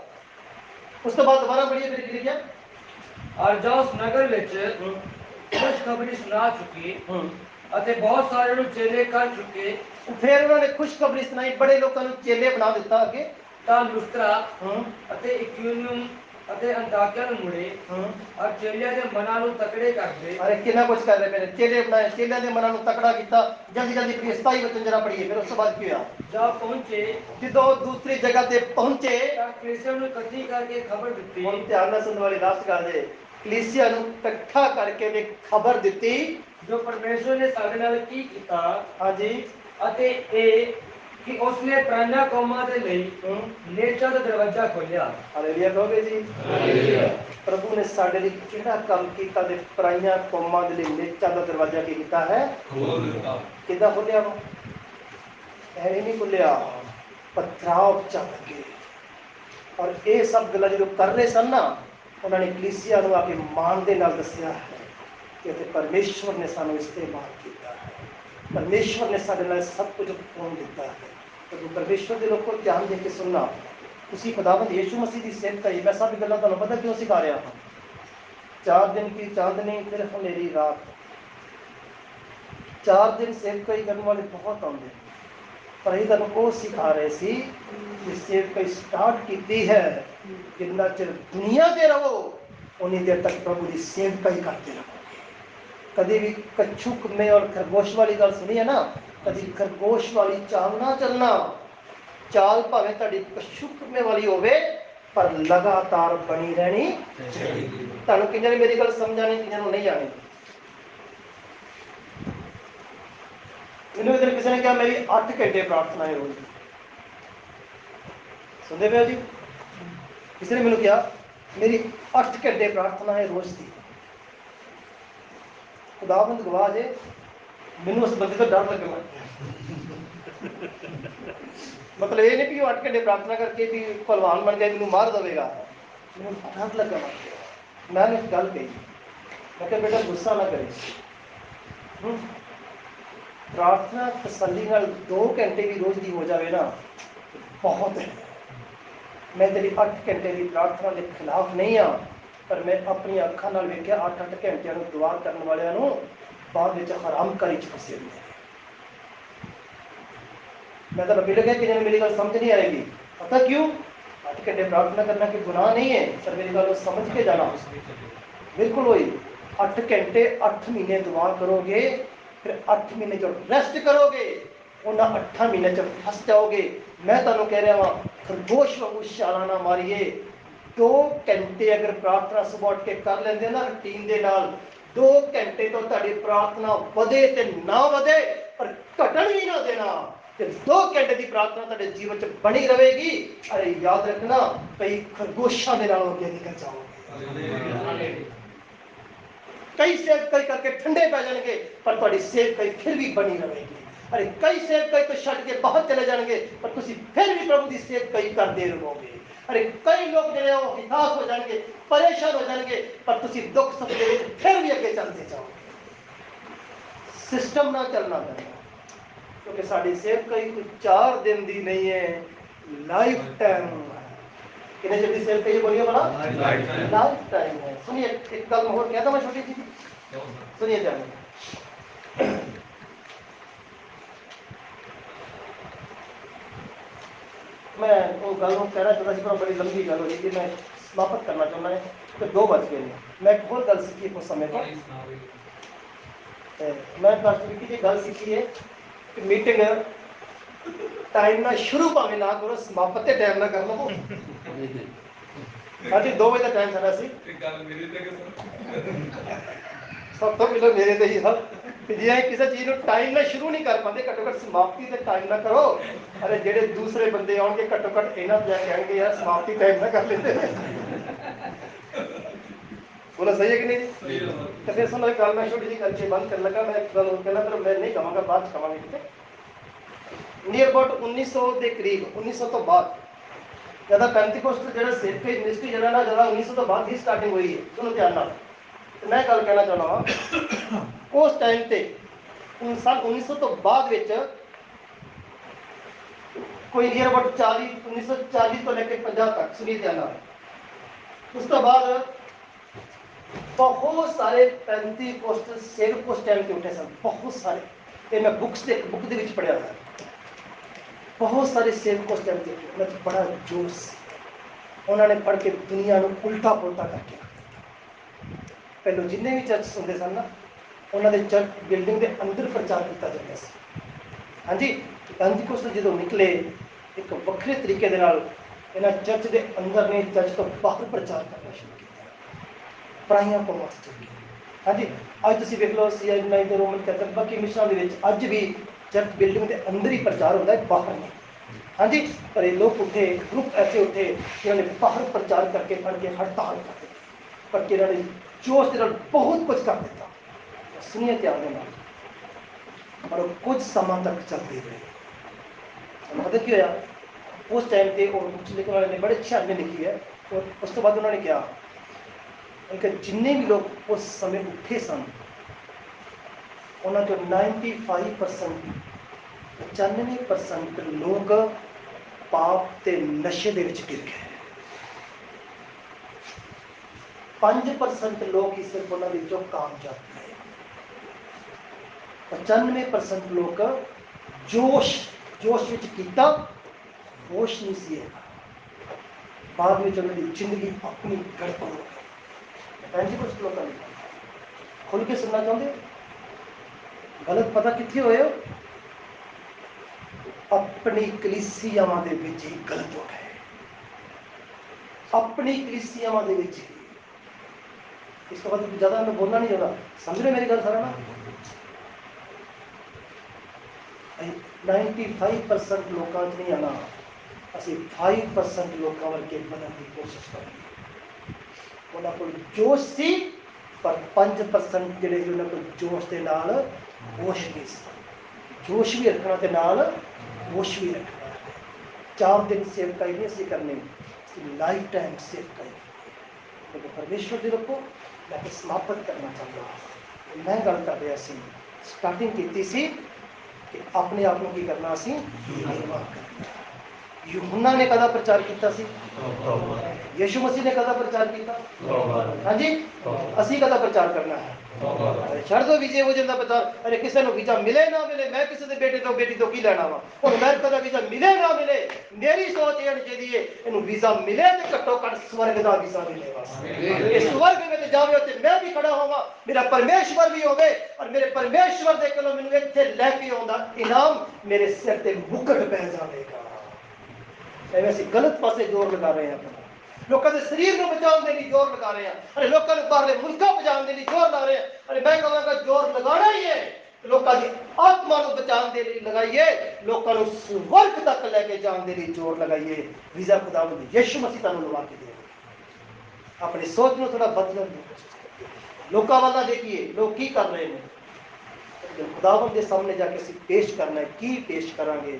ਉਸ ਤੋਂ ਬਾਅਦ ਦੁਬਾਰਾ ਪੜੀਏ ਫਿਰ ਕੀ ਲਿਖਿਆ। ਅਰਜਾਉਸ ਨਗਰ ਵਿੱਚ ਖੁਸ਼ਖਬਰੀ ਸੁਣਾ ਚੁੱਕੀ ਅਤੇ ਬਹੁਤ ਸਾਰੇ ਨੂੰ ਚੇਲੇ ਕਰ ਚੁੱਕੇ। ਫਿਰ ਉਹਨਾਂ ਨੇ ਖੁਸ਼ਖਬਰੀ ਸੁਣਾਈ, ਬੜੇ ਲੋਕਾਂ ਨੂੰ ਚੇਲੇ ਬਣਾ ਦਿੱਤਾ ਅੱਗੇ। ਤਾਂ ਲੁਸਤਰਾ ਅਤੇ ਇਕੂਨੀਅਮ ਅਤੇ ਅੰਤਾਕਿਆ ਨੂੰ ਮੁੜੇ ਔਰ ਚੇਲਿਆਂ ਦੇ ਮਨਾਂ ਨੂੰ ਤਕੜੇ ਕਰਦੇ। ਅਰੇ ਕਿੰਨਾ ਕੁਝ ਕਰ ਰਹੇ ਪਏ ਨੇ, ਚੇਲੇ ਬਣਾਏ, ਚੇਲਿਆਂ ਦੇ ਮਨਾਂ ਨੂੰ ਤਕੜਾ ਕੀਤਾ। ਜਲਦੀ ਜਲਦੀ ਪੜੀਏ 27 ਵਚਨ ਜਰਾ ਪੜੀਏ। ਫਿਰ ਉਸ ਤੋਂ ਬਾਅਦ ਕੀ ਹੋਇਆ। ਜਦ ਪਹੁੰਚੇ, ਜਦੋਂ ਦੂਸਰੀ ਜਗ੍ਹਾ ਤੇ ਪਹੁੰਚੇ ਤਾਂ ਕਲੀਸਿਆ ਨੂੰ ਇਕੱਠੀ ਕਰਕੇ ਖਬਰ ਦਿੱਤੀ। ਹੁਣ ਧਿਆਨ ਨਾਲ ਸੁਣਨ ਵਾਲੀ ਲਾਸਟ ਗੱਲ ਦੇ, ਕਲੀਸਿਆ ਨੂੰ ਇਕੱਠਾ ਕਰਕੇ ਨੇ ਖਬਰ ਦਿੱਤੀ ਜੋ ਪਰਮੇਸ਼ਵਰ ਨੇ ਸਾਡੇ ਨਾਲ ਕੀ ਕੀਤਾ। ਹਾਂਜੀ। ਅਤੇ ਇਹ ਕਿ ਉਸਨੇ ਪਰਾਈਆਂ ਕੌਮਾਂ ਦੇ ਲਈ ਨੇਚਾਂ ਦਾ ਦਰਵਾਜ਼ਾ ਖੋਲ੍ਹਿਆ। ਹਾਲੇਲੂਇਆ ਕਹੋਗੇ ਜੀ। ਪ੍ਰਭੂ ਨੇ ਸਾਡੇ ਲਈ ਕਿਹੜਾ ਕੰਮ ਕੀਤਾ ਤੇ ਪਰਾਈਆਂ ਕੌਮਾਂ ਦੇ ਲਈ ਨੇਚਾਂ ਦਾ ਦਰਵਾਜ਼ਾ ਕੀ ਕੀਤਾ ਹੈ? ਖੋਲ ਦਿੱਤਾ। ਕਿੱਦਾਂ ਖੋਲ੍ਹਿਆ ਵਾ? ਐਵੇਂ ਨਹੀਂ ਖੁੱਲਿਆ, ਪਥਰਾਵ ਚੱਲ ਕੇ। ਔਰ ਇਹ ਸਭ ਗੱਲਾਂ ਜਦੋਂ ਕਰ ਰਹੇ ਸਨ ਨਾ, ਉਹਨਾਂ ਨੇ ਕਲੀਸਿਆ ਨੂੰ ਆ ਕੇ ਮਾਣ ਦੇ ਨਾਲ ਦੱਸਿਆ ਹੈ ਕਿ ਇੱਥੇ ਪਰਮੇਸ਼ਵਰ ਨੇ ਸਾਨੂੰ ਇਸਤੇਮਾਲ ਕੀਤਾ ਹੈ, ਪਰਮੇਸ਼ਵਰ ਨੇ ਸਾਡੇ ਨਾਲ ਸਭ ਕੁਝ ਖੋਲ ਦਿੱਤਾ ਹੈ। ਜਦੋਂ ਪਰਮੇਸ਼ਵਰ ਦੇ ਲੋਕੋ ਧਿਆਨ ਦੇ ਕੇ ਸੁਣਨਾ, ਤੁਸੀਂ ਖੁਦਾਵੰਦ ਯਿਸੂ ਮਸੀਹ ਦੀ ਸੇਵਕ ਹੈ। ਮੈਂ ਸਭ ਗੱਲਾਂ ਤੁਹਾਨੂੰ ਪਤਾ ਕਿਉਂ ਸਿਖਾ ਰਿਹਾ ਹਾਂ? 4 ਦਿਨ ਕੀ ਚਾਂਦਨੀ ਫਿਰ ਹਨੇਰੀ ਰਾਤ, 4 ਦਿਨ ਸੇਵਕਾਈ ਕਰਨ ਵਾਲੇ ਬਹੁਤ ਆਉਂਦੇ, ਪਰ ਇਹ ਤੁਹਾਨੂੰ ਉਹ ਸਿਖਾ ਰਹੇ ਸੀ ਕਿ ਸੇਵਕਾਈ ਸਟਾਰਟ ਕੀਤੀ ਹੈ, ਜਿੰਨਾ ਚਿਰ ਦੁਨੀਆ ਤੇ ਰਹੋ ਉਨੀ ਦੇਰ ਤੱਕ ਪ੍ਰਭੂ ਦੀ ਸੇਵਕਾਈ ਕਰਦੇ ਰਹੋਗੇ। ਕਦੇ ਵੀ ਕੱਛੂ ਕੁੰਮੇ ਔਰ ਖਰਗੋਸ਼ ਵਾਲੀ ਗੱਲ ਸੁਣੀ ਹੈ ਨਾ? ਕਦੀ ਖਰਗੋਸ਼ ਵਾਲੀ ਚਾਲ ਨਾ ਚੱਲਣਾ। ਚਾਲ ਭਾਵੇਂ ਤੁਹਾਡੀ ਕੱਛੂ ਕੁੰਮੇ ਵਾਲੀ ਹੋਵੇ, ਪਰ ਲਗਾਤਾਰ ਬਣੀ ਰਹਿਣੀ ਚਾਹੀਦੀ। ਤੁਹਾਨੂੰ ਕਿੰਨਾਂ ਨੇ ਮੇਰੀ ਗੱਲ ਸਮਝ ਆਣੀ, ਕਿੰਨਾਂ ਨੂੰ ਨਹੀਂ ਆਣੀ? ਮੈਨੂੰ ਇਧਰ ਕਿਸੇ ਨੇ ਕਿਹਾ ਮੇਰੀ 8 ਘੰਟੇ ਪ੍ਰਾਰਥਨਾ ਹੈ ਰੋਜ਼ ਦੀ। ਸੁਣਦੇ ਪਏ ਜੀ? ਕਿਸੇ ਨੇ ਮੈਨੂੰ ਕਿਹਾ ਮੇਰੀ 8 ਘੰਟੇ ਪ੍ਰਾਰਥਨਾ ਹੈ ਰੋਜ਼ ਦੀ। ਖੁਦਾਵੰਦ ਗਵਾਹ ਜੇ, ਮੈਨੂੰ ਉਸ ਬੰਦੇ ਤੋਂ ਡਰ ਲੱਗਣਾ। ਮਤਲਬ ਇਹ ਨਹੀਂ ਕਿ ਉਹ 8 ਘੰਟੇ ਪ੍ਰਾਰਥਨਾ ਕਰਕੇ ਵੀ ਭਲਵਾਨ ਬਣ ਗਿਆ ਮੈਨੂੰ ਮਾਰ ਦੇਵੇਗਾ। ਮੈਨੂੰ ਡਰ ਲੱਗਾ। ਮੈਂ ਇੱਕ ਗੱਲ ਕਹੀ, ਮੈਂ ਕਿਹਾ ਬੇਟਾ ਗੁੱਸਾ ਨਾ ਕਰੇ, ਪ੍ਰਾਰਥਨਾ ਤਸੱਲੀ ਨਾਲ 2 ਘੰਟੇ ਵੀ ਰੋਜ਼ ਦੀ ਹੋ ਜਾਵੇ ਨਾ, ਬਹੁਤ ਹੈ। ਮੈਂ ਤੇਰੀ 8 ਘੰਟੇ ਦੀ ਪ੍ਰਾਰਥਨਾ ਦੇ ਖਿਲਾਫ ਨਹੀਂ ਆ, ਪਰ ਮੈਂ ਆਪਣੀਆਂ ਅੱਖਾਂ ਨਾਲ ਵੇਖਿਆ 8-8 ਘੰਟਿਆਂ ਨੂੰ ਦੁਆ ਕਰਨ ਵਾਲਿਆਂ ਨੂੰ ਬਾਅਦ ਵਿੱਚ ਹਰਾਮਕਾਰੀ 'ਚ ਫਸੇ ਹੁੰਦੇ। ਮੈਂ ਤਾਂ ਪਹਿਲੇ ਕਿਹਾ ਕਿ ਜਿਹਨੇ ਮੇਰੀ ਗੱਲ ਸਮਝ ਨਹੀਂ ਆਏਗੀ। ਪਤਾ ਕਿਉਂ? 8 ਘੰਟੇ ਪ੍ਰਾਰਥਨਾ ਕਰਨਾ कि गुनाह नहीं है, पर मेरी गल समझ के जाना। बिल्कुल वही 8 घंटे 8 महीने दुआ करोगे, फिर 8 महीने जो रेस्ट करोगे, उन्हें 8 महीने च फस जाओगे। मैं तुहानू कह रहा वहाँ, खरगोश वांगू छाला ना मारिए। 2 घंटे अगर प्रार्थना सुबह उठ के कर लेंदे ना रूटीन दे नाल, 2 घंटे तो तुहाडी प्रार्थना वधे ते ना वधे, पर घटन भी ना देना। 2 घंटे की प्रार्थना तेरे जीवन च बनी रहेगी। अरे याद रखना, कई खरगोशों के नालों अगे निकल जाओगे। कई सेव कई करके ठंडे पै जाएंगे, पर तुहाडी सेव कई फिर भी बनी रहेगी। अरे कई सेव कई तो छड्ड के बाहर चले जाएंगे, पर तुसी फिर भी प्रभु की सेव कई करते रहोगे। अरे कई लोग जो हिताश हो जाएंगे, परेशान हो जाएंगे, पर तुसी दुख सुख के फिर भी अगे चलते जाओगे। सिस्टम ना चलना पैंदा, क्योंकि साड़ी सेव कई 4 दिन की नहीं है, लाइफ टाइम है। कितने जल्दी सेव कई बोलिए बड़ा लाइफ टाइम है। सुनिए एक गल और कहता मैं छोटी सी, सुनिए ध्यान। मैं वो गल कहना चाहता था, बड़ी लंबी गल हो रही थी, मैं समाप्त करना चाहता है कि 2 बज गए। मैं एक और गल सीखी कुछ समय को, मैं प्लास्टर की गल सीखी है कि मीटिंग टाइम ना शुरू भावें ना करो, समाप्त टाइम ना कर लो। हाँ जी 2 बजे का टाइम था सी, सब तो पहले मेरे ते ही था कि जे किसी चीज़ को टाइम ना शुरू नहीं कर पाते, घट्टो घट्ट समाप्ति से टाइम ना करो। अरे जेडे दूसरे बंदे आउणगे घट्टो घट्ट इन्हां नूं कहेंगे यार समाप्ति टाइम ना कर लेते। बोला सही है कि नहीं? तो फिर सुनो एक गल मैं छोटी जी करके बंद कर लगा। मैं एक गल कहना, पर मैं नहीं कहूँगा, बाद कहांगे। ठीक है, नियर अबाउट 1900 के करीब, 1900 तो बाद ज़्यादा पेंटिकोस्ट जो सेवकाई मिनिस्ट्री जो ना ज़्यादा 1900 तो बाद ही स्टार्टिंग हुई है। सुनो ध्यान नाल, तो मैं गल कहना चाहना वा उस टाइम से सन 1900 तो बाद विच कोई नियर अबाउट 1940 तो लेकर 50 तक, सुनिए ध्यान नाल। उस तो बाद बहुत सारे पेंटिकोस्ट सेवक उस टाइम के उठे सन, बहुत सारे। ये मैं बुक दे विच पढ़िया था, बहुत सारे सेवक उस टाइम के उन्होंने बड़ा जोश, उन्होंने पढ़ के दुनिया को उल्टा पुलटा करके पहले जिन्हें भी चर्च सुनते सन ना, उन्होंने चर्च बिल्डिंग के अंदर प्रचार किया जाता है। हाँ जी, पेंटिकोस्ट जो निकले एक वक्रे तरीके दे नाल इन्हां चर्च के अंदर ने चर्च तो बाहर प्रचार करना शुरू किया, पराइयां कौमां च चल गए। हाँ जी, अज तुसीं देख लो CI9 ते रोमन कैथोलिक बाकी मिशनां दे विच अज भी चर्च बिल्डिंग के अंदर ही प्रचार होता है, बाहर नहीं। हाँ जी, पर ये लोग उठे, ग्रुप ऐसे उठे कि उन्होंने बाहर प्रचार करके पढ़ के हड़ताल कर दी, पर इन्होंने जोश के नाल बहुत कुछ कर दिता। सुनिए ध्यान देना, पर कुछ समय तक चलती रही। मतलब क्या होया उस टाइम पे, और बुक्स लिखने वाले ने बड़े अच्छे आदमी लिखी है, और उस तो बाद उन्होंने क्या उनके जिन्ने भी लोग उस समय उठे सन उन्होंने 95% 95% लोग पाप ते नशे दे विच गिर गए। 5% लोग ही सिर्फ उन्होंने विचों कामयाब हुए। 95% लोग जोश जोश विच कीता, होश नहीं सी है। बाद में उन्होंने जिंदगी अपनी गड़बड़ हो गई। भैन जी कुछ लोग खुल के सुनना चाहते हो? गलत पता कितने होए हो? अपनी कलीसियावां दे विच ही गलत हो गए, अपनी कलीसियावां दे विच ही। इस तो बाद ज्यादा मैं बोलना नहीं चाहता, समझ रहे मेरी गल सारा ना? 95% लोगों च नहीं आना, ਅਸੀਂ 5% ਲੋਕਾਂ ਵਰਗੇ ਬਣਨ ਦੀ ਕੋਸ਼ਿਸ਼ ਕਰਾਂਗੇ। ਉਹਨਾਂ ਕੋਲ ਜੋਸ਼ ਸੀ, ਪਰ 5% ਜਿਹੜੇ ਸੀ ਉਹਨਾਂ ਕੋਲ ਜੋਸ਼ ਦੇ ਨਾਲ ਹੋਸ਼ ਨਹੀਂ ਸੀ। ਜੋਸ਼ ਵੀ ਰੱਖਣਾ ਤੇ ਨਾਲ ਹੋਸ਼ ਵੀ ਰੱਖਣਾ। 4 दिन सेवकाई नहीं ਅਸੀਂ ਕਰਨੀ, ਲਾਈਫ ਟਾਈਮ सेवकाई। तो परमेश्वर जी रखो, मैं तो समाप्त करना चाहता। मैं गल कर रहा सी, स्टार्टिंग की सी कि अपने आप को की करना सी करना। यूहन्ना ने कदा प्रचार किया सी? यीशु मसीह ने कदा प्रचार किया? हाँ जी, असी कदा प्रचार करना है? छड़ दो वीजे वजन का प्रचार। अरे किसी को वीजा मिले ना मिले, मैं किसी के बेटे तो बेटी तो की लेना वा। और अमेरिका का वीजा मिले ना मिले, मेरी सोच ये चाहिए इन्हें वीजा मिले तो घट्टो घट स्वर्ग का वीजा मिले। बस स्वर्ग में जावे तो मैं भी खड़ा होगा, मेरा परमेश्वर भी होवे, और मेरे परमेश्वर दे कोलों मैनूं इत्थे लैके आउंदा इनाम मेरे सिर ते मुकुट पै जाएगा। ऐसे गलत पासे जोर लगा रहे हैं, अपना लोगों के शरीर को बचाने के लिए जोर लगा रहे हैं। अरे लोगों को बाहर मुल्कों बचाने के लिए जोर लगा रहे हैं। अरे मैं कहूँगा जोर लगाना ही है, लोगों की आत्मा को बचाने के लिए लगाइए, लोगों को स्वर्ग तक लेके जाने के लिए जोर लगाइए। वीजा खुदावंद यीशु मसीह तुहानूं लवा के देगा। अपनी सोच में थोड़ा बदलने की कोशिश करिए। लोगों वाला देखिए लोग की कर रहे हैं, खुदावंद के सामने जाके असीं पेश करना है, की पेश करांगे,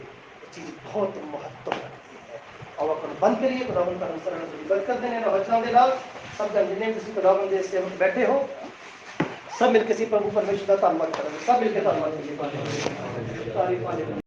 चीज़ बहुत महत्व रखती है। और अपन बंद करिए, खुदावंद का अनुसरण बरकत देने और वचनां दे नाल सब जन जिन्हें तुसीं खुदावंद दे सेवक बैठे हो, सब मिलकर प्रभु परमेश्वर का धन्यवाद करेंगे। सब मिलकर धन्यवाद करिए।